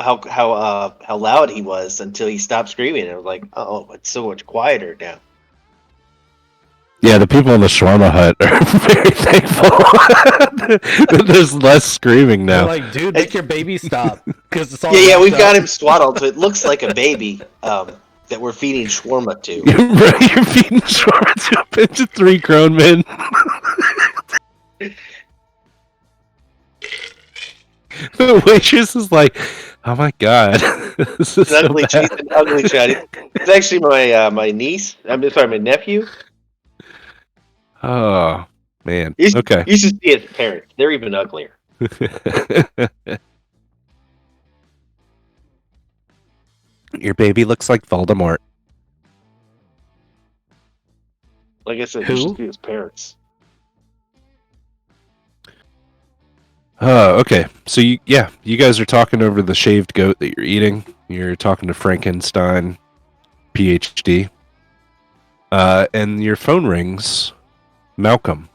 loud he was until he stopped screaming. I was like, oh, it's so much quieter now. Yeah, the people in the shawarma hut are very thankful. There's less screaming They're now. like, dude, make your baby stop because it's all. Yeah, wrapped we've got up. him swaddled, so it looks like a baby that we're feeding shawarma to. You're feeding shawarma to a bunch of 3 grown men. The waitress is like, "Oh my god, this is so He's bad." an ugly chat. It's actually my niece. My nephew. Oh man. You should, Okay. you should see his parents. They're even uglier. Your baby looks like Voldemort. Like I said, Who? you should see his parents. Oh, okay. So you guys are talking over the shaved goat that you're eating. You're talking to Frankenstein, PhD. And your phone rings, Malcolm.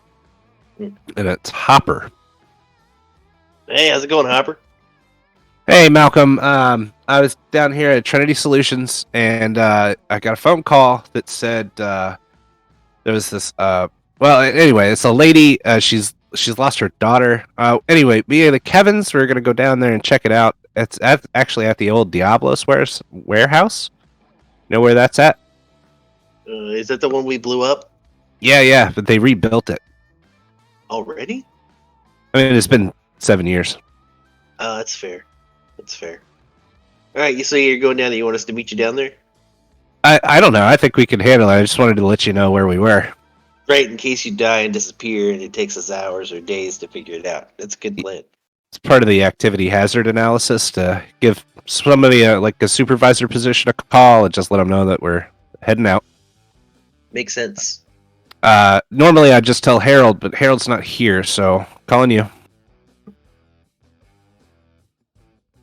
And it's Hopper. Hey, how's it going, Hopper? Hey, Malcolm. I was down here at Trinity Solutions, and I got a phone call that said there was this. Well, anyway, it's a lady. She's lost her daughter. Anyway, me and the Kevins, we're gonna go down there and check it out. It's actually at the old Diablos warehouse. You know where that's at? Is that the one we blew up Yeah, but they rebuilt it. already? I mean, it's been 7 years. Oh, that's fair. That's fair. All right, so you're going down there. You want us to meet you down there? I don't know. I think we can handle it. I just wanted to let you know where we were. Right, in case you die and disappear, and it takes us hours or days to figure it out. That's a good plan. It's part of the activity hazard analysis to give somebody like a supervisor position a call and just let them know that we're heading out. Makes sense. Normally I'd just tell Harold, but Harold's not here, so calling you.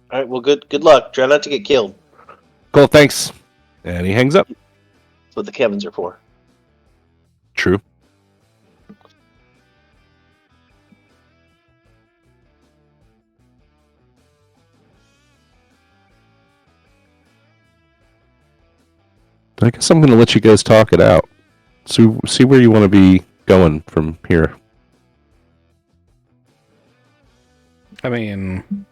All right, well, good luck. Try not to get killed. Cool, thanks. And he hangs up. That's what the Kevins are for. True. I guess I'm going to let you guys talk it out. So see where you want to be going from here. I mean,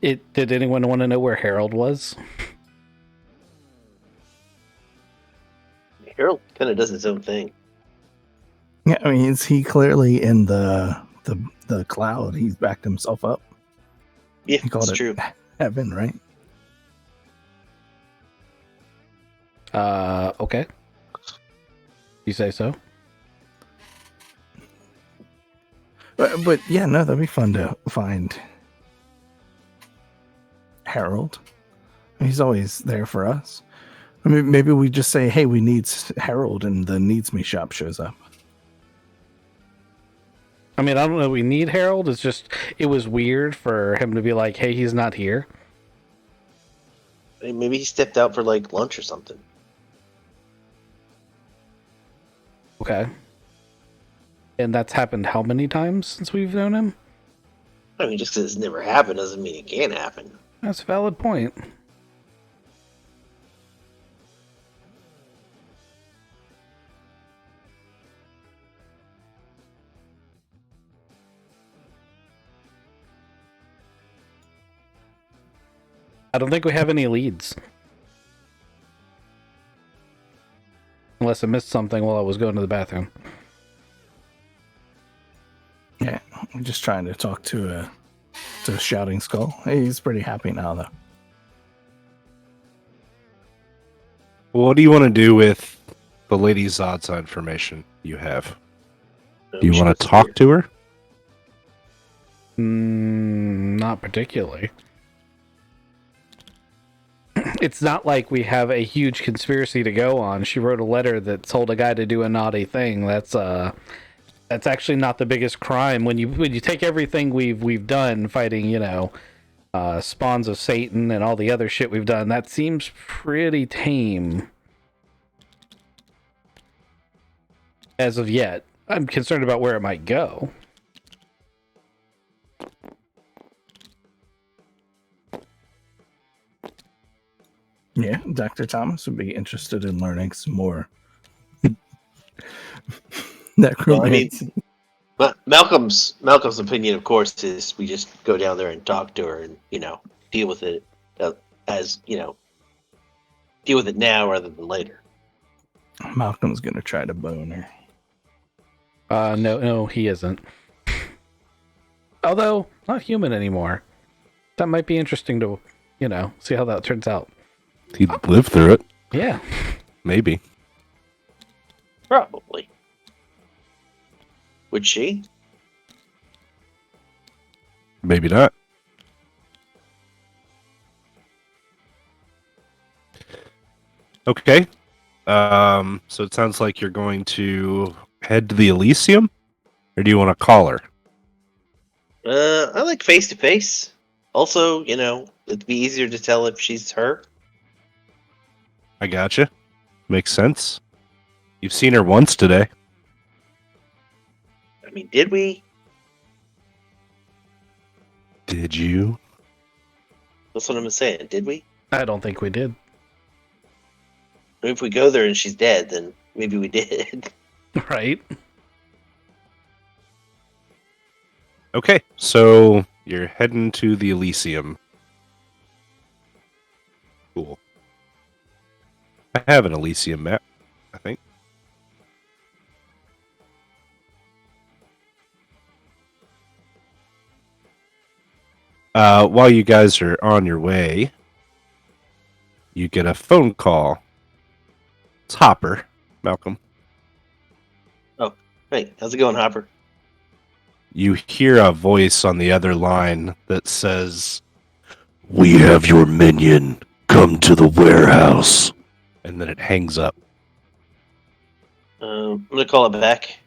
did anyone want to know where Harold was? Harold kind of does his own thing. Yeah, I mean, is he clearly in the cloud? He's backed himself up. Yeah, He called it's it true. heaven, right? Okay. You say so? But yeah, no, that'd be fun to find Harold. He's always there for us. I mean, maybe we just say, "Hey, we need Harold," and the Needs Me shop shows up. I mean, I don't know. We need Harold. It's just it was weird for him to be like, "Hey, he's not here." Maybe he stepped out for like lunch or something. Okay. And that's happened how many times since we've known him? I mean, just because it's never happened doesn't mean it can't happen. That's a valid point. I don't think we have any leads. Unless I missed something while I was going to the bathroom. Yeah, I'm just trying to talk to a shouting skull. Hey, he's pretty happy now, though. Well, what do you want to do with the Lady Zodza information you have? Do you want to talk to her? Not particularly. It's not like we have a huge conspiracy to go on. She wrote a letter that told a guy to do a naughty thing. That's actually not the biggest crime. When you take everything we've done fighting, spawns of Satan and all the other shit we've done, that seems pretty tame as of yet. I'm concerned about where it might go. Yeah, Dr. Thomas would be interested in learning some more. Necromancy. But Malcolm's opinion, of course, is we just go down there and talk to her and deal with it deal with it now rather than later. Malcolm's gonna try to bone her. No, he isn't. Although not human anymore. That might be interesting to see how that turns out. He'd live through it. Yeah, Maybe. Probably. Would she? Maybe not. Okay. So it sounds like you're going to head to the Elysium? Or do you want to call her? I like face to face. Also, it'd be easier to tell if she's her. I gotcha. Makes sense. You've seen her once today. I mean, did we? Did you? That's what I'm saying. Did we? I don't think we did. I mean, if we go there and she's dead, then maybe we did. Right? Okay, so you're heading to the Elysium. Cool. I have an Elysium map, I think. While you guys are on your way, you get a phone call. It's Hopper, Malcolm. Hey, how's it going, Hopper? You hear a voice on the other line that says, "We have your minion. Come to the warehouse." And then it hangs up. I'm gonna call it back.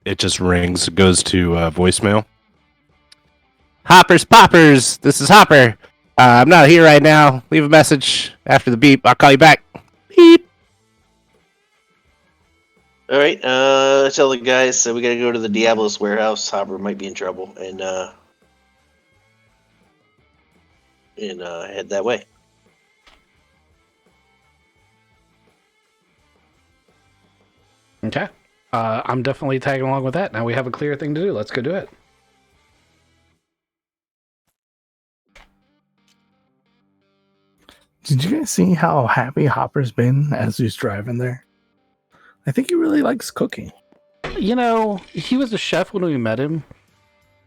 It just rings. It goes to voicemail. Hoppers Poppers, this is Hopper. I'm not here right now. Leave a message after the beep. I'll call you back. Beep. All right. Tell the guys we gotta go to the Diablos warehouse. Hopper might be in trouble, and head that way. Okay. I'm definitely tagging along with that. Now we have a clear thing to do. Let's go do it. Did you guys see how happy Hopper's been as he's driving there? I think he really likes cooking. He was a chef when we met him,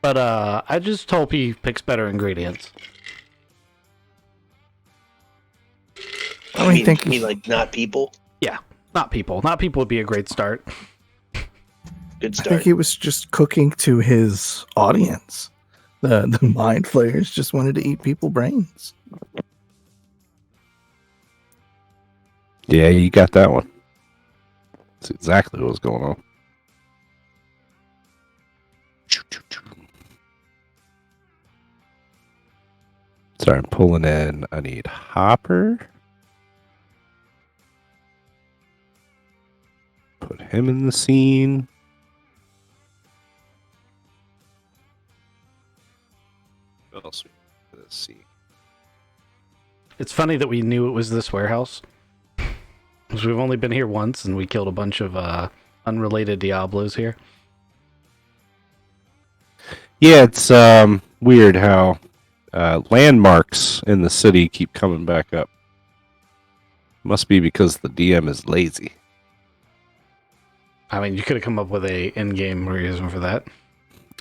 but I just hope he picks better ingredients. I think like not people. Yeah, not people. Not people would be a great start. Good I start. think he was just cooking to his audience. The mind flayers just wanted to eat people brains. Yeah, you got that one. That's exactly what was going on. Sorry, I'm pulling in. I need Hopper. Put him in the scene. What else? Let's see. It's funny that we knew it was this warehouse. Because we've only been here once, and we killed a bunch of unrelated Diablos here. Yeah, it's weird how landmarks in the city keep coming back up. Must be because the DM is lazy. I mean, you could have come up with a in-game reason for that.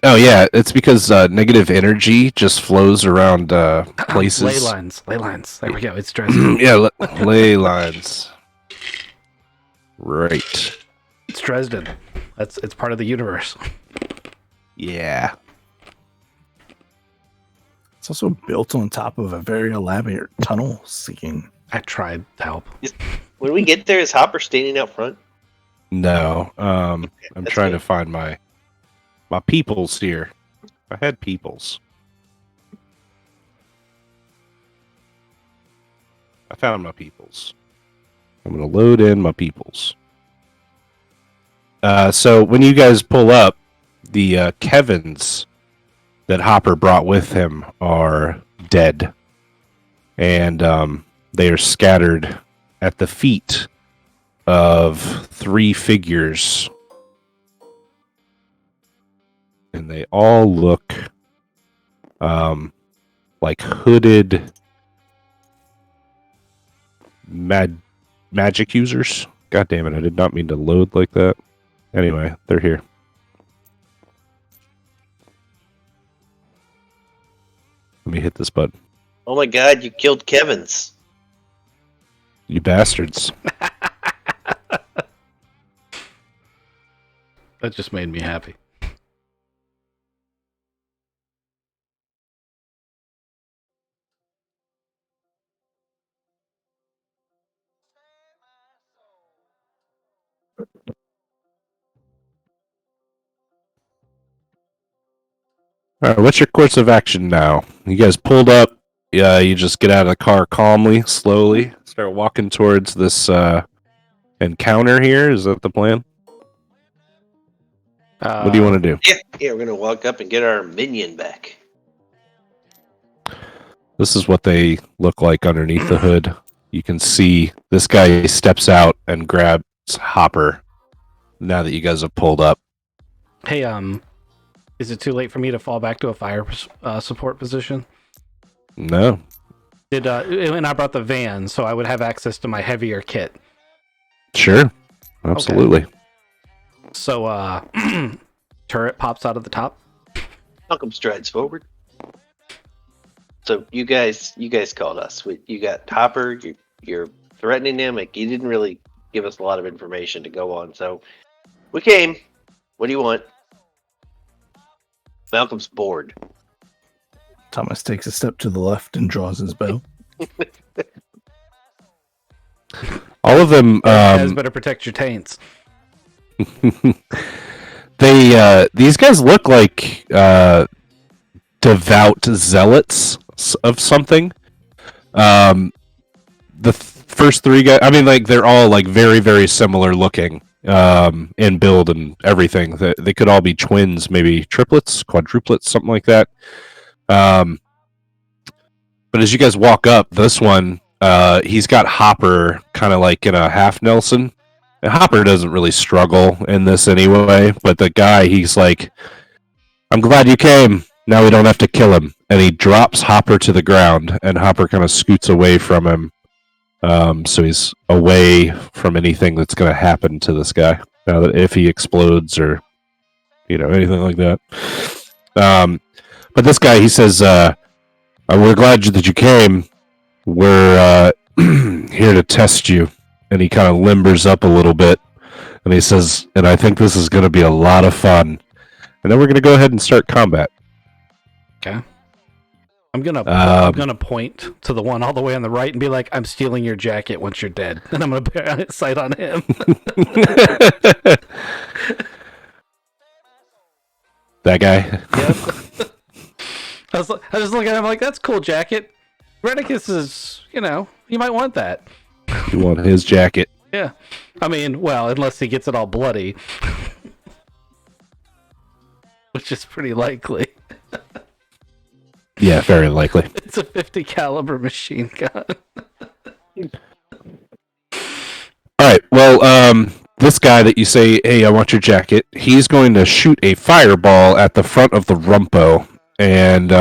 Oh yeah, it's because negative energy just flows around places. Ley lines. There we go. It's Dresden. Yeah, ley lines. Right. It's Dresden. It's part of the universe. Yeah. It's also built on top of a very elaborate tunnel seeking. I tried to help. When we get there, is Hopper standing out front? No. I'm that's trying good. to find my peoples here. I had peoples. I found my peoples. I'm gonna load in my peoples. So when you guys pull up, the Kevins that Hopper brought with him are dead, and they are scattered at the feet of 3 figures, and they all look like hooded magic users. God damn it, I did not mean to load like that. Anyway, they're here. Let me hit this button. Oh my god, you killed Kevin's. You bastards. That just made me happy. Alright, what's your course of action now? You guys pulled up. Yeah, you just get out of the car calmly, slowly, start walking towards this encounter here. Is that the plan? What do you want to do? Yeah, we're gonna walk up and get our minion back. This is what they look like underneath the hood. You can see this guy steps out and grabs Hopper now that you guys have pulled up. Hey, is it too late for me to fall back to a fire support position? No. And I brought the van, so I would have access to my heavier kit. Sure. Absolutely. Okay. So, turret pops out of the top. Malcolm strides forward. So you guys called us. You got Hopper. You're threatening him. Like, you didn't really give us a lot of information to go on. So we came. What do you want? Malcolm's bored. Thomas takes a step to the left and draws his bow. All of them. Guys better protect your taints. These guys look like devout zealots of something. The first 3 guys, I mean, like, they're all like very, very similar looking in build and everything. They could all be twins, maybe triplets, quadruplets, something like that. But as you guys walk up, this one, he's got Hopper kind of like in a half Nelson. And Hopper doesn't really struggle in this anyway, but the guy, he's like, I'm glad you came. Now we don't have to kill him. And he drops Hopper to the ground, and Hopper kind of scoots away from him. So he's away from anything that's going to happen to this guy. If he explodes or, anything like that. But this guy, he says, we're glad that you came. We're here to test you. And he kind of limbers up a little bit. And he says, and I think this is going to be a lot of fun. And then we're going to go ahead and start combat. Okay. I'm gonna point to the one all the way on the right and be like, I'm stealing your jacket once you're dead. And I'm gonna put a sight on him. That guy? Yep. I was just looking at him like, that's a cool jacket. Redicus is, you might want that. You want his jacket. Yeah. I mean, well, unless he gets it all bloody. Which is pretty likely. Yeah, very likely. It's a 50 caliber machine gun. Alright, well, this guy that you say, hey, I want your jacket, he's going to shoot a fireball at the front of the Rumpo. And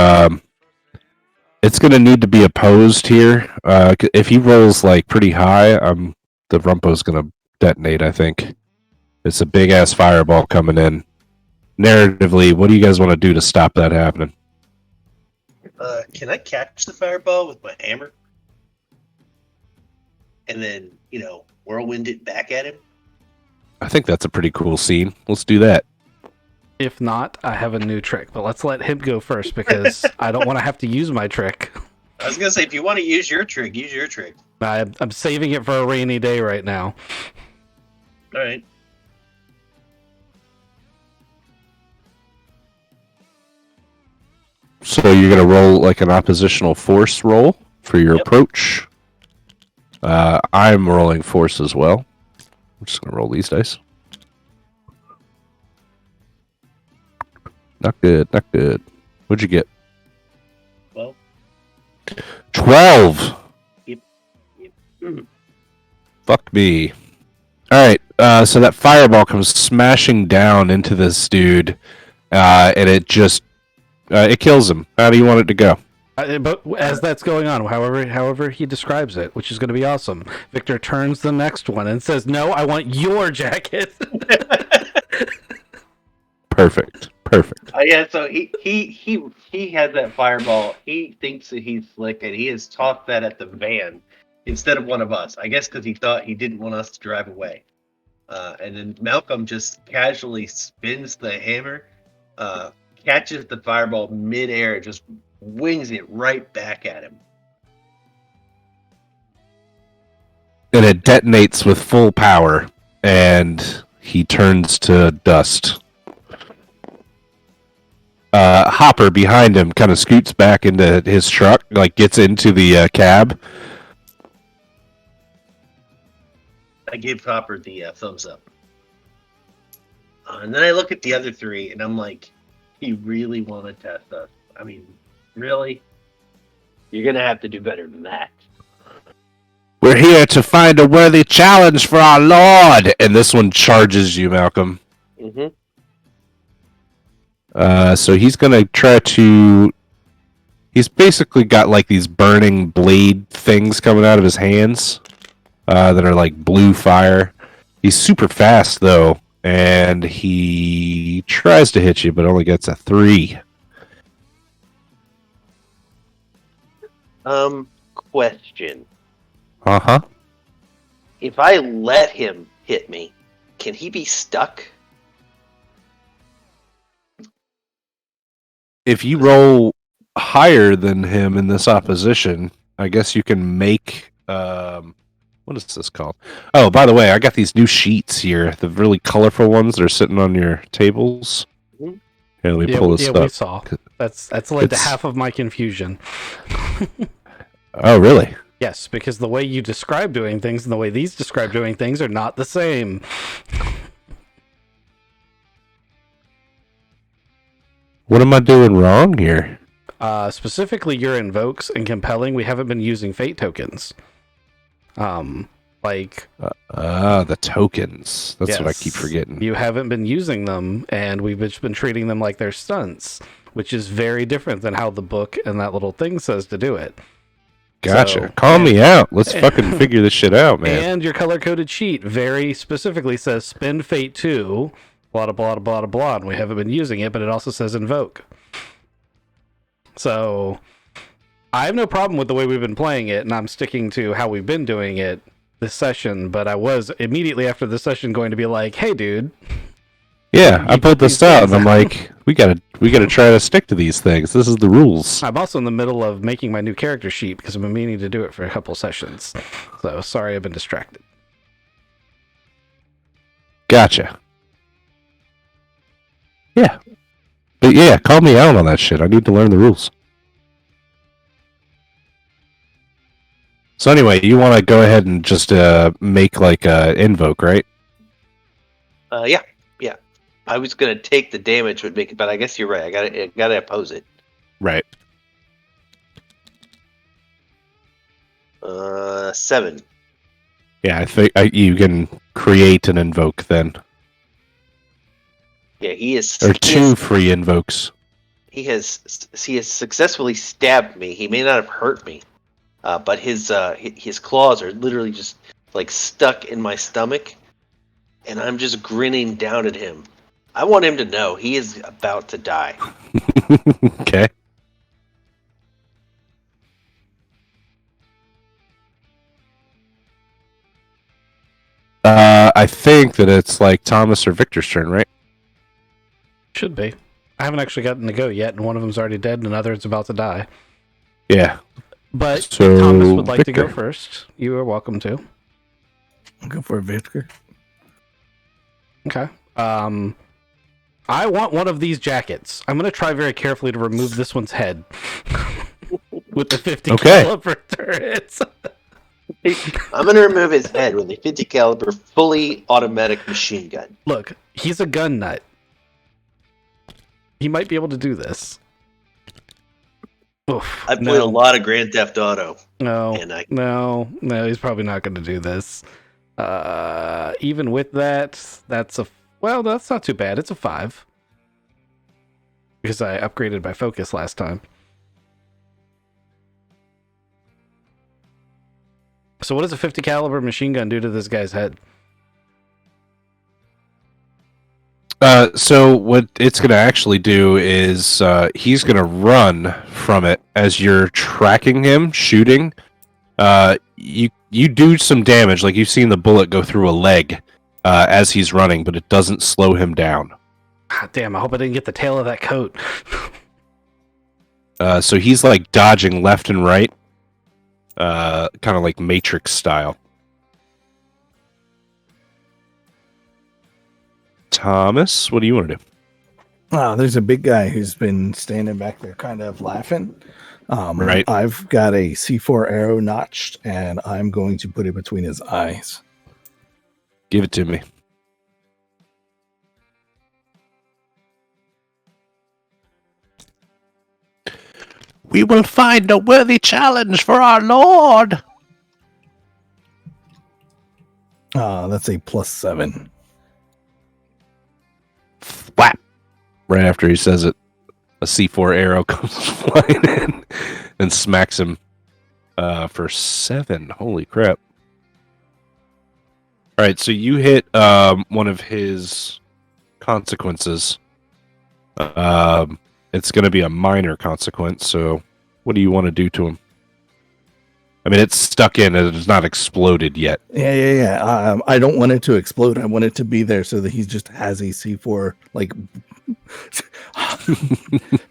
it's going to need to be opposed here. If he rolls like pretty high, the Rumpo's going to detonate, I think. It's a big-ass fireball coming in. Narratively, what do you guys want to do to stop that happening? Can I catch the fireball with my hammer? And then, whirlwind it back at him? I think that's a pretty cool scene. Let's do that. If not, I have a new trick. But let's let him go first because I don't want to have to use my trick. I was gonna say, if you want to use your trick, use your trick. I'm saving it for a rainy day right now. All right. So you're gonna roll like an oppositional force roll for your Yep. approach. I'm rolling force as well. I'm just gonna roll these dice. Not good, not good. What'd you get? Well. 12. Mhm. Fuck me. All right. So that fireball comes smashing down into this dude, and it just it kills him. How do you want it to go? But as that's going on, however he describes it, which is going to be awesome, Victor turns the next one and says, "No, I want your jacket." Perfect. Yeah, so he has that fireball. He thinks that he's slick, and he has tossed that at the van instead of one of us. I guess because he thought he didn't want us to drive away. And then Malcolm just casually spins the hammer, catches the fireball midair, just wings it right back at him. And it detonates with full power, and he turns to dust. Hopper behind him kind of scoots back into his truck, like gets into the cab. I give Hopper the thumbs up. And then I look at the other three, and I'm like, you really want to test us? I mean, really? You're going to have to do better than that. We're here to find a worthy challenge for our Lord! And this one charges you, Malcolm. Mm-hmm. So he's gonna try to... He's basically got like these burning blade things coming out of his hands that are like blue fire. He's super fast though, and he tries to hit you, but only gets a 3. Question. Uh-huh. If I let him hit me, can he be stuck? If you roll higher than him in this opposition, I guess you can make... what is this called? Oh, by the way, I got these new sheets here. The really colorful ones that are sitting on your tables. Mhm. Here, let me pull this we up. saw. That's led to It's- half of my confusion. Oh, really? Yes, because the way you describe doing things and the way these describe doing things are not the same. What am I doing wrong here? Specifically, your invokes and compelling, we haven't been using fate tokens. Like The tokens. That's what I yes, keep forgetting. You haven't been using them, and we've just been treating them like they're stunts, which is very different than how the book and that little thing says to do it. Gotcha. So, Call me out. Let's fucking figure this shit out, man. And your color-coded sheet very specifically says spend fate 2, blah, blah, blah, blah, blah, and we haven't been using it, but it also says invoke. So, I have no problem with the way we've been playing it, and I'm sticking to how we've been doing it this session, but I was immediately after the session going to be like, hey, dude. Yeah, I You pulled put these this out, and things I'm like, we gotta try to stick to these things. This is the rules. I'm also in the middle of making my new character sheet because I've been meaning to do it for a couple sessions. So, sorry I've been distracted. Gotcha. Yeah. But yeah, call me out on that shit. I need to learn the rules. So anyway, you want to go ahead and just make like a invoke, right? Yeah. I was gonna take the damage would make it, but I guess you're right. I gotta oppose it. Right. 7. Yeah, I think you can create an invoke then, Yeah, he is. or 2 free invokes. He has successfully stabbed me. He may not have hurt me, but his claws are literally just like stuck in my stomach, and I'm just grinning down at him. I want him to know he is about to die. Okay. I think that it's like Thomas or Victor's turn, right? Should be. I haven't actually gotten to go yet, and one of them's already dead, and another is about to die. Yeah. But So, if Thomas would like to go Victor. first, you are welcome to. I'll go for a Victor. Okay. I want one of these jackets. I'm going to try very carefully to remove this one's head with the 50 Okay. caliber turrets. I'm gonna remove his head with a 50 caliber fully automatic machine gun. Look, he's a gun nut. He might be able to do this. Oof, I played a lot of Grand Theft Auto. No, And no, he's probably not going to do this. Even with that, that's not too bad. It's a 5. Because I upgraded my focus last time. So what does a 50 caliber machine gun do to this guy's head? So what it's going to actually do is he's going to run from it as you're tracking him, shooting. You do some damage, like you've seen the bullet go through a leg as he's running, but it doesn't slow him down. Ah, damn, I hope I didn't get the tail of that coat. So he's like dodging left and right, kind of like Matrix style. Thomas, what do you want to do? There's a big guy who's been standing back there kind of laughing. Right. I've got a C4 arrow notched, and I'm going to put it between his eyes. Give it to me. We will find a worthy challenge for our lord. That's a +7. Whap! Right after he says it, a C4 arrow comes flying in and smacks him for 7. Holy crap. All right, so you hit one of his consequences. It's going to be a minor consequence, so what do you want to do to him? I mean, it's stuck in and it's not exploded yet. Yeah. I don't want it to explode. I want it to be there so that he just has a C4, like,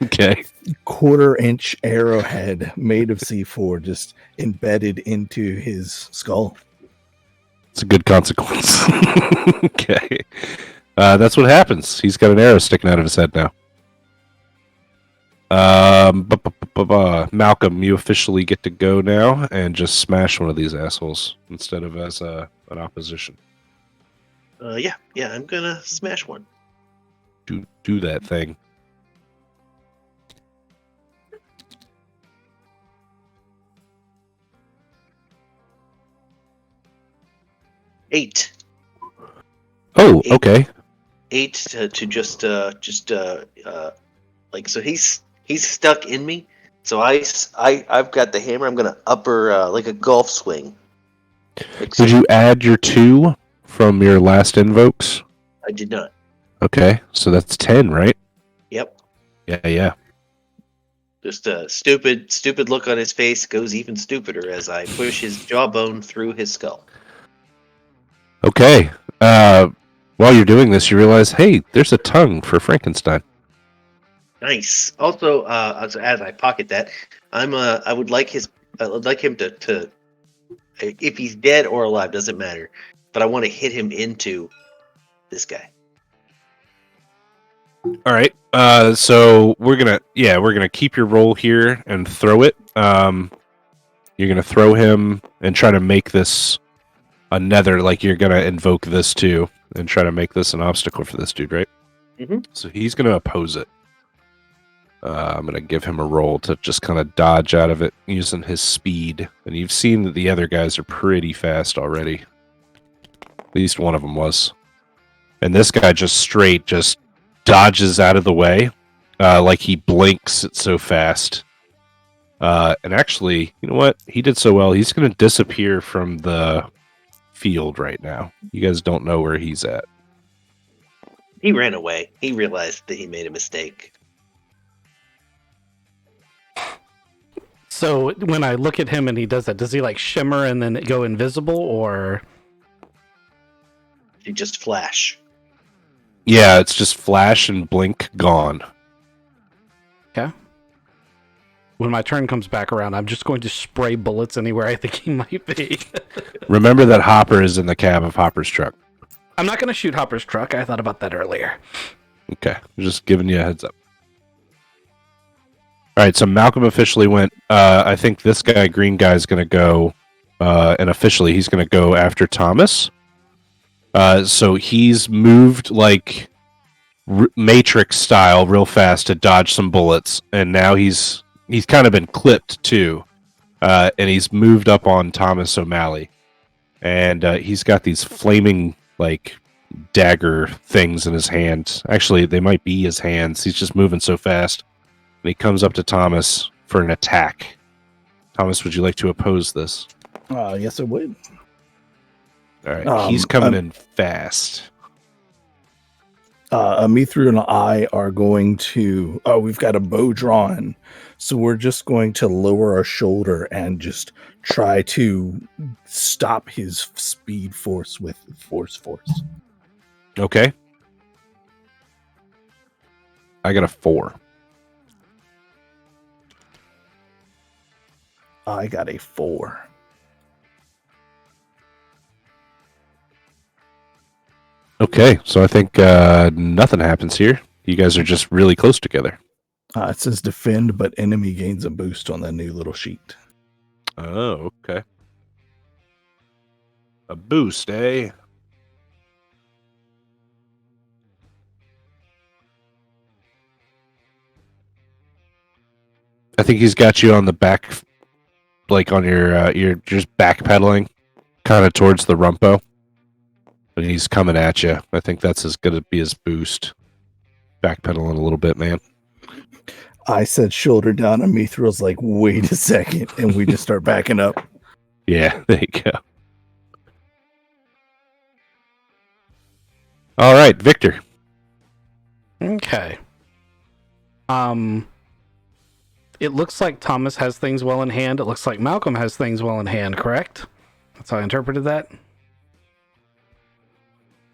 Okay. quarter-inch arrowhead made of C4 just embedded into his skull. It's a good consequence. Okay. That's what happens. He's got an arrow sticking out of his head now. Malcolm, you officially get to go now and just smash one of these assholes instead of as an opposition. Yeah, I'm gonna smash one. Do that thing. Eight. Oh, 8. okay. 8 to just like, so he's stuck in me. So I've got the hammer. I'm gonna upper like a golf swing. Like, Did you add your 2 from your last invokes? I did not. Okay, so that's 10, right? Yep. Yeah. Just a stupid look on his face goes even stupider as I push his jawbone through his skull. Okay. While you're doing this, you realize, hey, there's a tongue for Frankenstein. Nice. Also, as I pocket that, I would like him to, if he's dead or alive, doesn't matter. But I want to hit him into this guy. All right. So we're gonna keep your roll here and throw it. You're gonna throw him and try to make this another. Like you're gonna invoke this too and try to make this an obstacle for this dude, right? Mm-hmm. So he's gonna oppose it. I'm gonna give him a roll to just kind of dodge out of it using his speed. And you've seen that the other guys are pretty fast already. At least one of them was. And this guy just dodges out of the way, like he blinks. It's so fast. And actually, you know what? He did so well. He's going to disappear from the field right now. You guys don't know where he's at. He ran away. He realized that he made a mistake. So when I look at him and he does that, does he like shimmer and then go invisible, or He just flash. Yeah, it's just flash and blink gone. When my turn comes back around, I'm just going to spray bullets anywhere I think he might be. Remember that Hopper is in the cab of Hopper's truck. I'm not going to shoot Hopper's truck. I thought about that earlier. Okay, just giving you a heads up. All right, so Malcolm officially went. I think this guy, green guy, is going to go, and officially he's going to go after Thomas. So he's moved like Matrix style, real fast to dodge some bullets, and now he's kind of been clipped too, and he's moved up on Thomas O'Malley, and he's got these flaming like dagger things in his hands. Actually, they might be his hands. He's just moving so fast. And he comes up to Thomas for an attack. Thomas, would you like to oppose this? Yes, I would. All right. He's coming in fast. Mithril and I are going to... Oh, we've got a bow drawn. So we're just going to lower our shoulder and just try to stop his speed force with force. Okay. I got a 4. I got a 4. Okay, so I think nothing happens here. You guys are just really close together. It says defend, but enemy gains a boost on that new little sheet. Oh, okay. A boost, eh? I think he's got you on the back, like on your, you're just backpedaling, kind of towards the rumpo. And he's coming at you. I think that's going to be his boost. Backpedaling a little bit, man. I said shoulder down, and Mithril's like, wait a second, and we just start backing up. Yeah, there you go. All right, Victor. Okay. It looks like Thomas has things well in hand. It looks like Malcolm has things well in hand, correct? That's how I interpreted that.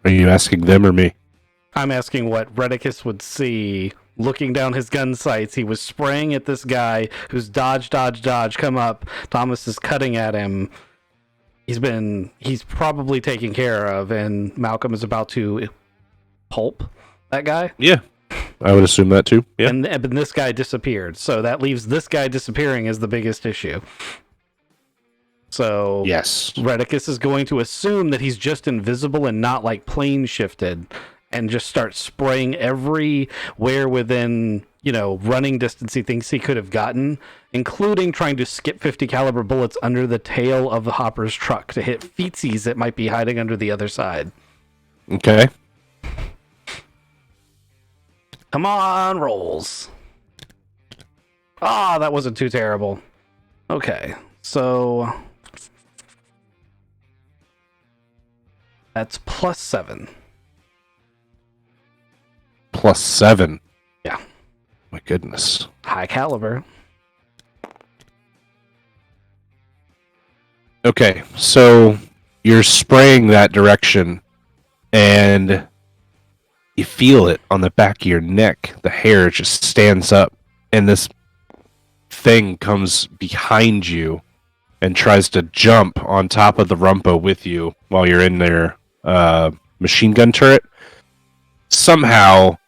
Are you asking them or me? I'm asking what Redicus would see looking down his gun sights. He was spraying at this guy who's dodge, come up. Thomas is cutting at him. He's probably taken care of, and Malcolm is about to pulp that guy. Yeah, I would assume that too. Yeah. And this guy disappeared. So that leaves this guy disappearing as the biggest issue. So yes, Redicus is going to assume that he's just invisible and not like plane shifted, and just start spraying everywhere within, running distance he thinks he could have gotten, including trying to skip 50 caliber bullets under the tail of the Hopper's truck to hit feetsies that might be hiding under the other side. Okay. Come on, rolls. That wasn't too terrible. Okay, so that's +7. +7. Yeah. My goodness. High caliber. Okay, so you're spraying that direction, and you feel it on the back of your neck. The hair just stands up, and this thing comes behind you and tries to jump on top of the rumpo with you while you're in their machine gun turret. Somehow,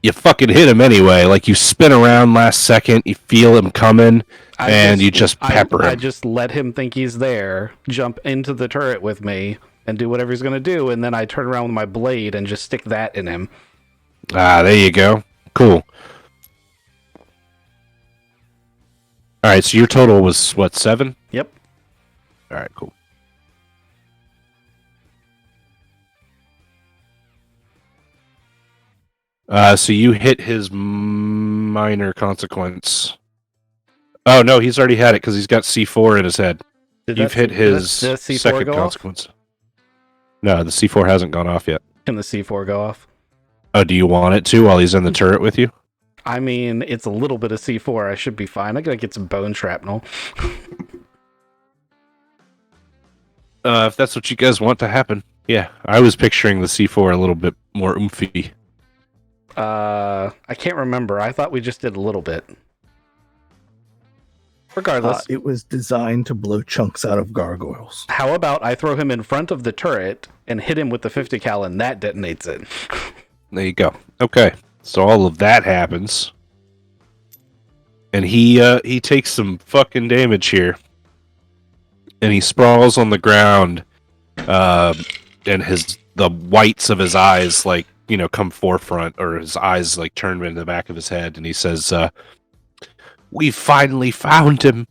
you fucking hit him anyway. Like, you spin around last second, you feel him coming, you just pepper him. I just let him think he's there, jump into the turret with me, and do whatever he's going to do, and then I turn around with my blade and just stick that in him. There you go. Cool. All right, so your total was, what, 7? Yep. All right, cool. So you hit his minor consequence. Oh, no, he's already had it because he's got C4 in his head. You've hit his second consequence. No, the C4 hasn't gone off yet. Can the C4 go off? Oh, do you want it to while he's in the turret with you? I mean, it's a little bit of C4. I should be fine. I gotta get some bone shrapnel. If that's what you guys want to happen. Yeah, I was picturing the C4 a little bit more oomphy. I can't remember. I thought we just did a little bit. Regardless, It was designed to blow chunks out of gargoyles. how about I throw him in front of the turret and hit him with the 50 cal and that detonates it? There you go. Okay, so all of that happens, and he takes some fucking damage here, and he sprawls on the ground, and the whites of his eyes come forefront, or his eyes turn into the back of his head, and he says, "We've finally found him.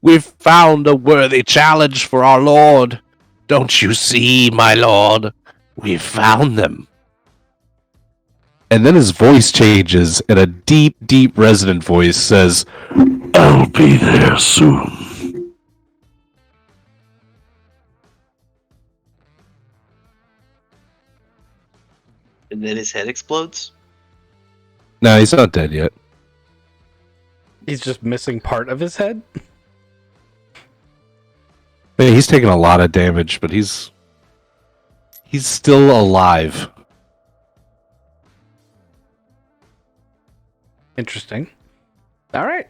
We've found a worthy challenge for our lord. Don't you see, my lord? We've found them." And then his voice changes, and a deep, deep resonant voice says, "I'll be there soon." And then his head explodes. No, he's not dead yet. He's just missing part of his head? I mean, he's taking a lot of damage, but he's still alive. Interesting. All right.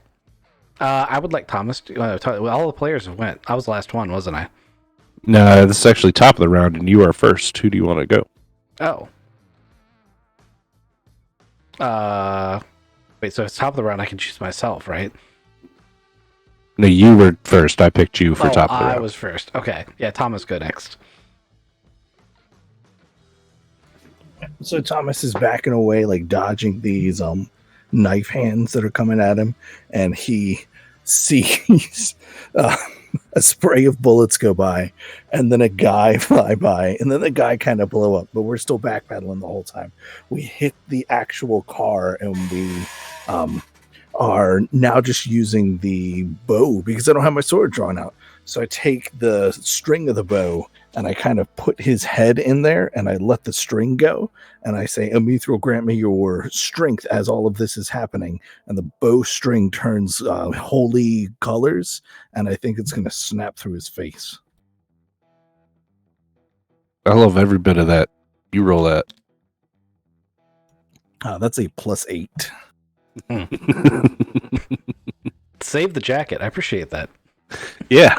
I would like Thomas to... all the players have went. I was the last one, wasn't I? No, this is actually top of the round, and you are first. Who do you want to go? Oh. Wait, so it's top of the round. I can choose myself, right? No, you were first. I picked you for top of the round. I was first. Okay. Yeah, Thomas, go next. So Thomas is backing away, dodging these knife hands that are coming at him, and he sees a spray of bullets go by, and then a guy fly by, and then the guy kind of blow up. But we're still backpedaling the whole time. We hit the actual car, and we are now just using the bow because I don't have my sword drawn out. So I take the string of the bow and I kind of put his head in there and I let the string go. And I say, Amithral, grant me your strength as all of this is happening. And the bowstring turns holy colors. And I think it's going to snap through his face. I love every bit of that. You roll that. That's a +8. Save the jacket. I appreciate that. Yeah,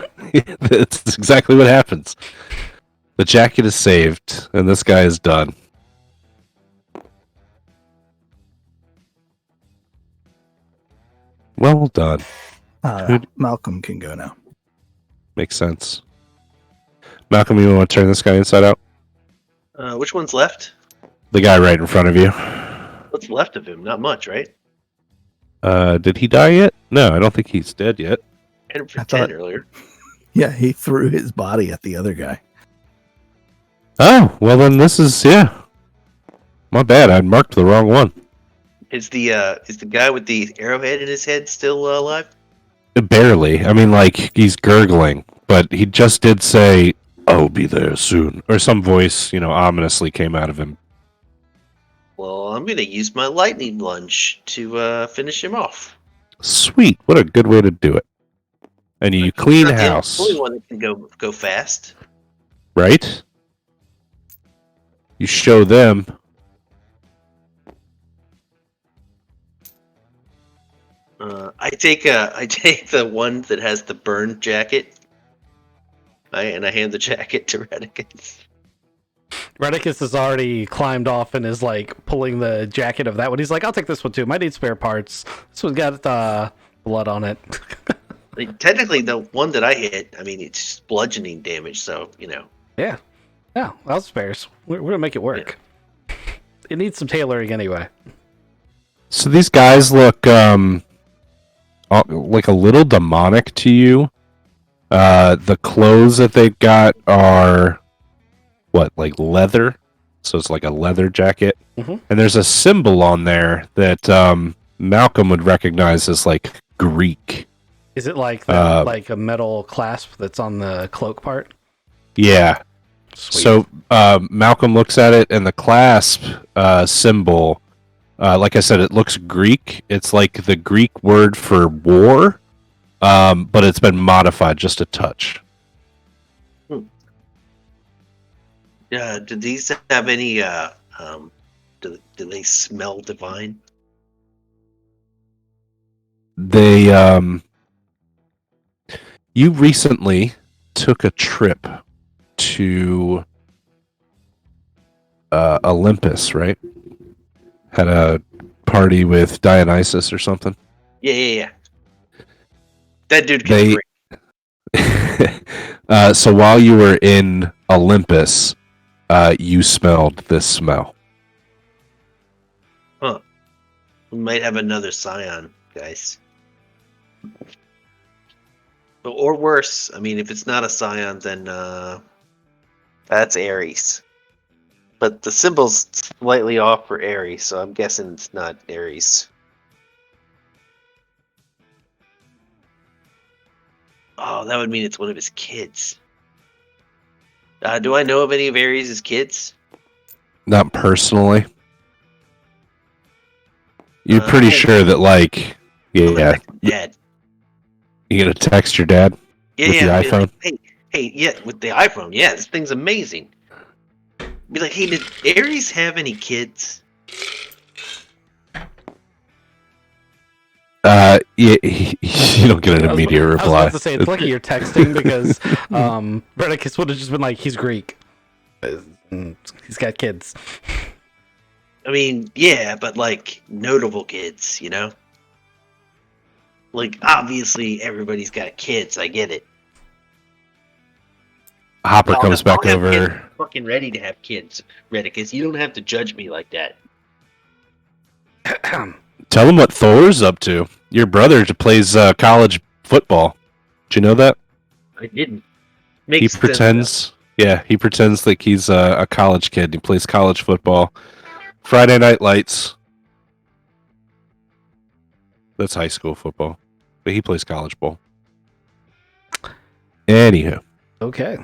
that's exactly what happens. The jacket is saved, and this guy is done. Well done. Malcolm can go now. Makes sense. Malcolm, you want to turn this guy inside out? Which one's left? The guy right in front of you. What's left of him? Not much, right? Did he die yet? No, I don't think he's dead yet. I had him for I 10 thought- earlier. Yeah, he threw his body at the other guy. Oh, well then this is, yeah. My bad, I marked the wrong one. Is the guy with the arrowhead in his head still alive? Barely. I mean, he's gurgling, but he just did say, "I'll be there soon," or some voice, ominously came out of him. Well, I'm gonna use my lightning lunge to finish him off. Sweet, what a good way to do it. And you clean Not the house, only one that can go fast. right? You show them. I take the one that has the burn jacket. And I hand the jacket to Redicus. Redicus has already climbed off and is pulling the jacket of that one. He's like, I'll take this one too. Might need spare parts. This one's got blood on it. Technically, the one that I hit, it's bludgeoning damage, so, Yeah. Yeah, I'll spares. We're going to make it work. Yeah. It needs some tailoring anyway. So these guys look like a little demonic to you. The clothes that they've got are leather? So it's like a leather jacket. Mm-hmm. And there's a symbol on there that Malcolm would recognize as Greek. Is it like that, like a metal clasp that's on the cloak part? Yeah. Sweet. So Malcolm looks at it, and the clasp symbol, like I said, it looks Greek. It's like the Greek word for war, but it's been modified just a touch. Do these have any Do they smell divine? They you recently took a trip to Olympus, right? Had a party with Dionysus or something. Yeah. That dude can They drink. so while you were in Olympus, you smelled this smell. Huh. We might have another scion, guys. Or worse. I mean, if it's not a scion, then that's Aries. But the symbol's slightly off for Aries, so I'm guessing it's not Aries. Oh, that would mean it's one of his kids. Do I know of any of Aries' kids? Not personally. You're pretty sure that, like, yeah, Dad. you gonna text your dad Yeah, with the yeah. iPhone? Like, hey, yeah, with the iPhone. Yeah, this thing's amazing. Be like, hey, did Aries have any kids? Yeah, you don't get an immediate I was reply. about to say, it's lucky you're texting because Redicus would have just been like, he's Greek. He's got kids. I mean, yeah, but like notable kids, you know? Like, obviously, everybody's got kids. I get it. Hopper comes back I'll have kids over. fucking ready to have kids, Redicus. You don't have to judge me like that. Tell him what Thor's up to. Your brother plays college football. Did you know that? I didn't. He Makes sense, pretends. Yeah, he pretends like he's a college kid. He plays college football. Friday Night Lights. That's high school football, but he plays college ball. Anywho, Okay.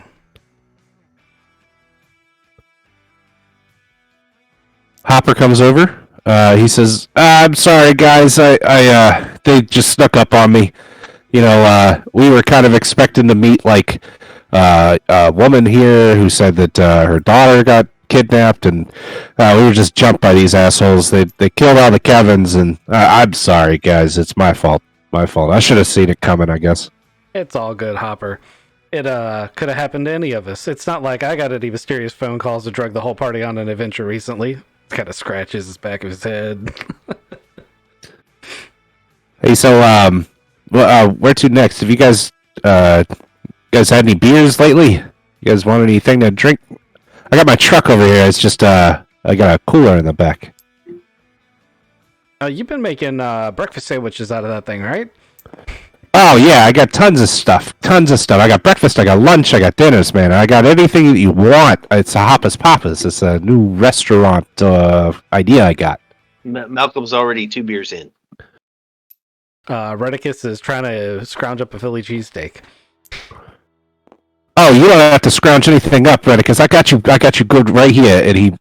Hopper comes over. He says, "I'm sorry, guys. They just snuck up on me. You know, we were kind of expecting to meet like a woman here who said that her daughter got kidnapped, and we were just jumped by these assholes. They killed all the Kevins, and I'm sorry, guys. It's my fault. My fault. I should have seen it coming, I guess." It's all good, Hopper. It could have happened to any of us. It's not like I got any mysterious phone calls to drug the whole party on an adventure recently. Kind of scratches the back of his head. Hey, so where to next? Have you guys had any beers lately? You guys want anything to drink? I got my truck over here. It's just I got a cooler in the back. You've been making breakfast sandwiches out of that thing, right? Oh yeah, I got tons of stuff. I got breakfast, I got lunch, I got dinners, man. I got anything that you want. It's a Hoppus Papas. It's a new restaurant idea I got. Malcolm's already 2 beers in. Redicus is trying to scrounge up a Philly cheesesteak. Oh, you don't have to scrounge anything up, Reddit, because I got you good right here. And he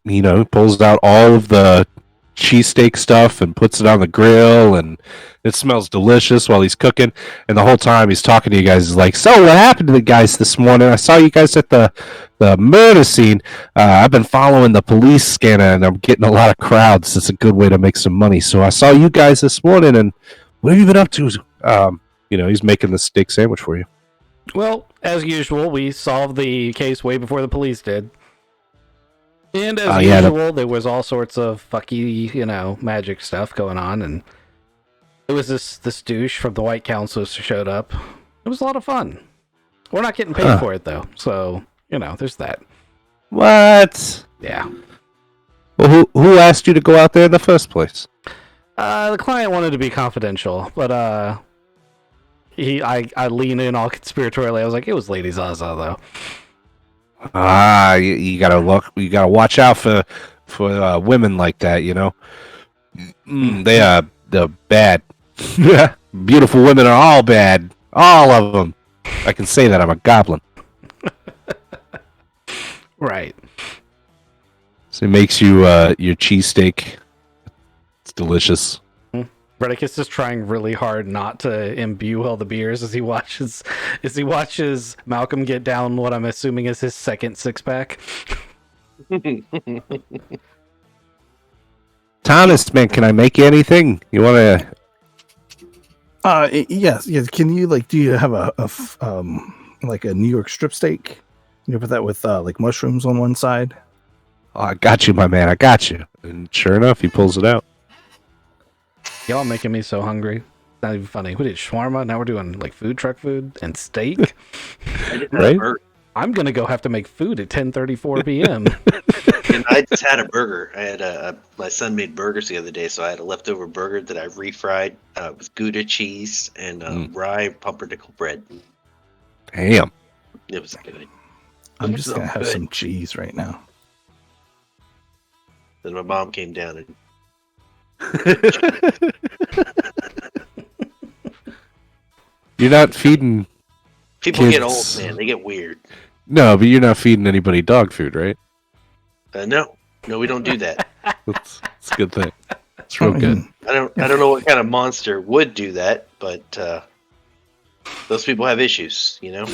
pulls out all of the cheesesteak stuff and puts it on the grill, and it smells delicious while he's cooking. And the whole time he's talking to you guys, he's like, "So what happened to the guys this morning? I saw you guys at the murder scene. I've been following the police scanner, and I'm getting a lot of crowds. It's a good way to make some money. So I saw you guys this morning, and what have you been up to?" He's making the steak sandwich for you. Well, as usual, we solved the case way before the police did. And as usual, there was all sorts of fucky, magic stuff going on, and it was this douche from the White Council showed up. It was a lot of fun. We're not getting paid for it, though, so, there's that. What? Yeah. Well, who asked you to go out there in the first place? The client wanted to be confidential, but I lean in all conspiratorially. I was like, it was Lady Zaza, though. You gotta look. You gotta watch out for women like that. They're bad. Beautiful women are all bad. All of them. I can say that I'm a goblin. Right. So it makes you your cheesesteak. It's delicious. Redicus is trying really hard not to imbue all the beers as he watches Malcolm get down what I'm assuming is his second 6-pack. Thomas, man, can I make you anything? You want to? Yes. Can you do you have like a New York strip steak? You put that with like mushrooms on one side. Oh, I got you, my man. I got you. And sure enough, he pulls it out. Y'all making me so hungry. Not even funny. We did shawarma. Now we're doing like food truck food and steak. Right? I'm gonna go have to make food at 10:34 p.m. And I just had a burger. I had my son made burgers the other day, so I had a leftover burger that I refried with Gouda cheese and rye pumpernickel bread. Damn. It was good. I'm just gonna have some cheese right now. Then my mom came down and You're not feeding. people get old, Kids. man. They get weird. No, but you're not feeding anybody dog food, right? No, we don't do that. That's a good thing. It's real good. I don't know what kind of monster would do that, but those people have issues, you know.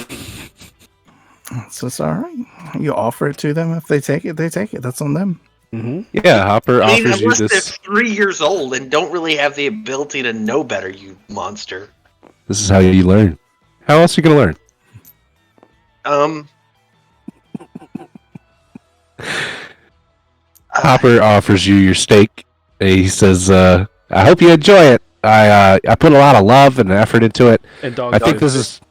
So it's all right. You offer it to them. If they take it, they take it. That's on them. Mm-hmm. Yeah, Hopper I mean, offers you unless they're this. 3 years old and don't really have the ability to know better, you monster. This is how you learn. How else are you gonna learn? Hopper offers you your steak. He says, "I hope you enjoy it. I put a lot of love and effort into it. And dog. I think this is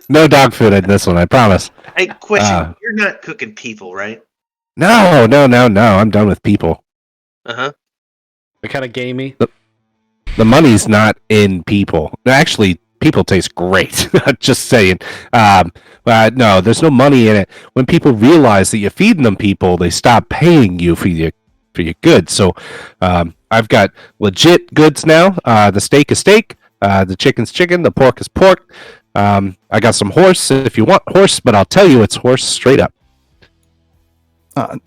no dog food in this one. I promise. Hey, question: you're not cooking people, right? No. I'm done with people. They're kind of gamey. The money's not in people. Actually, people taste great. Just saying. No, there's no money in it. When people realize that you're feeding them people, they stop paying you for your goods. So I've got legit goods now. The steak is steak. The chicken's chicken. The pork is pork. I got some horse if you want horse, but I'll tell you it's horse straight up.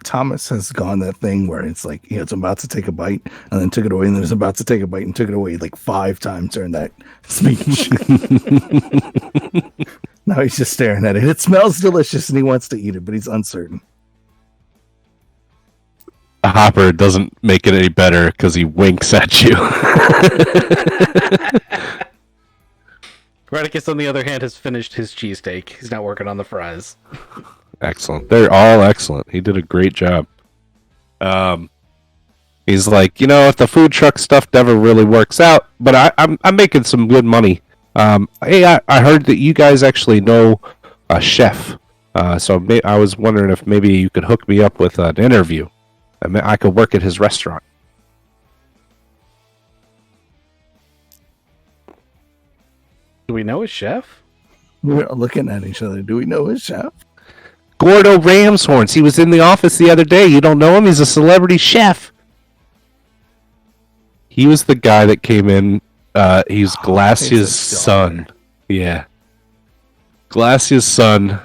Thomas has gone that thing where it's like, it's about to take a bite and then took it away, and then it's about to take a bite and took it away like 5 times during that speech. Now he's just staring at it. It smells delicious and he wants to eat it, but he's uncertain. A Hopper doesn't make it any better because he winks at you. Redicus, on the other hand, has finished his cheesesteak. He's not working on the fries. Excellent. They're all excellent. He did a great job. He's like, if the food truck stuff never really works out, but I'm making some good money. Hey, I heard that you guys actually know a chef. So I was wondering if maybe you could hook me up with an interview. I could work at his restaurant. Do we know a chef? We're looking at each other. Do we know his chef? Gordo Ramshorns. He was in the office the other day. You don't know him? He's a celebrity chef. He was the guy that came in. He's Glacia's son. Yeah. Glacia's son.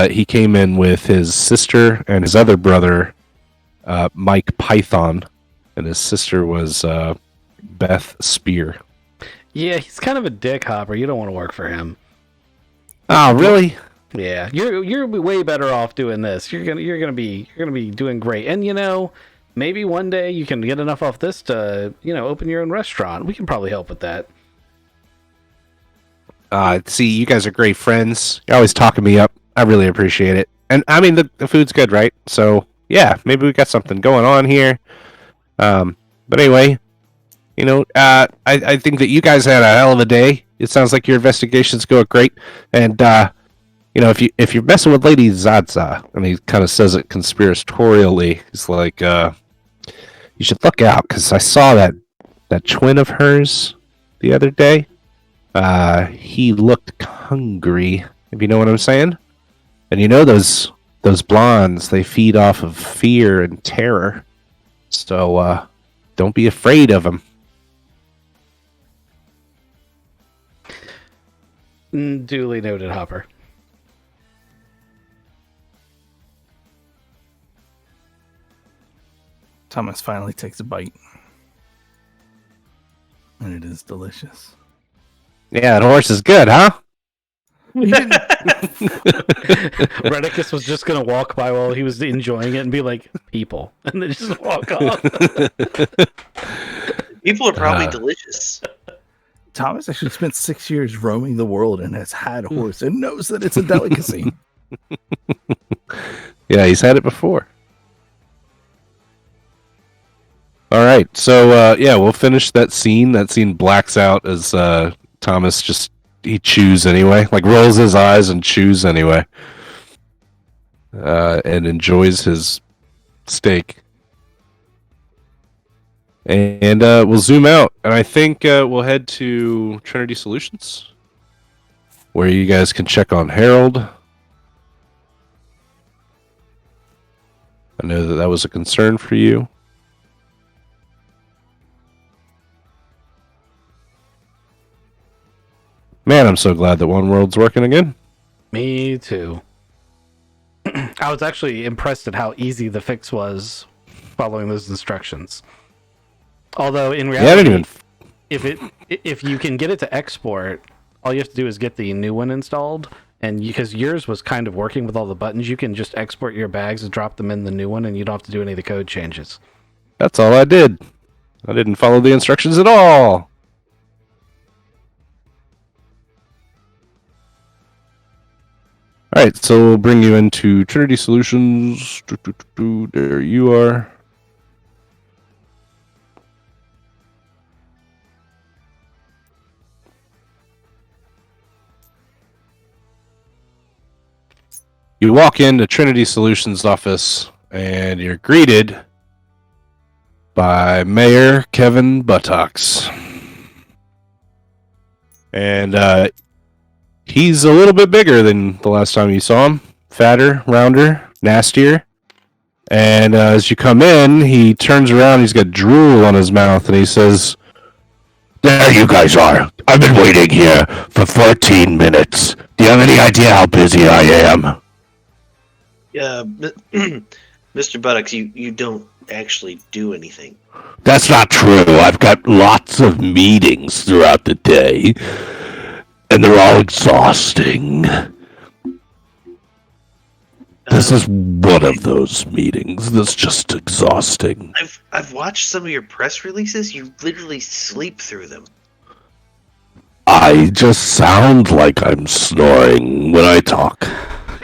He came in with his sister and his other brother, Mike Python. And his sister was Beth Spear. Yeah, he's kind of a dick, Hopper. You don't want to work for him. Oh, really? Yeah, you're way better off doing this. You're gonna be doing great. And maybe one day you can get enough off this to open your own restaurant. We can probably help with that. See, you guys are great friends. You're always talking me up. I really appreciate it. And I mean, the food's good, right? So maybe we got something going on here. But anyway, I think that you guys had a hell of a day. It sounds like your investigation's going great. And if you're messing with Lady Zaza, and he kind of says it conspiratorially, he's like, you should look out, because I saw that twin of hers the other day. He looked hungry, if you know what I'm saying. And those blondes, they feed off of fear and terror. So don't be afraid of them. Duly noted, Hopper. Thomas finally takes a bite. And it is delicious. Yeah, that horse is good, huh? He didn't, Redicus was just gonna walk by while he was enjoying it and be like, "People," and then just walk off. People are probably delicious. Thomas actually spent 6 years roaming the world and has had a horse and knows that it's a delicacy. Yeah, he's had it before. All right, so yeah, we'll finish that scene. That scene blacks out as Thomas he chews anyway, like rolls his eyes and chews anyway, and enjoys his steak. And we'll zoom out, and I think we'll head to Trinity Solutions, where you guys can check on Harold. I know that was a concern for you. Man, I'm so glad that One World's working again. Me too. I was actually impressed at how easy the fix was following those instructions. Although in reality, Yeah, I didn't even... if you can get it to export, all you have to do is get the new one installed. And because yours was kind of working with all the buttons, you can just export your bags and drop them in the new one, and you don't have to do any of the code changes. That's all I did. I didn't follow the instructions at all. All right, so we'll bring you into Trinity Solutions. There you are. You walk into Trinity Solutions office, and you're greeted by Mayor Kevin Buttocks. And he's a little bit bigger than the last time you saw him. Fatter, rounder, nastier. And as you come in, he turns around, he's got drool on his mouth, and he says, "There you guys are. I've been waiting here for 14 minutes. Do you have any idea how busy I am?" Mr. Buttocks, you don't actually do anything. That's not true. I've got lots of meetings throughout the day, and they're all exhausting. This is one of those meetings that's just exhausting. I've watched some of your press releases. You literally sleep through them. I just sound like I'm snoring when I talk.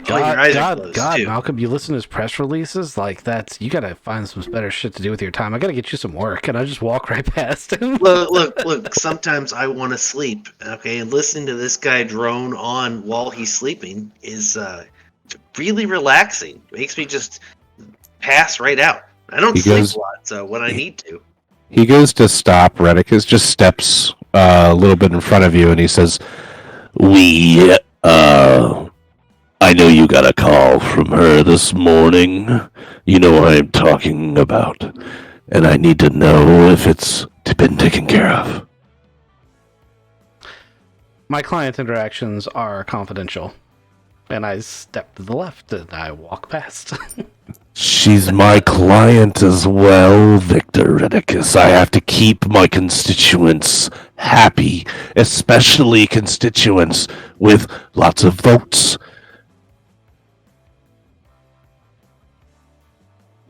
Your eyes are closed, too. Malcolm, you listen to his press releases? Like, you gotta find some better shit to do with your time. I gotta get you some work, and I just walk right past him. Look, sometimes I want to sleep, okay? And listening to this guy drone on while he's sleeping is really relaxing. It makes me just pass right out. I don't sleep a lot, so when I need to. He goes to stop. Redicus just steps a little bit in front of you, and he says, I know you got a call from her this morning. You know what I'm talking about. And I need to know if it's been taken care of. My client interactions are confidential. And I step to the left and I walk past. She's my client as well, Victor Redicus. I have to keep my constituents happy, especially constituents with lots of votes.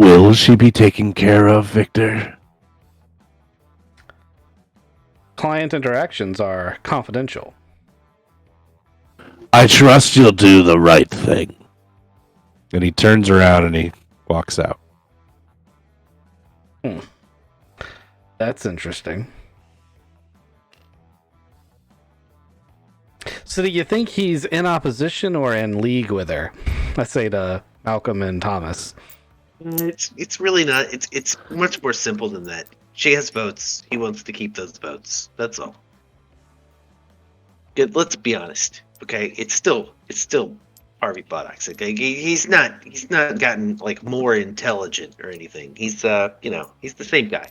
Will she be taken care of, Victor? Client interactions are confidential. I trust you'll do the right thing. And he turns around and he walks out. That's interesting. So do you think he's in opposition or in league with her? Let's say to Malcolm and Thomas. It's really not. It's much more simple than that. She has votes. He wants to keep those votes. That's all. Let's be honest. Okay, it's still Harvey Buttocks. Okay, he's not gotten like more intelligent or anything. He's he's the same guy.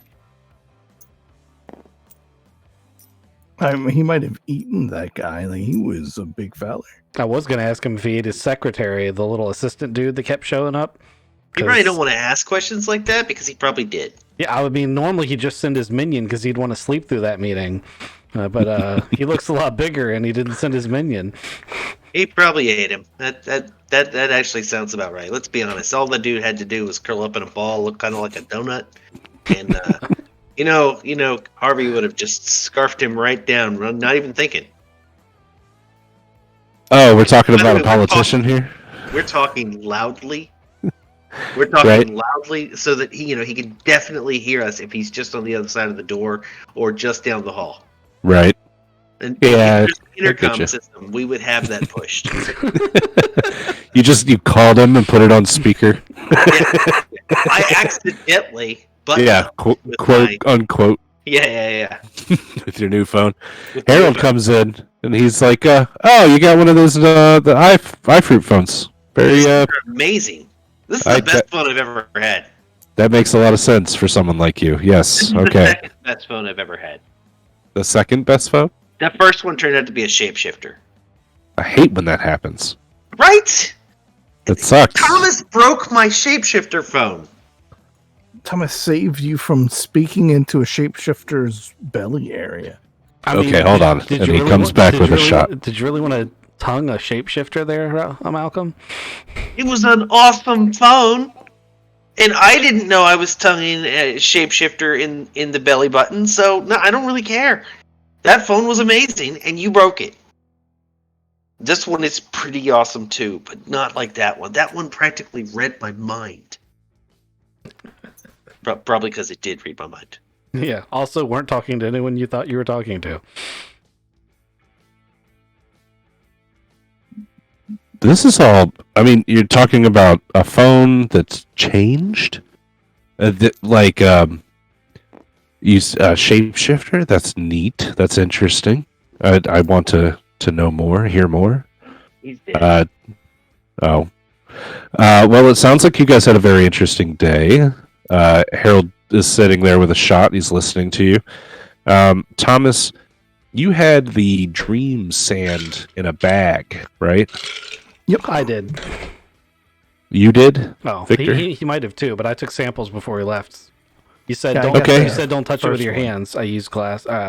I mean, he might have eaten that guy. Like, he was a big fella. I was going to ask him if he ate his secretary, the little assistant dude that kept showing up. You probably don't want to ask questions like that because he probably did. Yeah, I would mean normally he'd just send his minion because he'd want to sleep through that meeting. But he looks a lot bigger, and he didn't send his minion. He probably ate him. That actually sounds about right. Let's be honest. All the dude had to do was curl up in a ball, look kind of like a donut, and Harvey would have just scarfed him right down, not even thinking. Oh, we're talking By the about way, a politician here? We're talking loudly. We're talking loudly so that he can definitely hear us if he's just on the other side of the door or just down the hall. Right. And Yeah, if there's an intercom getcha. system, we would have that pushed. You called him and put it on speaker. Yeah. I accidentally Yeah, quote unquote Yeah. with your new phone. With Harold the- comes in and he's like, "Oh, you got one of those the iFruit phones? Very They're amazing. This is the best phone I've ever had. that makes a lot of sense for someone like you. Yes. This is the Okay. second best phone I've ever had. The second best phone? That first one turned out to be a shapeshifter. I hate when that happens. Right? That sucks. Thomas broke my shapeshifter phone. Thomas saved you from speaking into a shapeshifter's belly area. Okay, hold on. did And you he really comes want- back did with you a really shot. want- Did you really want to tongue a shapeshifter there, Malcolm? It was an awesome phone. And I didn't know I was tonguing a shapeshifter in the belly button, so no, I don't really care. That phone was amazing, and you broke it. This one is pretty awesome too, but not like that one. That one practically read my mind. Probably because it did read my mind. Yeah. Also, weren't talking to anyone you thought you were talking to. This is all. I mean, you're talking about a phone that's changed, use a shapeshifter. That's neat. That's interesting. I want to know more, hear more. He's dead. Well, it sounds like you guys had a very interesting day. Harold is sitting there with a shot. He's listening to you. Thomas, you had the dream sand in a bag, right? Yep. I did. You did? Oh, Victor? he might have too, but I took samples before we left. You said Yeah, I don't. got Okay. You said don't touch it with first your one. hands. I used gloves. All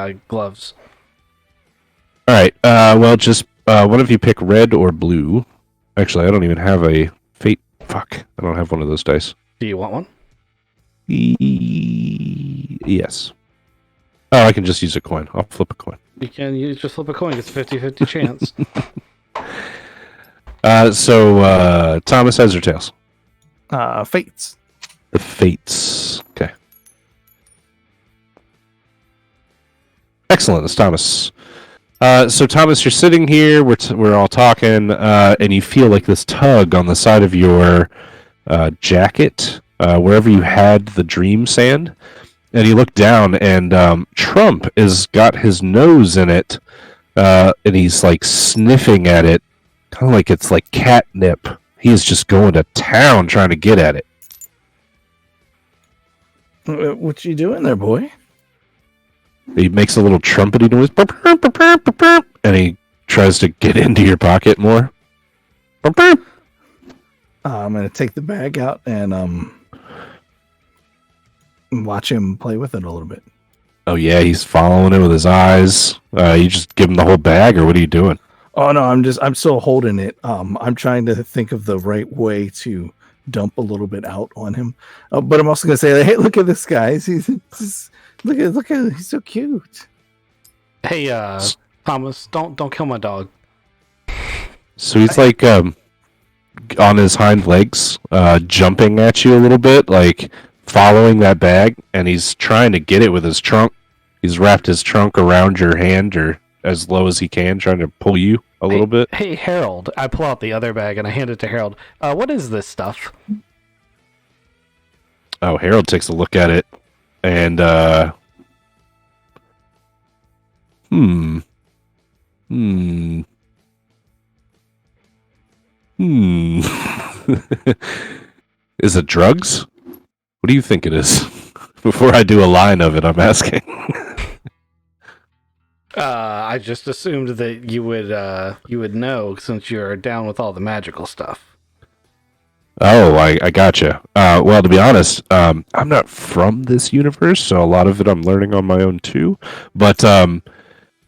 right. Well, just one of you pick red or blue. Actually, I don't even have a fate. Fuck. I don't have one of those dice. Do you want one? Yes. Oh, I can just use a coin. I'll flip a coin. You can just flip a coin. It's a 50-50 chance. So Thomas, heads or tails? Fates. The fates. Okay. Excellent. It's Thomas. So Thomas, you're sitting here. We're all talking, and you feel like this tug on the side of your jacket, wherever you had the dream sand. And you look down, and Trump has got his nose in it, and he's like sniffing at it, kind of like it's like catnip. He's just going to town trying to get at it. What you doing there, boy? He makes a little trumpety noise, burp, burp, burp, burp, burp, burp, and he tries to get into your pocket more. Burp, burp. I'm gonna take the bag out and watch him play with it a little bit. Oh yeah, he's following it with his eyes. You just give him the whole bag, or what are you doing? Oh no, I'm still holding it. I'm trying to think of the right way to dump a little bit out on him. But I'm also gonna say, hey, look at this guy. Look at he's so cute. Hey, Thomas, don't kill my dog. So he's like on his hind legs, jumping at you a little bit, like following that bag, and he's trying to get it with his trunk. He's wrapped his trunk around your hand, or as low as he can, trying to pull you a little bit. Hey, Harold. I pull out the other bag and I hand it to Harold. What is this stuff? Oh, Harold takes a look at it, and Is it drugs? What do you think it is? Before I do a line of it, I'm asking. I just assumed that you would know since you're down with all the magical stuff. Oh, I gotcha. Well, to be honest, I'm not from this universe, so a lot of it I'm learning on my own too. But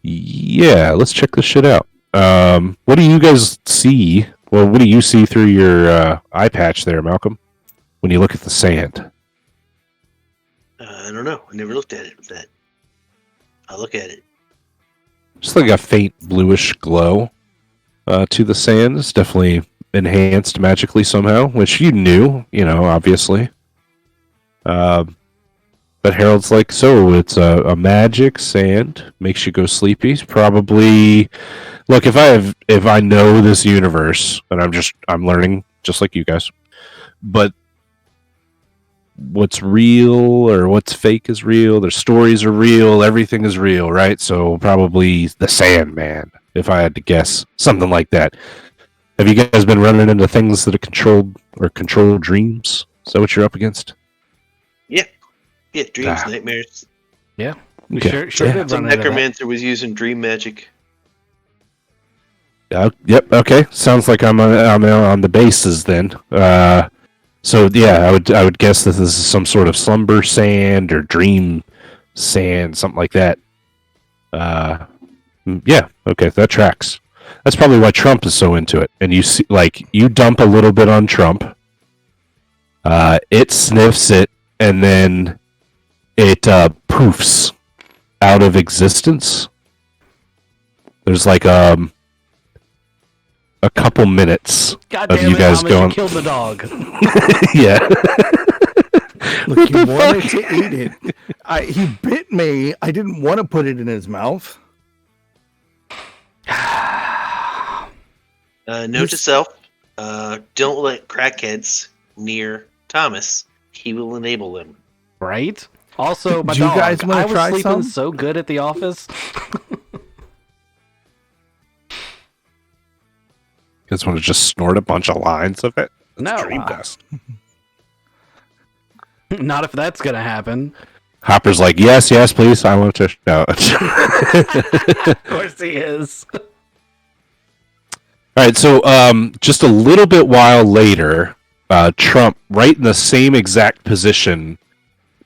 yeah, let's check this shit out. What do you guys see? Well, what do you see through your eye patch there, Malcolm? When you look at the sand, I don't know. I never looked at it with that. I'll look at it. just like a faint bluish glow to the sand. It's definitely enhanced magically somehow, which you knew, obviously. But Harold's like, so it's a magic sand, makes you go sleepy. Probably, look, if I know this universe, and I'm learning just like you guys, but what's real or what's fake is real. Their stories are real. Everything is real, right? So probably the Sandman, if I had to guess, something like that. Have you guys been running into things that are control dreams? Is that what you're up against? Yeah, dreams, nightmares. Yeah, we Okay. sure Yeah. did Some run into that. necromancer was using dream magic. Yep. Okay. Sounds like I'm on the bases then. So yeah, I would guess that this is some sort of slumber sand or dream sand, something like that. Yeah. Okay, that tracks. That's probably why Trump is so into it. And you see, like, you dump a little bit on Trump, it sniffs it, and then it poofs out of existence. There's like a couple minutes God of damn you it, guys Thomas, going. you killed the dog. Yeah. Look, he wanted to eat it. He bit me. I didn't want to put it in his mouth. Note to self: don't let crackheads near Thomas. He will enable them. Right? Also, my Do you dog. guys wanna I was try sleeping some? so good at the office. You guys want to just snort a bunch of lines of it? That's No. dream dust. Not if that's gonna happen. Hopper's like, yes, please. I want to. No. Of course he is. All right, so just a little bit while later, Trump, right in the same exact position,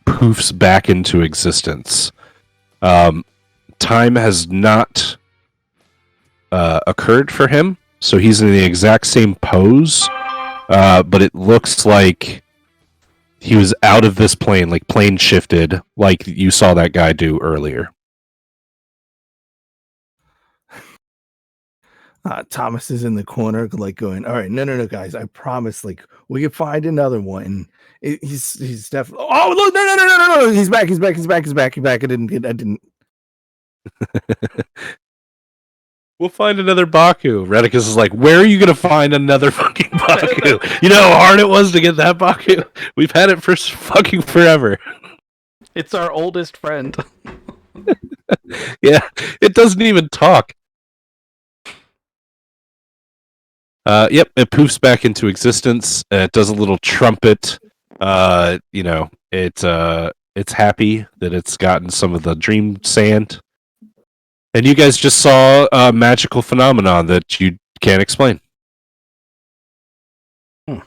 poofs back into existence. Time has not occurred for him, so he's in the exact same pose, but it looks like he was out of this plane, like plane shifted, like you saw that guy do earlier. Thomas is in the corner, like going, "All right, no, guys, I promise, like we can find another one." He's definitely. Oh, look, no! He's back. I didn't. We'll find another Baku. Redicus is like, where are you going to find another fucking Baku? You know how hard it was to get that Baku? We've had it for fucking forever. It's our oldest friend. Yeah, it doesn't even talk. Yep, it poofs back into existence. It does a little trumpet. It's happy that it's gotten some of the dream sand. And you guys just saw a magical phenomenon that you can't explain. All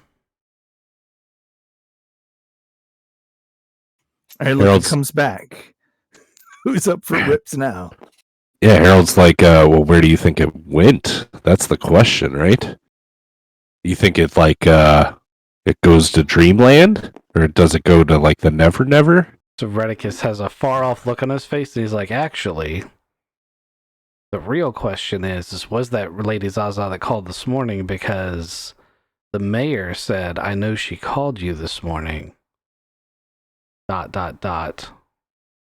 right, look, Harold's- he comes back. Who's up for rips now? Yeah, Harold's like, well, where do you think it went? That's the question, right? You think it it goes to Dreamland, or does it go to like the Never Never? So Redicus has a far off look on his face, and he's like, actually, the real question is was that Lady Zaza that called this morning? Because the mayor said, I know she called you this morning. ...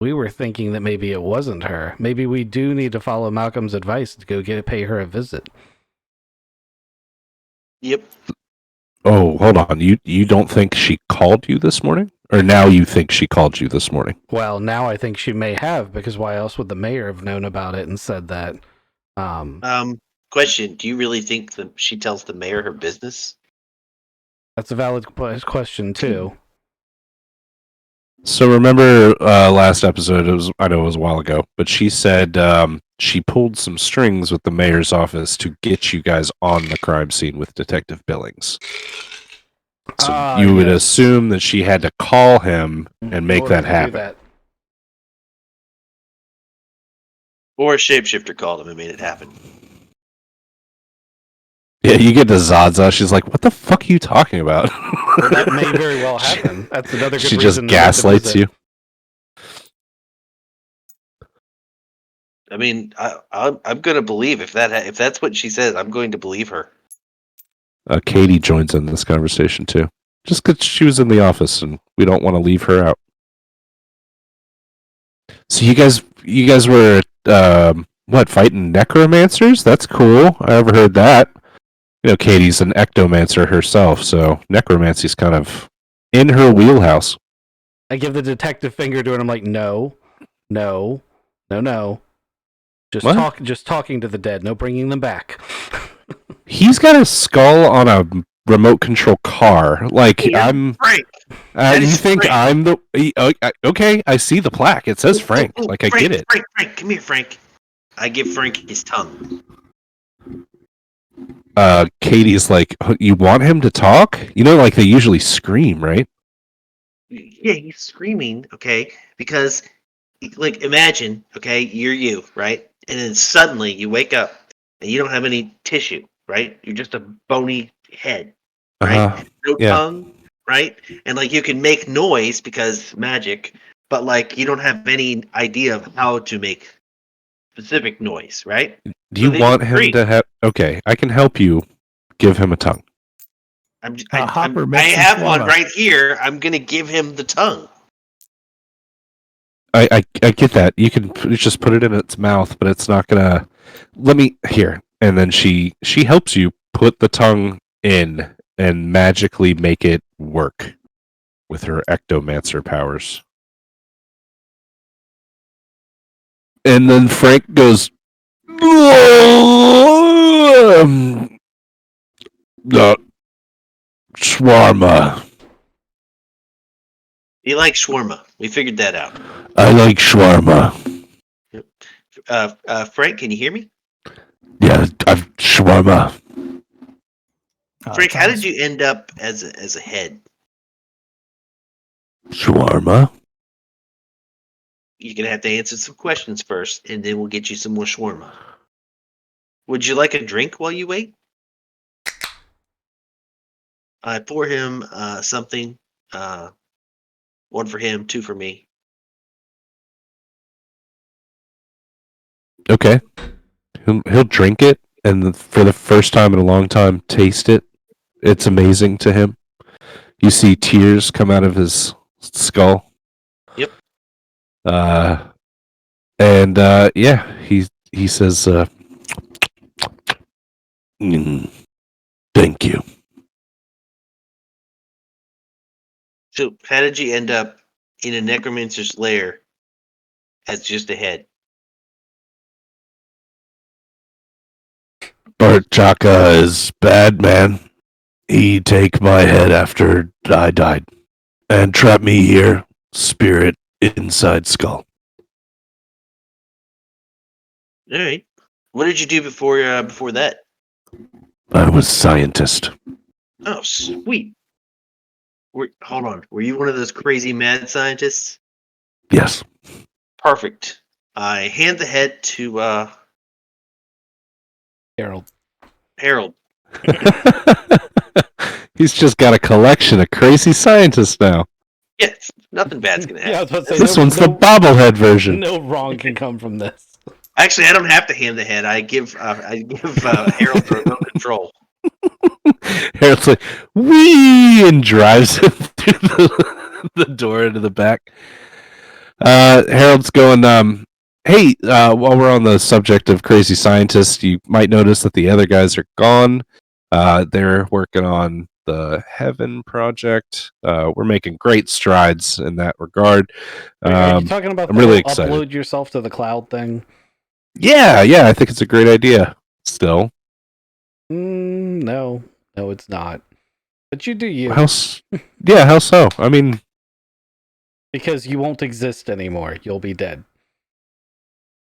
We were thinking that maybe it wasn't her. Maybe we do need to follow Malcolm's advice to go pay her a visit. Yep. Oh, hold on. You don't think she called you this morning? Or now you think she called you this morning? Well, now I think she may have, because why else would the mayor have known about it and said that? Question: do you really think that she tells the mayor her business? That's a valid question too. So remember last episode, I know it was a while ago, but she said she pulled some strings with the mayor's office to get you guys on the crime scene with Detective Billings. So you would assume that she had to call him and make that happen. Or a shapeshifter called him and made it happen. Yeah, you get to Zaza. She's like, "What the fuck are you talking about?" Well, that may very well happen. That's another good she reason. Just gaslights you. I mean, I'm going to believe if that's what she says. I'm going to believe her. Katie joins in this conversation too, just because she was in the office and we don't want to leave her out. So you guys were what, fighting necromancers? That's cool. I never heard that. You know, Katie's an ectomancer herself, so necromancy's kind of in her wheelhouse. I give the detective finger to her and I'm like, no. Just talking to the dead, no bringing them back. He's got a skull on a remote control car. Like, Hey, I'm Frank. you think Frank. I'm the okay? I see the plaque. It says Frank. Like, Frank, I get it. Frank, come here, Frank. I give Frank his tongue. Katie's like, you want him to talk? You know, like they usually scream, right? Yeah, he's screaming. Okay, because like imagine, okay, you're you, right, and then suddenly you wake up and you don't have any tissue, right? You're just a bony head, right? No tongue, right? And like you can make noise because magic, but like you don't have any idea of how to make specific noise, right? Do you want him to have? Okay, I can help you. Give him a tongue. I have one right here. I'm gonna give him the tongue. I get that. You can just put it in its mouth, but it's not gonna. Let me here, and then she helps you put the tongue in and magically make it work with her ectomancer powers. And then Frank goes, shawarma. You like shawarma. We figured that out. I like shawarma. Frank, can you hear me? Yeah, I've shawarma. Frank, how did you end up as a head? Shawarma? You're going to have to answer some questions first, and then we'll get you some more shawarma. Would you like a drink while you wait? I pour him something. One for him, two for me. Okay. He'll drink it, and for the first time in a long time, taste it. It's amazing to him. You see tears come out of his skull. Yep. And yeah, he says, thank you. So, how did you end up in a necromancer's lair as just a head? Bart Chaka is bad, man. He take my head after I died and trap me here, spirit inside skull. All right. What did you do before that? I was scientist. Oh, sweet. Hold on. Were you one of those crazy mad scientists? Yes. Perfect. I hand the head to Harold. He's just got a collection of crazy scientists now. Yes, nothing bad's gonna happen. Yeah, This one's the bobblehead version. No wrong can come from this. Actually, I don't have to hand the head. I give Harold remote control. Harold's like, wee, and drives him through the door into the back. Harold's going, hey, while we're on the subject of crazy scientists, you might notice that the other guys are gone. They're working on the Heaven Project. We're making great strides in that regard. Are you talking about I'm really excited. Upload yourself to the cloud thing? Yeah, I think it's a great idea. Still, no, it's not. But you do you. how so? I mean, because you won't exist anymore. You'll be dead.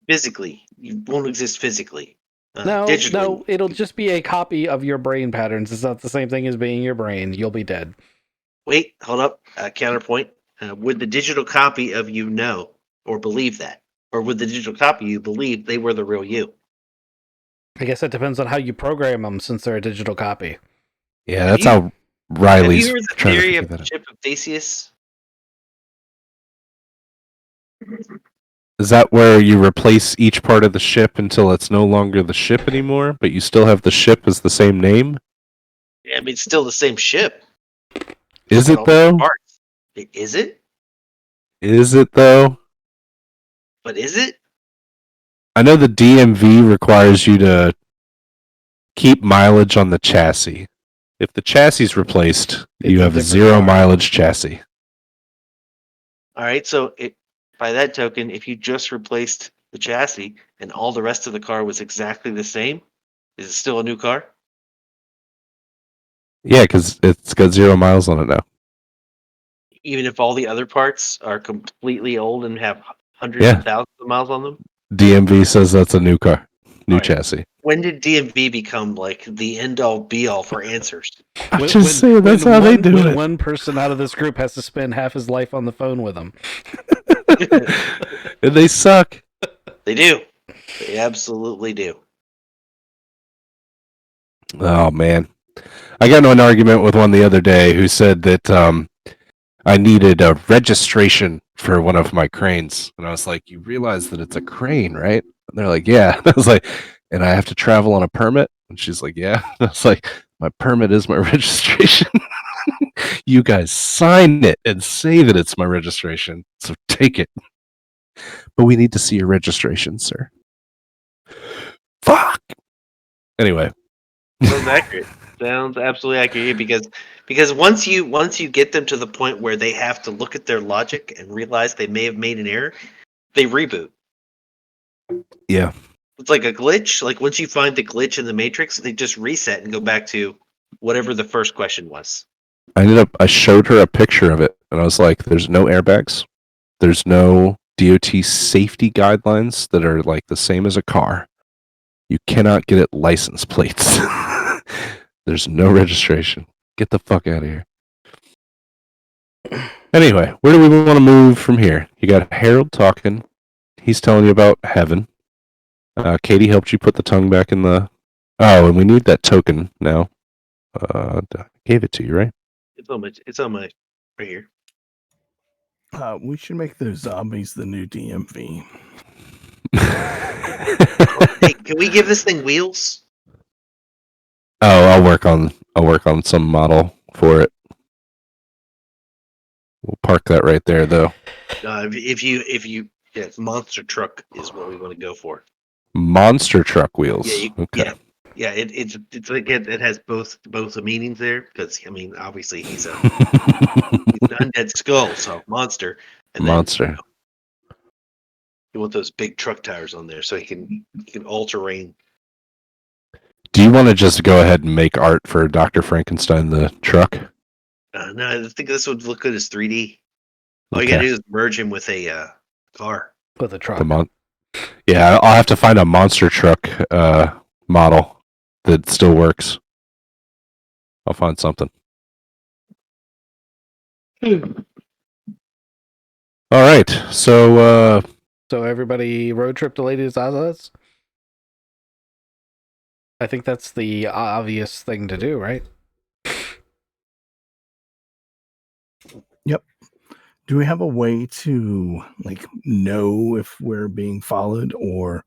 Physically, you won't exist physically. digitally. No, it'll just be a copy of your brain patterns. It's not the same thing as being your brain. You'll be dead. Wait, hold up. Counterpoint. Would the digital copy of you know or believe that? Or would the digital copy you believe they were the real you? I guess that depends on how you program them, since they're a digital copy. Yeah, Have that's you- how Have Riley's you heard the trying to theory figure of that the out. ship of Theseus? Is that where you replace each part of the ship until it's no longer the ship anymore, but you still have the ship as the same name? Yeah, I mean, it's still the same ship. Is but it all different though? parts. Is it? Is it though? But is it? I know the DMV requires you to keep mileage on the chassis. If the chassis is replaced, It's you a have a different zero car. mileage chassis. All right. So by that token, if you just replaced the chassis and all the rest of the car was exactly the same, is it still a new car? Yeah, because it's got 0 miles on it now. Even if all the other parts are completely old and have hundreds Yeah. of thousands of miles on them? DMV says that's a new car, new All right. chassis. When did DMV become like the end all be all for answers? I'm just saying that's how they do when it. one person out of this group has to spend half his life on the phone with them. And they suck. They do. They absolutely do. Oh man, I got into an argument with one the other day who said that I needed a registration for one of my cranes, and I was like, "You realize that it's a crane, right?" And they're like, "Yeah." And I was like, "And I have to travel on a permit?" And she's like, "Yeah." And I was like, "My permit is my registration. You guys sign it and say that it's my registration, so take it. But we need to see your registration, sir." Fuck. Anyway. Sounds accurate. Sounds absolutely accurate because once you get them to the point where they have to look at their logic and realize they may have made an error, they reboot. Yeah. It's like a glitch. Like once you find the glitch in the matrix, they just reset and go back to whatever the first question was. I showed her a picture of it, and I was like, "There's no airbags. There's no DOT safety guidelines that are like the same as a car. You cannot get it license plates. There's no registration. Get the fuck out of here." Anyway, where do we want to move from here? You got Harold talking. He's telling you about heaven. Katie helped you put the tongue back in the. Oh, and we need that token now. I gave it to you, right? It's on my right here. We should make those zombies the new DMV. Hey, can we give this thing wheels? Oh, I'll work on some model for it. We'll park that right there, though. If you monster truck is what we want to go for. Monster truck wheels. Yeah, Okay. Yeah. It's like it has both the meanings there because I mean obviously he's an undead skull, so monster. And Monster. Then, you want those big truck tires on there so he can all terrain. Do you want to just go ahead and make art for Dr. Frankenstein the truck? No, I think this would look good as 3D. All you Okay. gotta do is merge him with a car. With a truck. Yeah, I'll have to find a monster truck model that still works. I'll find something. All right. So So everybody road trip to Lady Zaza's? I think that's the obvious thing to do, right? Do we have a way to like know if we're being followed or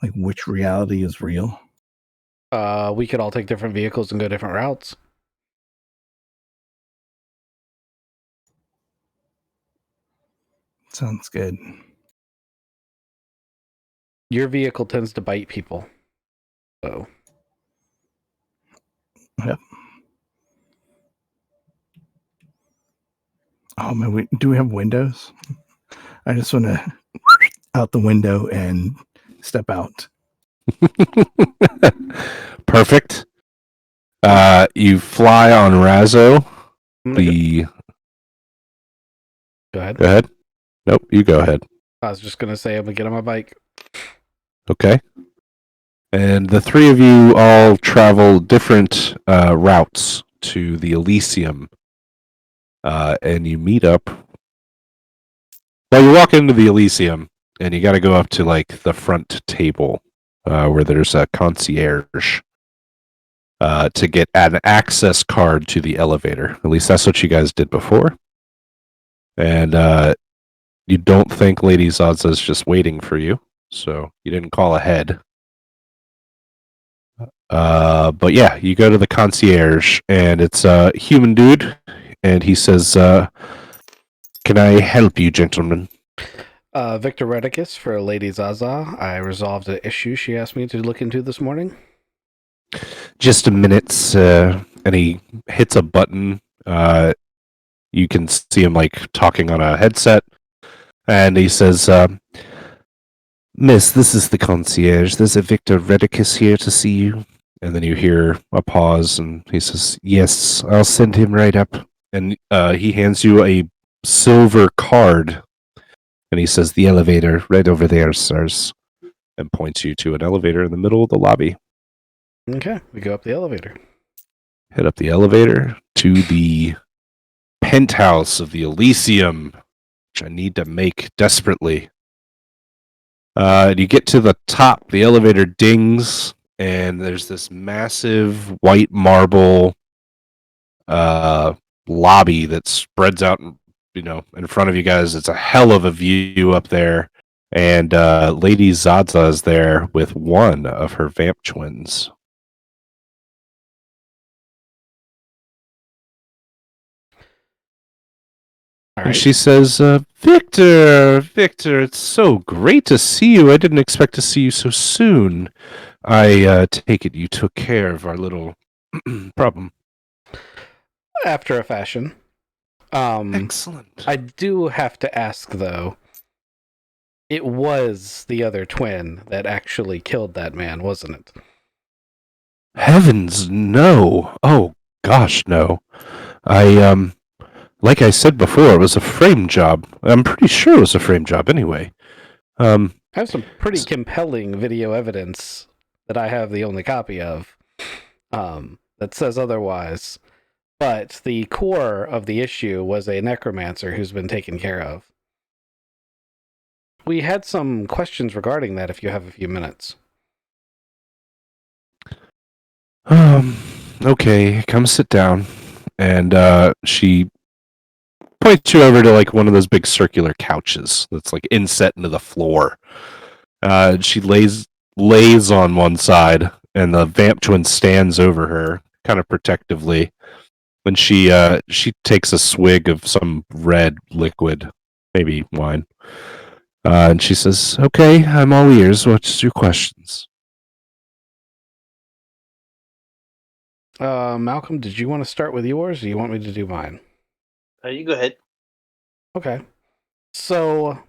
like which reality is real? We could all take different vehicles and go different routes. Sounds good. Your vehicle tends to bite people. So Yep. Oh man, do we have windows? I just want to out the window and step out. perfect. You fly on Razzo. go ahead. Go ahead. Nope, you go ahead. I was just gonna say I'm gonna get on my bike. Okay. And the three of you all travel different routes to the Elysium. And you meet up. Well, you walk into the Elysium, and you got to go up to like the front table where there's a concierge to get an access card to the elevator. At least that's what you guys did before. And you don't think Lady Zaza is just waiting for you, so you didn't call ahead. But yeah, you go to the concierge, and it's a human dude, and he says, "Can I help you, gentlemen?" Victor Redicus for Lady Zaza. I resolved an issue she asked me to look into this morning. Just a minute, and he hits a button. You can see him like talking on a headset, and he says, "Miss, this is the concierge. There's a Victor Redicus here to see you." And then you hear a pause, and he says, "Yes, I'll send him right up." And he hands you a silver card, and he says, "The elevator right over there, sirs," and points you to an elevator in the middle of the lobby. Okay, we go up the elevator. Head up the elevator to the penthouse of the Elysium, which I need to make desperately. You get to the top, the elevator dings, and there's this massive white marble lobby that spreads out, in front of you guys. It's a hell of a view up there, and Lady Zaza is there with one of her vamp twins. All And right. she says, Victor, it's so great to see you. I didn't expect to see you so soon. I take it you took care of our little problem. After a fashion. Excellent. I do have to ask, though. It was the other twin that actually killed that man, wasn't it? Heavens, no. Oh, gosh, no. Like I said before, it was a frame job. I'm pretty sure it was a frame job anyway. I have some pretty compelling video evidence that I have the only copy of that says otherwise. But the core of the issue was a necromancer who's been taken care of. We had some questions regarding that if you have a few minutes. Okay, come sit down. And she points you over to like one of those big circular couches that's like inset into the floor. She lays on one side, and the vamp twin stands over her, kind of protectively. When she takes a swig of some red liquid, maybe wine, and she says, "Okay, I'm all ears. What's your questions?" Malcolm, did you want to start with yours, or do you want me to do mine? You go ahead. Okay. So,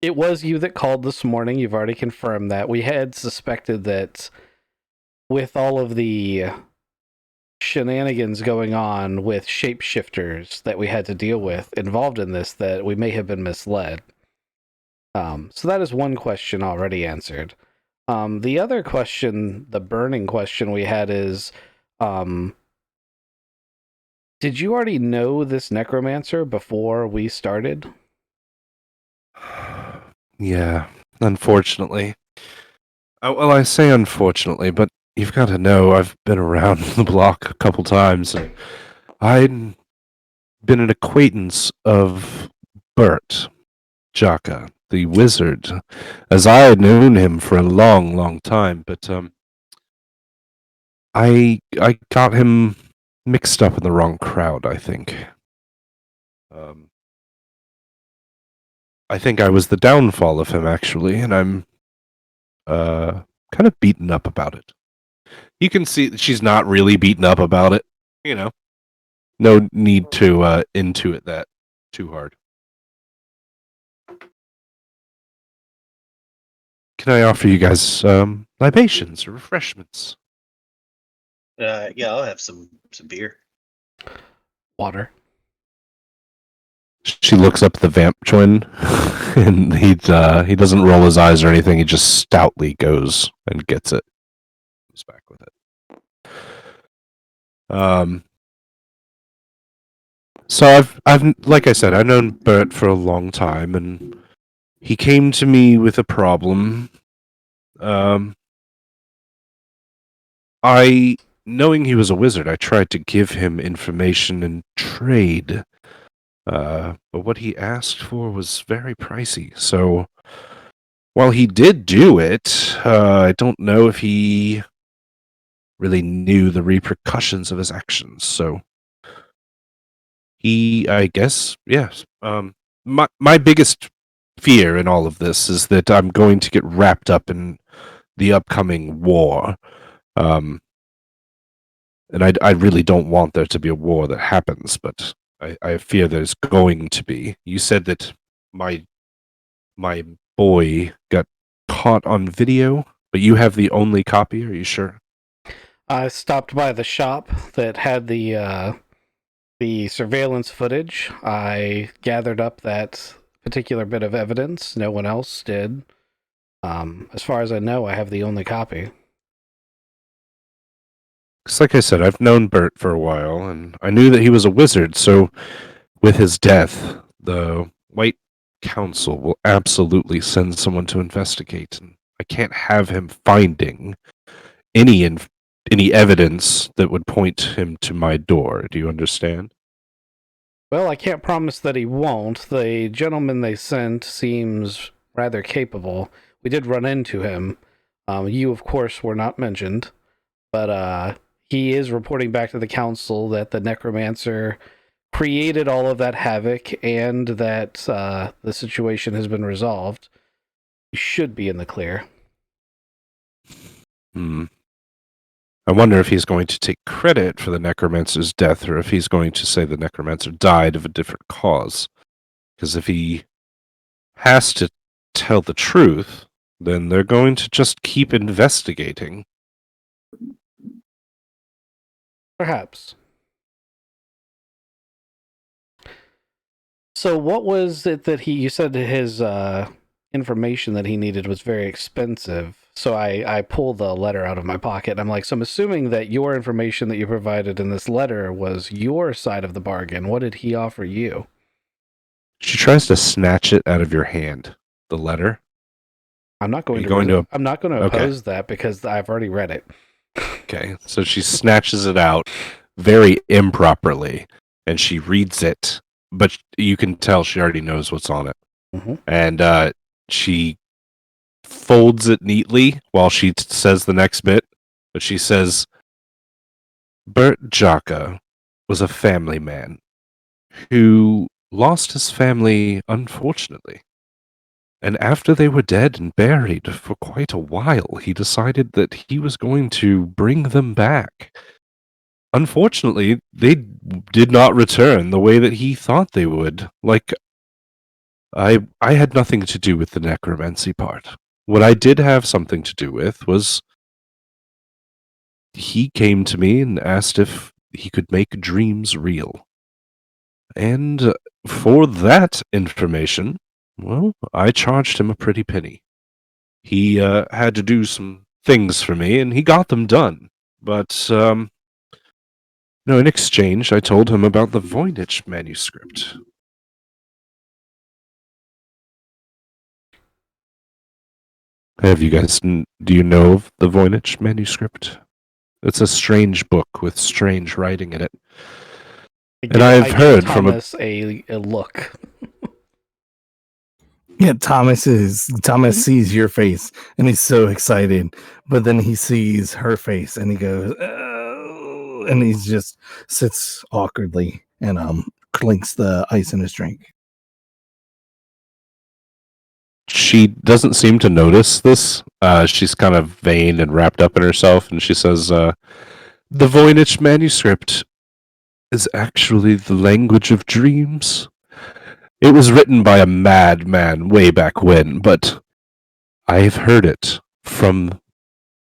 it was you that called this morning. You've already confirmed that. We had suspected that with all of the shenanigans going on with shapeshifters that we had to deal with involved in this, that we may have been misled. So that is one question already answered. The other question, the burning question we had is, did you already know this necromancer before we started? Yeah, unfortunately. Well, I say unfortunately, but you've got to know I've been around the block a couple times, and I'd been an acquaintance of Bert Jaka, the wizard, as I had known him for a long, long time, but I got him mixed up in the wrong crowd, I think. I think I was the downfall of him, actually, and I'm kind of beaten up about it. You can see that she's not really beaten up about it, No need to intuit that too hard. Can I offer you guys libations or refreshments? Yeah, I'll have some beer. Water. She looks up at the vamp twin, and he doesn't roll his eyes or anything. He just stoutly goes and gets it. comes back with it. So I've like I said, I've known Bert for a long time, and he came to me with a problem. Knowing he was a wizard, I tried to give him information and trade. But what he asked for was very pricey. So while he did do it, I don't know if he really knew the repercussions of his actions. So I guess, yes. My biggest fear in all of this is that I'm going to get wrapped up in the upcoming war. And I really don't want there to be a war that happens, but I fear there's going to be. You said that my boy got caught on video, but you have the only copy, are you sure? I stopped by the shop that had the surveillance footage. I gathered up that particular bit of evidence. No one else did. As far as I know, I have the only copy. Because like I said, I've known Bert for a while, and I knew that he was a wizard, so with his death, the White Council will absolutely send someone to investigate, and I can't have him finding any evidence that would point him to my door. Do you understand? Well, I can't promise that he won't. The gentleman they sent seems rather capable. We did run into him. You, of course, were not mentioned, but he is reporting back to the council that the necromancer created all of that havoc and that the situation has been resolved. You should be in the clear. I wonder if he's going to take credit for the necromancer's death, or if he's going to say the necromancer died of a different cause. Because if he has to tell the truth, then they're going to just keep investigating. Perhaps. So what was it that you said his information that he needed was very expensive? So I pull the letter out of my pocket. I'm like, so I'm assuming that your information that you provided in this letter was your side of the bargain. What did he offer you? She tries to snatch it out of your hand, the letter. I'm not going I'm not going to oppose that because I've already read it. Okay, so she snatches it out very improperly, and she reads it, but you can tell she already knows what's on it. Mm-hmm. And she folds it neatly while she says the next bit, but she says, Bert Jaka was a family man who lost his family unfortunately. And after they were dead and buried for quite a while, he decided that he was going to bring them back. Unfortunately, they did not return the way that he thought they would. Like, I had nothing to do with the necromancy part. What I did have something to do with was he came to me and asked if he could make dreams real. And for that information, well, I charged him a pretty penny. He had to do some things for me, and he got them done. But, in exchange, I told him about the Voynich manuscript. Have you guys, do you know of the Voynich manuscript? It's a strange book with strange writing in it. And I've heard from Thomas a look. Yeah, Thomas sees your face and he's so excited, but then he sees her face and he goes, oh, and he just sits awkwardly and clinks the ice in his drink. She doesn't seem to notice this. She's kind of vain and wrapped up in herself, and she says, the Voynich manuscript is actually the language of dreams. It was written by a madman way back when, but I've heard it from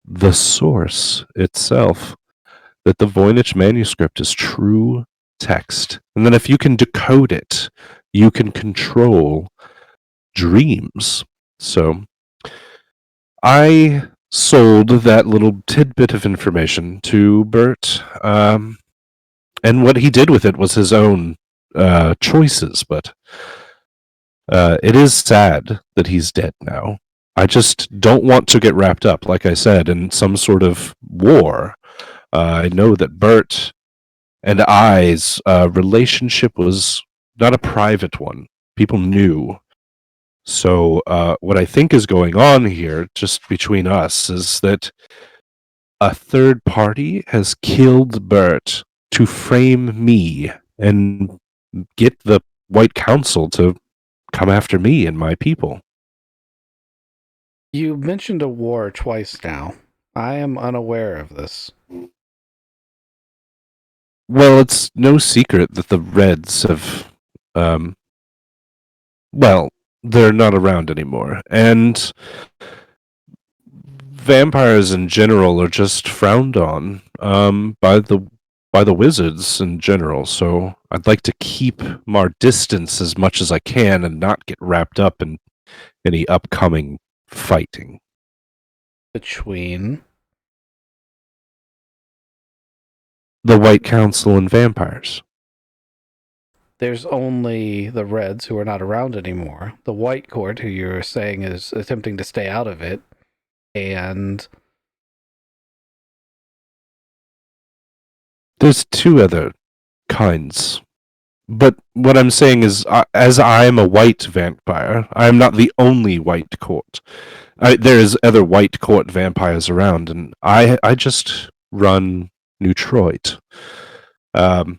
the source itself that the Voynich manuscript is true text. And then if you can decode it, you can control dreams. So I sold that little tidbit of information to Bert. And what he did with it was his own choices, but it is sad that he's dead now. I just don't want to get wrapped up, like I said, in some sort of war. I know that Bert and I's relationship was not a private one. People knew. So what I think is going on here, just between us, is that a third party has killed Bert to frame me and get the White Council to come after me and my people. You mentioned a war twice now. I am unaware of this. Well, it's no secret that the Reds have, well, they're not around anymore, and vampires in general are just frowned on by the wizards in general. So I'd like to keep my distance as much as I can and not get wrapped up in any upcoming fighting. Between The White Council and vampires. there's only the Reds who are not around anymore. The White Court, who you're saying is attempting to stay out of it, and There's two other kinds. But what I'm saying is, as I'm a white vampire, I am not the only white court. There's other white court vampires around, and I just run New Troit. But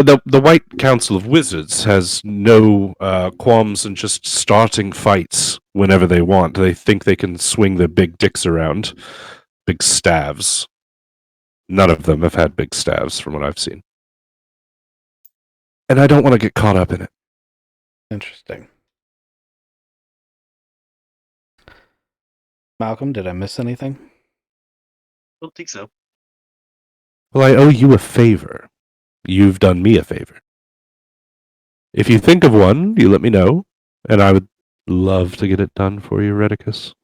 the White Council of Wizards has no qualms in just starting fights whenever they want. They think they can swing their big dicks around, big staves. None of them have had big staves from what I've seen. And I don't want to get caught up in it. interesting. Malcolm, did I miss anything? Don't think so. Well, I owe you a favor. You've done me a favor. If you think of one, you let me know, and I would love to get it done for you, Redicus.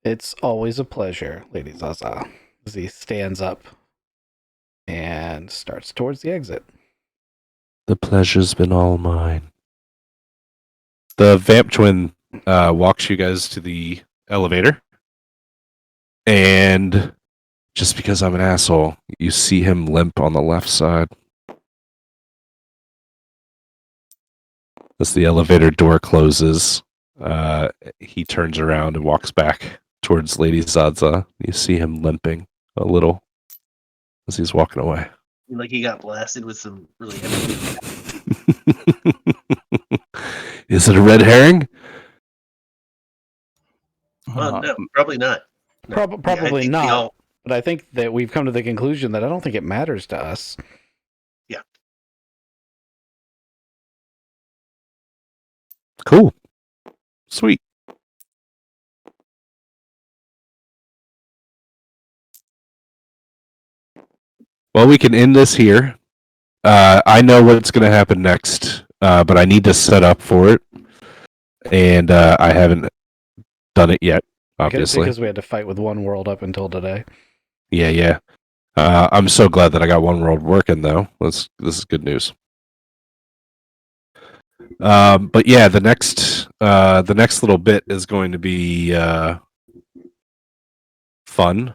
It's always a pleasure, Lady Zaza, as he stands up and starts towards the exit. The pleasure's been all mine. The Vamp Twin walks you guys to the elevator, and just because I'm an asshole, you see him limp on the left side. As the elevator door closes, he turns around and walks back towards Lady Zaza. You see him limping a little as he's walking away. Like he got blasted with some really heavy. Is it a red herring? No, probably not. No. Probably I think not. we all- But I think that we've come to the conclusion that I don't think it matters to us. Yeah. Cool. Sweet. Well, we can end this here. I know what's going to happen next, but I need to set up for it. And I haven't done it yet, obviously. Because we had to fight with one world up until today. Yeah. I'm so glad that I got one world working, though. This is good news. But yeah, the next little bit is going to be fun.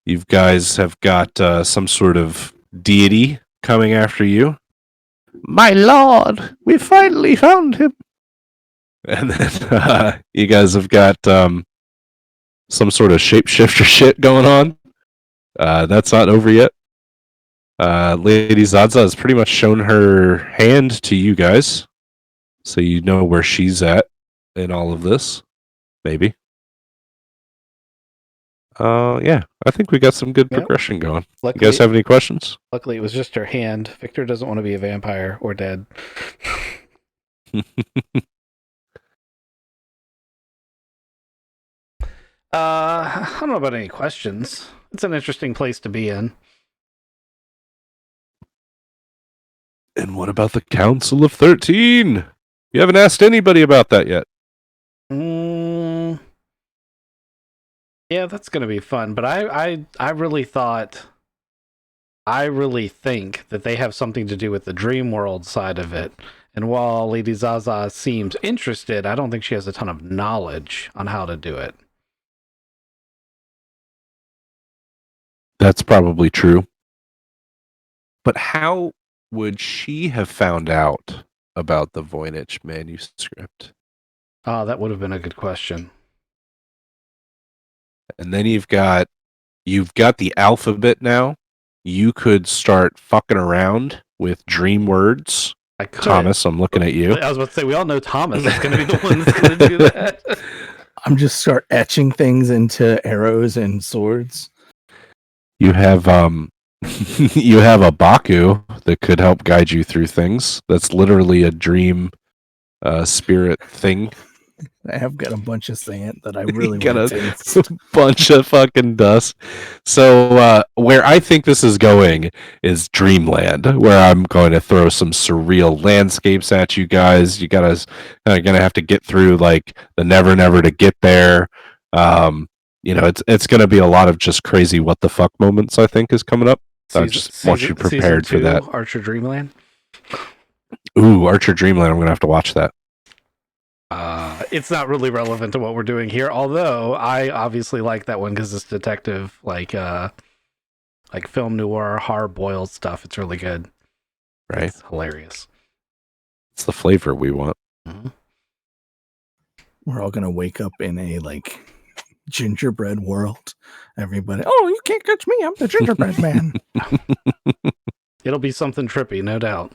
You guys have got some sort of deity coming after you. My lord, we finally found him. And then you guys have got some sort of shapeshifter shit going on. That's not over yet. Lady Zaza has pretty much shown her hand to you guys. So you know where she's at in all of this. Maybe. Yeah, I think we got some good progression going. Luckily, you guys have any questions? Luckily, it was just her hand. Victor doesn't want to be a vampire or dead. I don't know about any questions. It's an interesting place to be in. And what about the Council of 13? You haven't asked anybody about that yet. Yeah, that's gonna be fun. But I really think that they have something to do with the dream world side of it. And while Lady Zaza seems interested, I don't think she has a ton of knowledge on how to do it. That's probably true. But how would she have found out about the Voynich manuscript? Oh, that would have been a good question. And then you've got the alphabet now. You could start fucking around with dream words. I could. Thomas, I'm looking at you. I was about to say, we all know Thomas is going to be the one that's going to do that. I'm just start etching things into arrows and swords. You have you have a Baku that could help guide you through things. That's literally a dream spirit thing. I have got a bunch of sand that I really Got want to a taste. bunch of fucking dust. So where I think this is going is dreamland, where I'm going to throw some surreal landscapes at you guys. You gonna have to get through like the never to get there. It's gonna be a lot of just crazy what the fuck moments. I think is coming up. I just want you prepared for that. Archer Dreamland. Ooh, Archer Dreamland. I'm gonna have to watch that. It's not really relevant to what we're doing here, although I obviously like that one because it's detective, like film noir, hard boiled stuff. It's really good. Right, it's hilarious. It's the flavor we want. Mm-hmm. We're all gonna wake up in a like gingerbread world. Everybody, oh, you can't catch me! I'm the gingerbread man. It'll be something trippy, no doubt.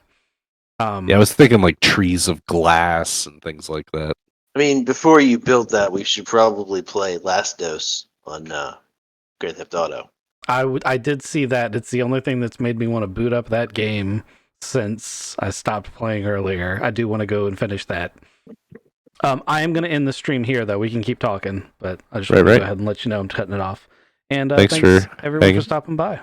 Yeah, I was thinking like trees of glass and things like that. I mean, before you build that, we should probably play Last Dose on Grand Theft Auto. I did see that. It's the only thing that's made me want to boot up that game since I stopped playing earlier. I do want to go and finish that. I am going to end the stream here, though. We can keep talking, but I just want to go ahead and let you know I'm cutting it off. And thanks for everyone for stopping by.